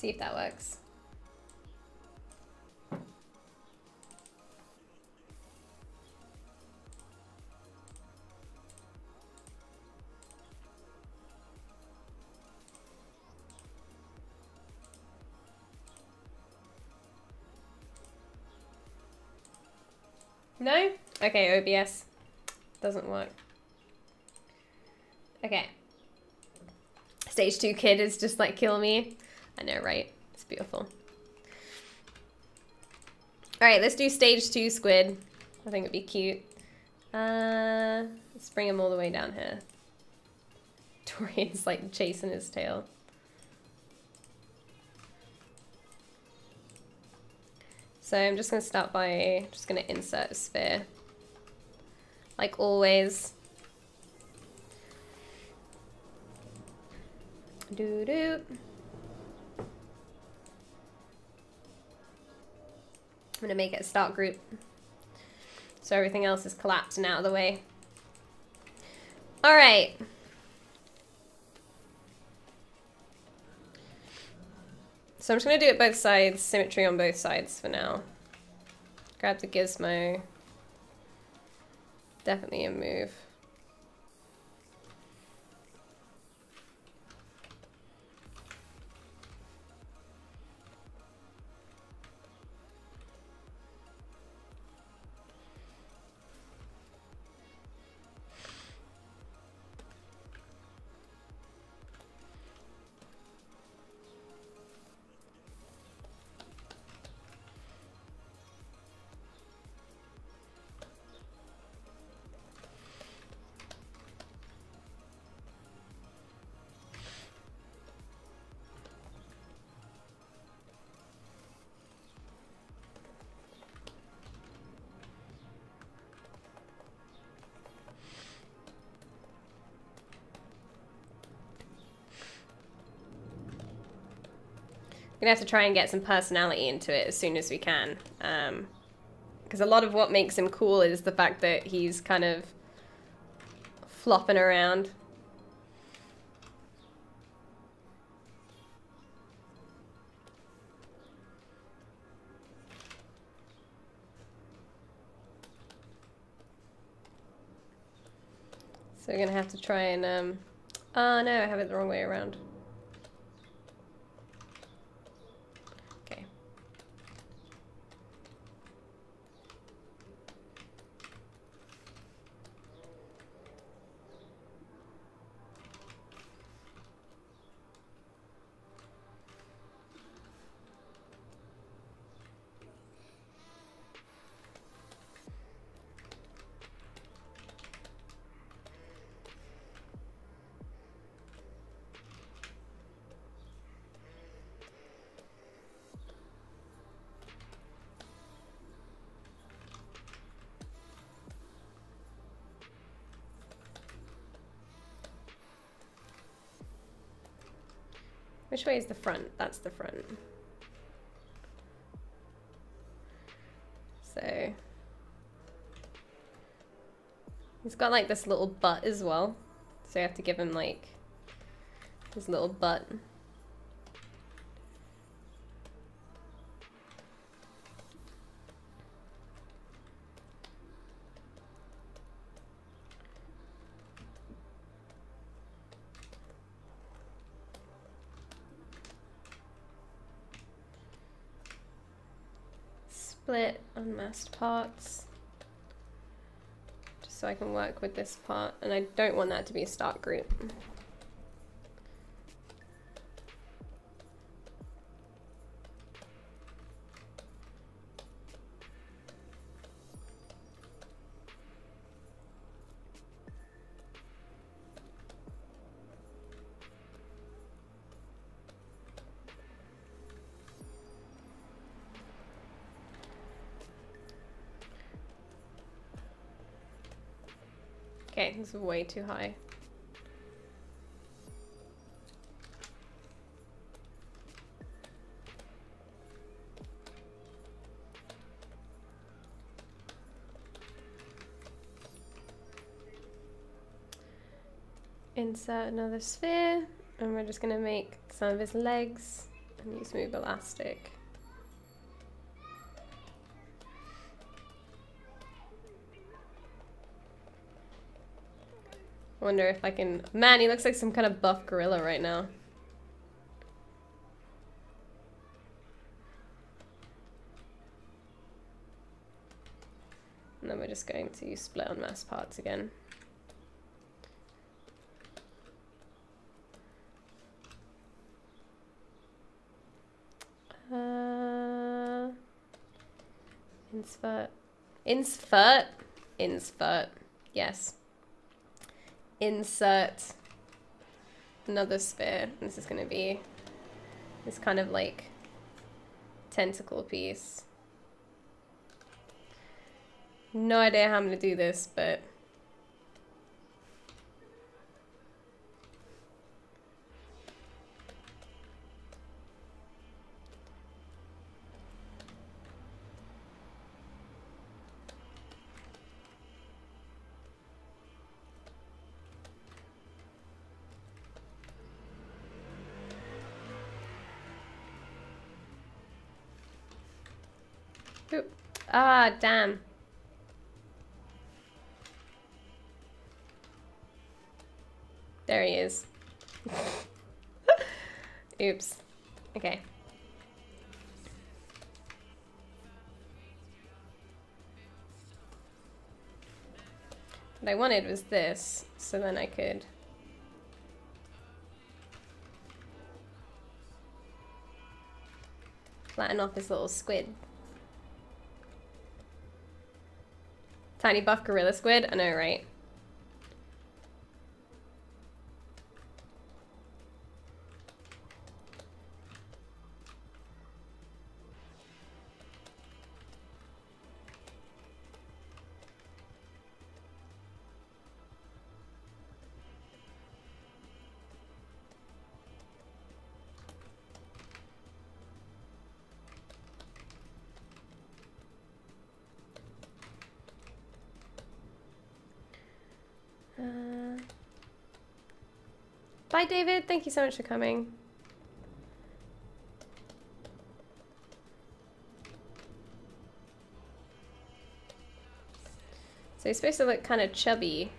Speaker 1: see if that works. No? Okay, OBS doesn't work. Okay. Stage 2 kid is just like kill me. I know, right? It's beautiful. Alright, let's do stage 2 squid. I think it'd be cute. Let's bring him all the way down here. Torian's like chasing his tail. So I'm just going to start by just going to insert a sphere. Like always. Doo-doo. I'm going to make it a start group. So everything else is collapsed and out of the way. All right. So I'm just going to do it both sides, symmetry on both sides for now. Grab the gizmo. Definitely a move. We're gonna have to try and get some personality into it as soon as we can. Because a lot of what makes him cool is the fact that he's kind of flopping around. So we're gonna have to try and, oh no, I have it the wrong way around. Okay. Which way is the front? That's the front. So he's got like this little butt as well. So you have to give him like his little butt. Split unmasked parts, just so I can work with this part, and I don't want that to be a start group. Okay, this is way too high. Insert another sphere, and we're just gonna make some of his legs and use move elastic. Wonder if I can... Man, he looks like some kind of buff gorilla right now. And then we're just going to split on mass parts again. Insert. Yes. Insert another sphere. This is going to be this kind of like tentacle piece. No idea how I'm going to do this, but oop. Ah, damn. There he is. Oops. Okay. What I wanted was this, so then I could flatten off his little squid. Tiny buff gorilla squid? I know, right? Bye, David. Thank you so much for coming. So he's supposed to look kind of chubby.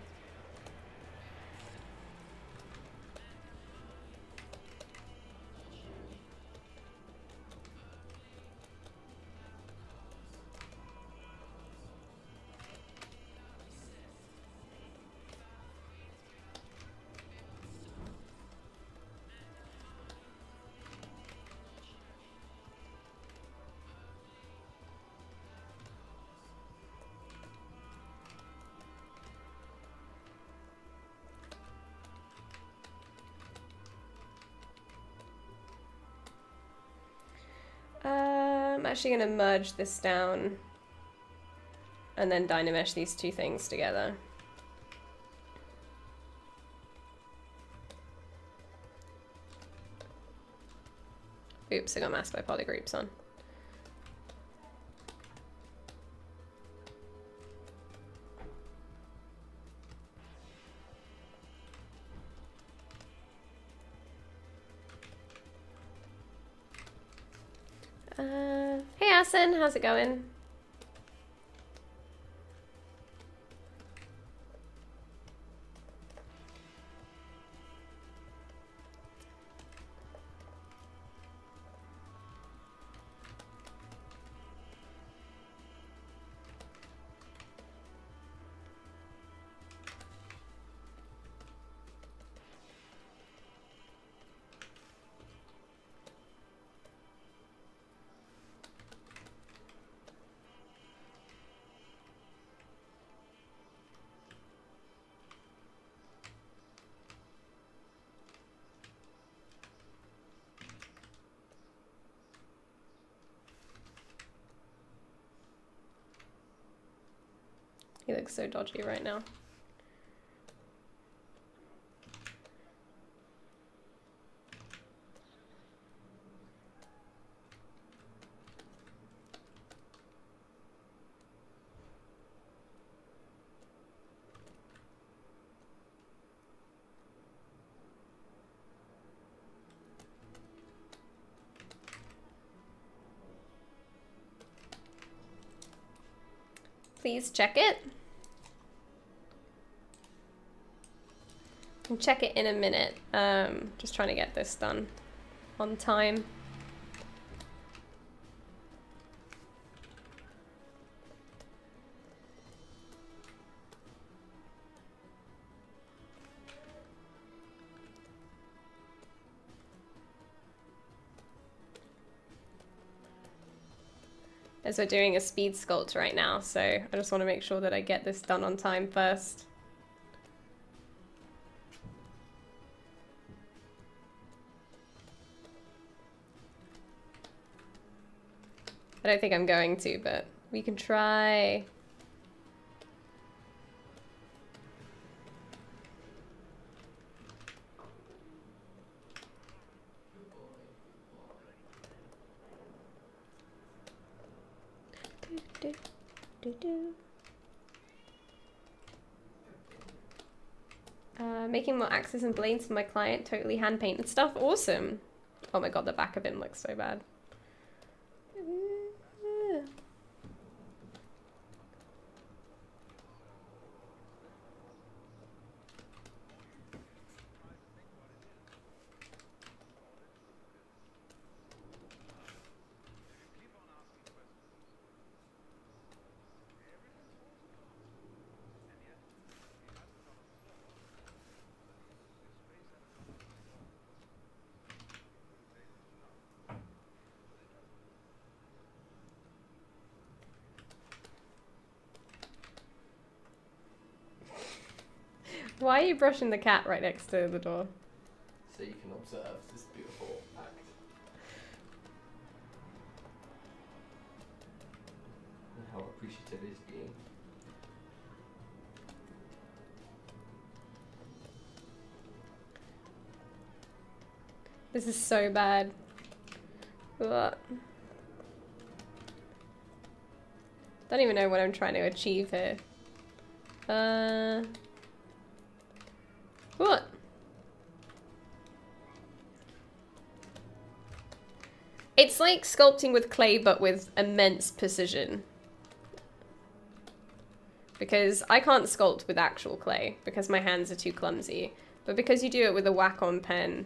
Speaker 1: I'm actually going to merge this down and then Dynamesh these two things together. Oops, I got masked by polygroups on. Hey Asen, how's it going? He looks so dodgy right now. Please check it. I'll check it in a minute. Just trying to get this done on time. As we're doing a speed sculpt right now, so I just want to make sure that I get this done on time first. I don't think I'm going to, but we can try. Making more axes and blades for my client, totally hand painted stuff. Awesome. Oh my god, the back of him looks so bad. Why are you brushing the cat right next to the door?
Speaker 2: So you can observe this beautiful act. And how appreciative it is being.
Speaker 1: This is so bad. Ugh. Don't even know what I'm trying to achieve here. What? It's like sculpting with clay, but with immense precision. Because I can't sculpt with actual clay, because my hands are too clumsy. But because you do it with a whack-on pen,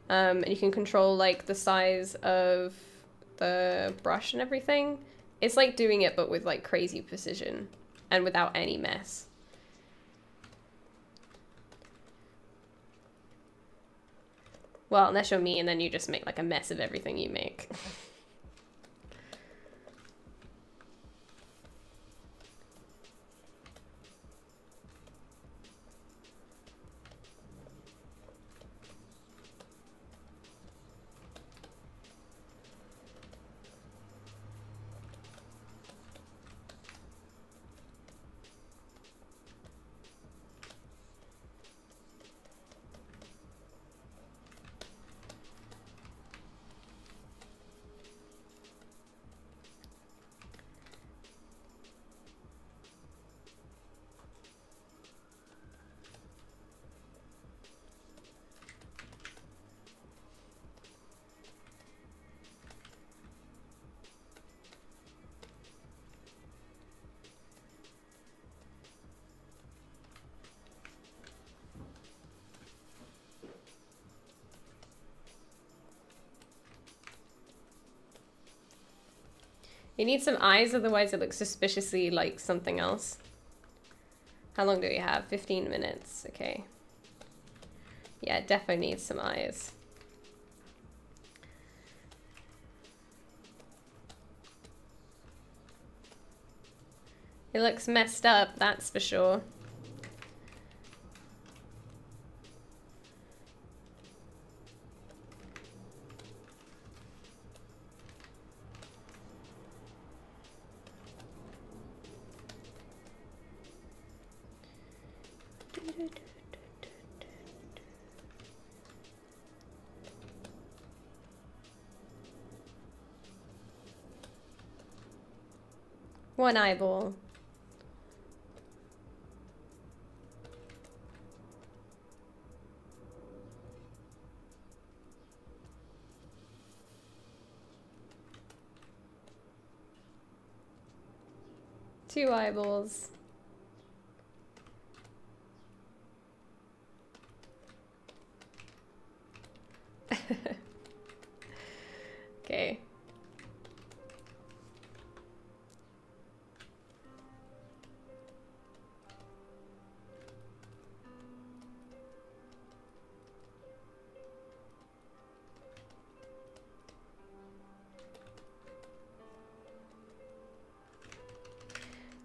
Speaker 1: and you can control like the size of the brush and everything, it's like doing it but with like crazy precision and without any mess. Well, unless you're me and then you just make like a mess of everything you make. You need some eyes, otherwise it looks suspiciously like something else. How long do we have? 15 minutes. Okay. Yeah, it definitely needs some eyes. It looks messed up, that's for sure. One eyeball. Two eyeballs. Okay.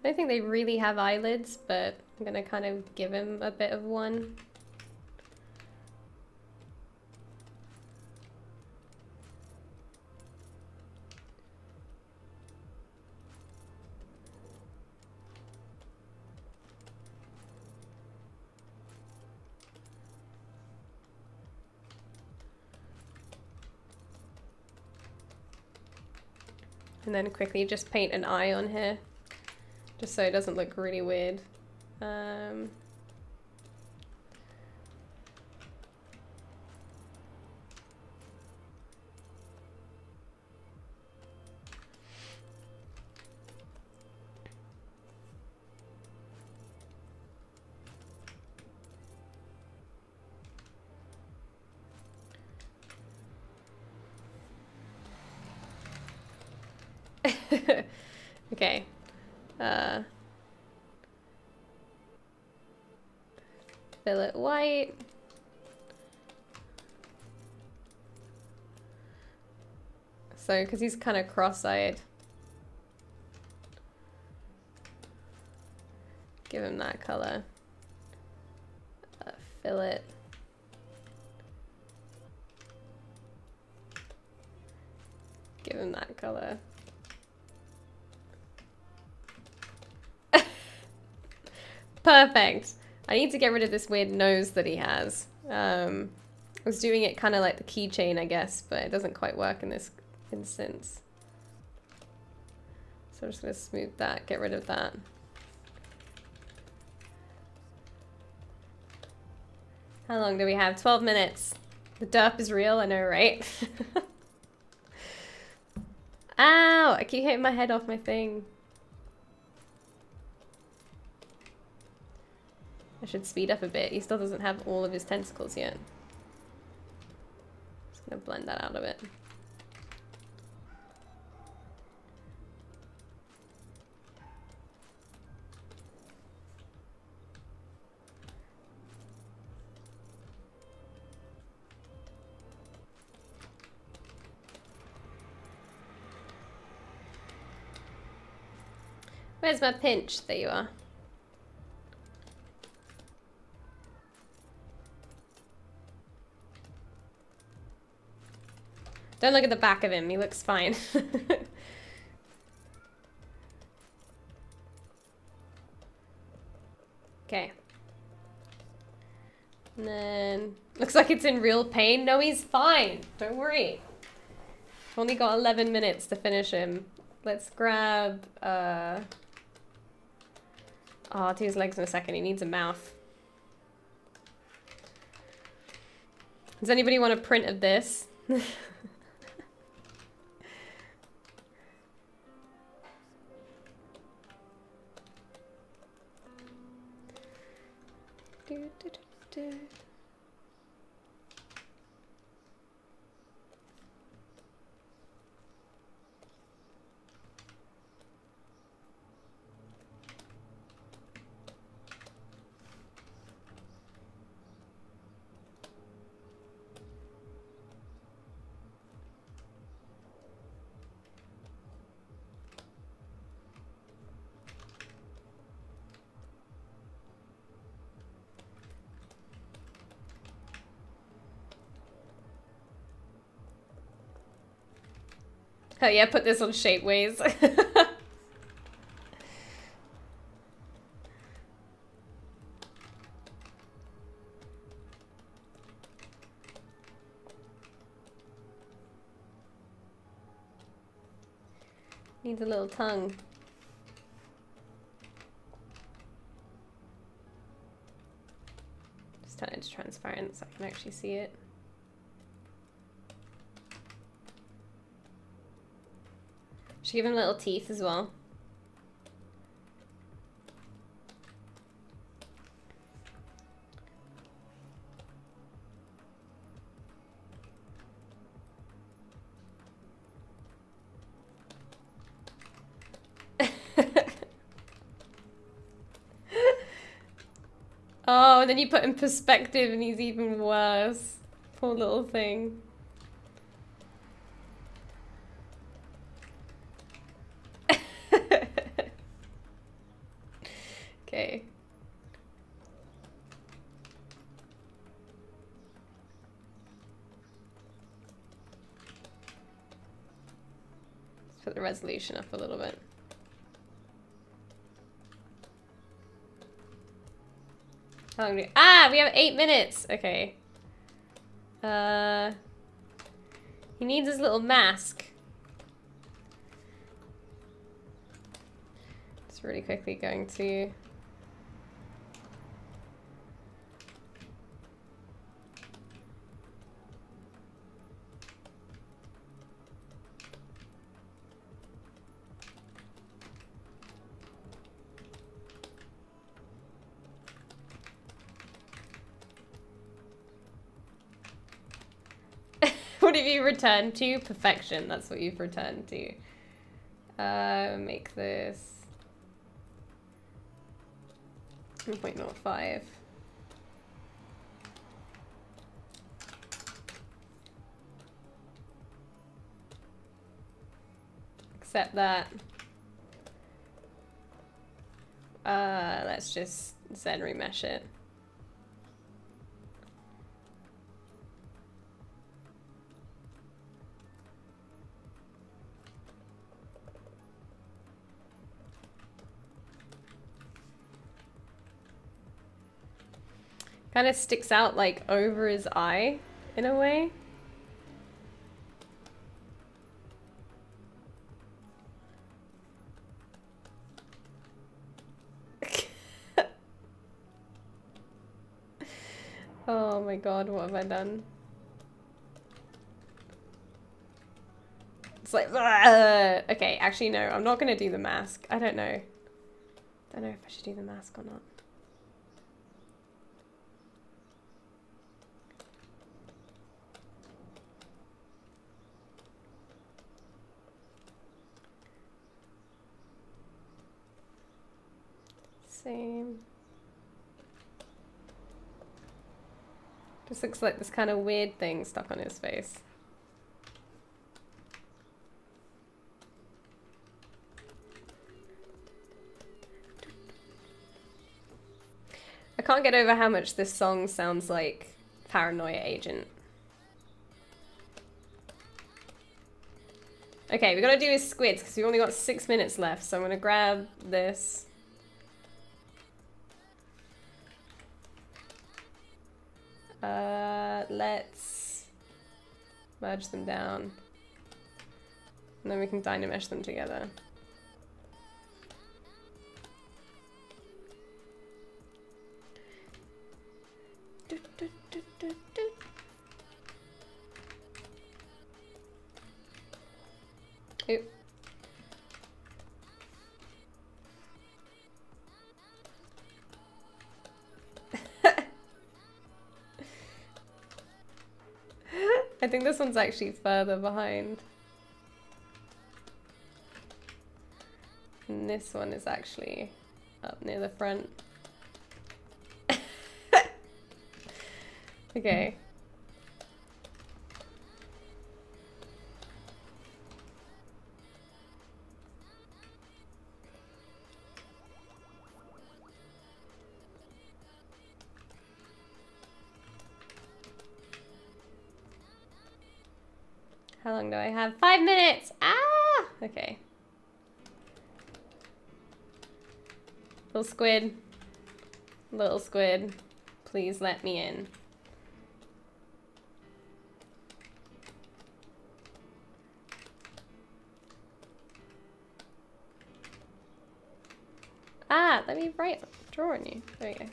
Speaker 1: I don't think they really have eyelids, but I'm gonna kind of give him a bit of one. And then quickly just paint an eye on here, just so it doesn't look really weird. Okay. Fill it white. So, because he's kind of cross-eyed. Give him that color. Fill it. Give him that color. Perfect. I need to get rid of this weird nose that he has. I was doing it kind of like the keychain, I guess, but it doesn't quite work in this instance. So I'm just going to smooth that, get rid of that. How long do we have? 12 minutes. The derp is real, I know, right? Ow! I keep hitting my head off my thing. I should speed up a bit. He still doesn't have all of his tentacles yet. Just gonna blend that out a bit. Where's my pinch? There you are. Don't look at the back of him, he looks fine. Okay. And then, looks like it's in real pain. No, he's fine, don't worry. Only got 11 minutes to finish him. Let's grab, oh, I'll do his legs in a second, he needs a mouth. Does anybody want a print of this? Oh yeah, put this on Shapeways. Needs a little tongue. Just turn it to transparent so I can actually see it. Should give him little teeth as well. Oh, and then you put in perspective and he's even worse. Poor little thing. Okay. Let's put the resolution up a little bit. How long do we... Ah, we have 8 minutes. Okay. He needs his little mask. Just really quickly going to... What have you returned to? Perfection. That's what you've returned to. Make this 1.05. Accept that. Let's just Zen remesh it. Kind of sticks out like over his eye in a way. Oh my god, what have I done? It's like, okay, actually no, I'm not gonna do the mask. I don't know. Don't know if I should do the mask or not. Same. Just looks like this kind of weird thing stuck on his face. I can't get over how much this song sounds like Paranoia Agent. Okay, we gotta do his squids because we've only got 6 minutes left, so I'm gonna grab this. Let's merge them down. And then we can Dynamesh them together. Oop. I think this one's actually further behind. And this one is actually up near the front. Okay. How long do I have? 5 minutes! Ah! Okay. Little squid. Little squid. Please let me in. Ah, let me draw on you. There you go.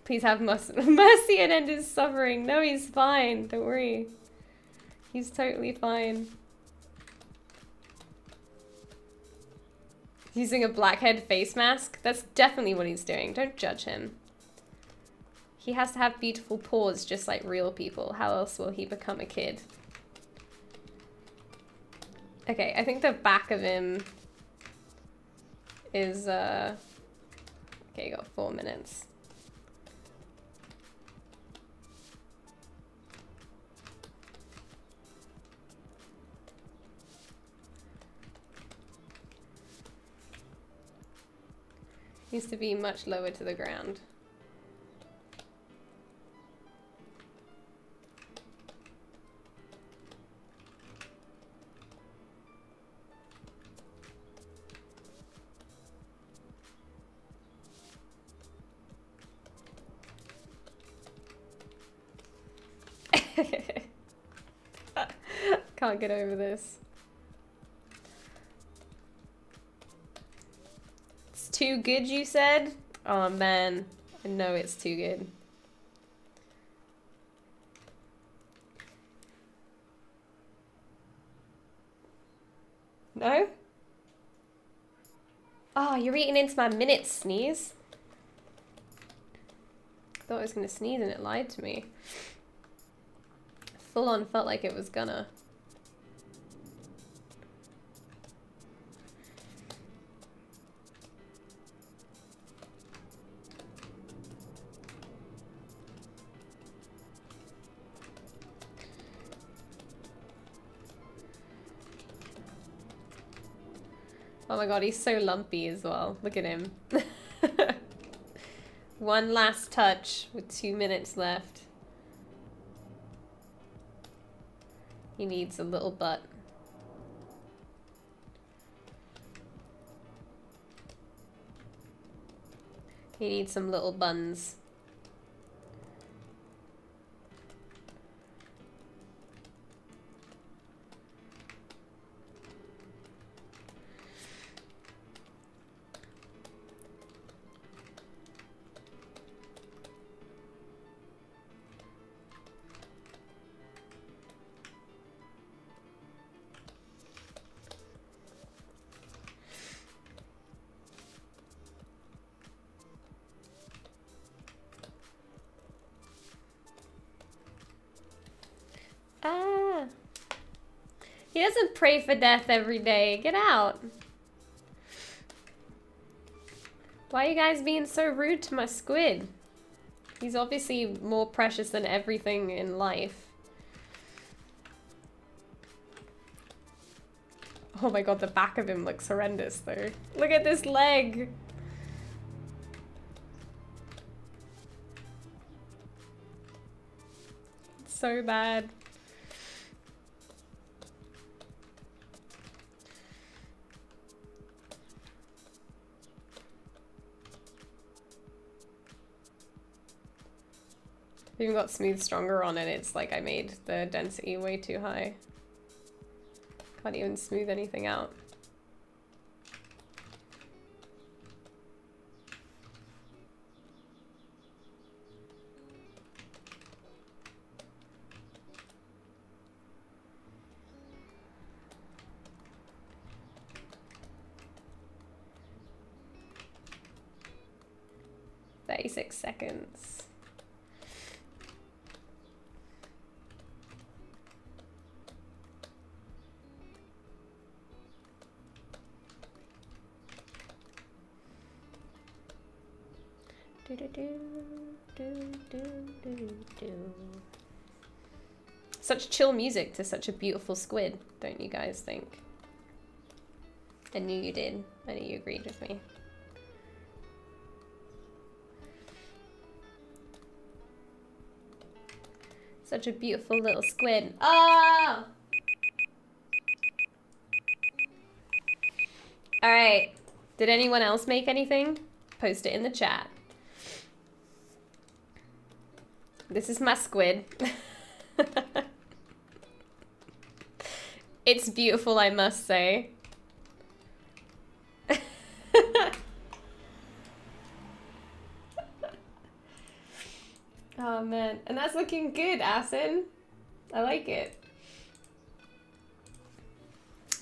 Speaker 1: Please have mercy and end his suffering. No, he's fine. Don't worry. He's totally fine. Using a blackhead face mask? That's definitely what he's doing. Don't judge him. He has to have beautiful paws just like real people. How else will he become a kid? Okay, I think the back of him is, okay, you got 4 minutes. Needs to be much lower to the ground. Can't get over this. It's too good, you said? Oh man, I know it's too good. No? Oh, you're eating into my minutes, Sneeze. I thought I was gonna sneeze and it lied to me. Full on felt like it was gonna. Oh my god, he's so lumpy as well. Look at him. One last touch with 2 minutes left. He needs a little butt. He needs some little buns. He doesn't pray for death every day. Get out. Why are you guys being so rude to my squid? He's obviously more precious than everything in life. Oh my god, the back of him looks horrendous though. Look at this leg. It's so bad. I've even got smooth stronger on and it's like I made the density way too high. Can't even smooth anything out. "36 seconds. Such chill music to such a beautiful squid, don't you guys think? I knew you did. I knew you agreed with me. Such a beautiful little squid. Ah! Alright. Did anyone else make anything? Post it in the chat. This is my squid. It's beautiful, I must say. Oh man, and that's looking good, Asin. I like it.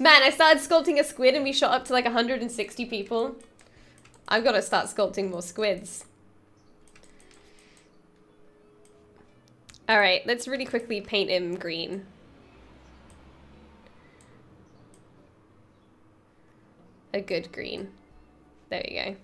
Speaker 1: Man, I started sculpting a squid and we shot up to like 160 people. I've got to start sculpting more squids. Alright, let's really quickly paint him green. A good green. There you go.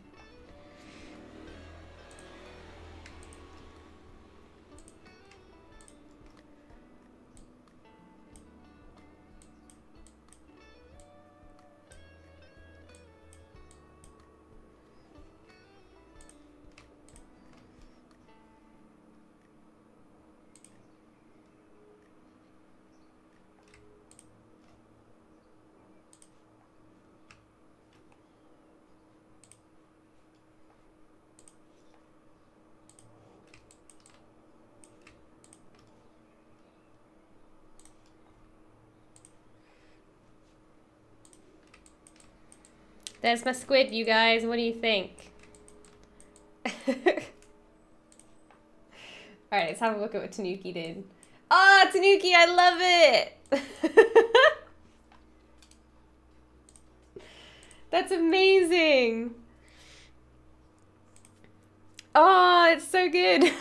Speaker 1: There's my squid, you guys. What do you think? Alright, let's have a look at what Tanuki did. Ah, oh, Tanuki, I love it! That's amazing! Oh, it's so good!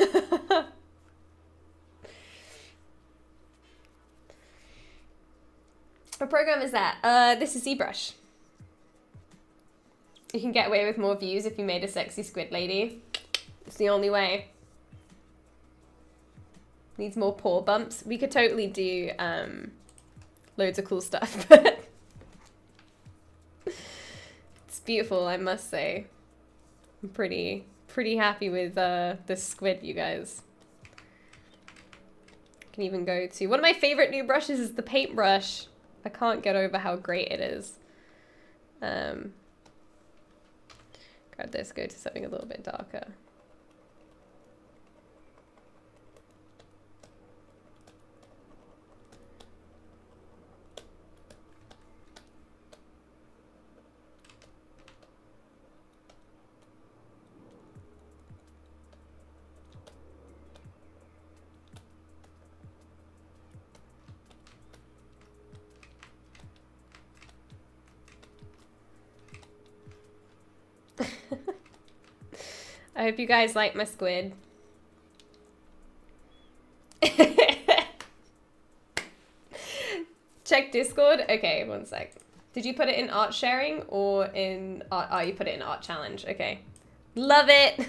Speaker 1: What program is that? This is ZBrush. You can get away with more views if you made a sexy squid lady. It's the only way. Needs more paw bumps. We could totally do loads of cool stuff, but it's beautiful, I must say. I'm pretty happy with this squid, you guys. Can even go to one of my favorite new brushes is the paintbrush. I can't get over how great it is. Grab this, go to something a little bit darker. I hope you guys like my squid. Check Discord. Okay, one sec. Did you put it in art sharing or in art? Oh, you put it in art challenge. Okay. Love it.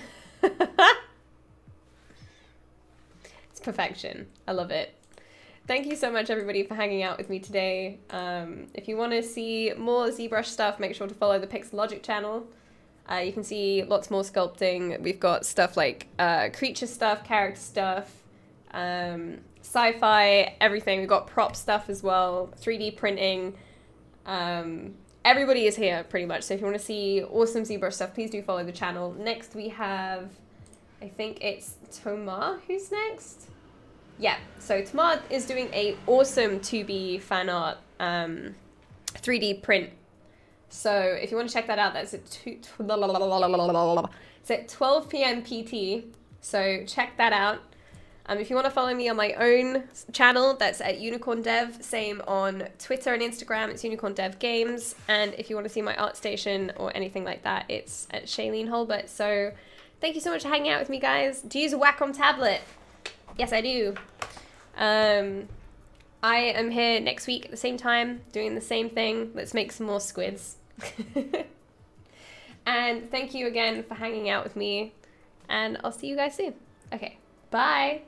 Speaker 1: It's perfection. I love it. Thank you so much, everybody, for hanging out with me today. If you want to see more ZBrush stuff, make sure to follow the Pixelogic channel. You can see lots more sculpting. We've got stuff like creature stuff, character stuff, sci-fi, everything. We've got prop stuff as well, 3D printing. Everybody is here, pretty much. So if you want to see awesome ZBrush stuff, please do follow the channel. Next, we have, I think it's Tomar who's next. Yeah, so Tamar is doing a awesome 2B fan art 3D print. So if you want to check that out, that's at 12 p.m. PT. So check that out. If you want to follow me on my own channel, that's at Unicorn Dev. Same on Twitter and Instagram, it's Unicorn Dev Games. And if you want to see my art station or anything like that, it's at Shayleen Hulbert. So thank you so much for hanging out with me, guys. Do you use a Wacom tablet? Yes, I do. I am here next week at the same time, doing the same thing. Let's make some more squids. And thank you again for hanging out with me. And I'll see you guys soon. Okay, bye.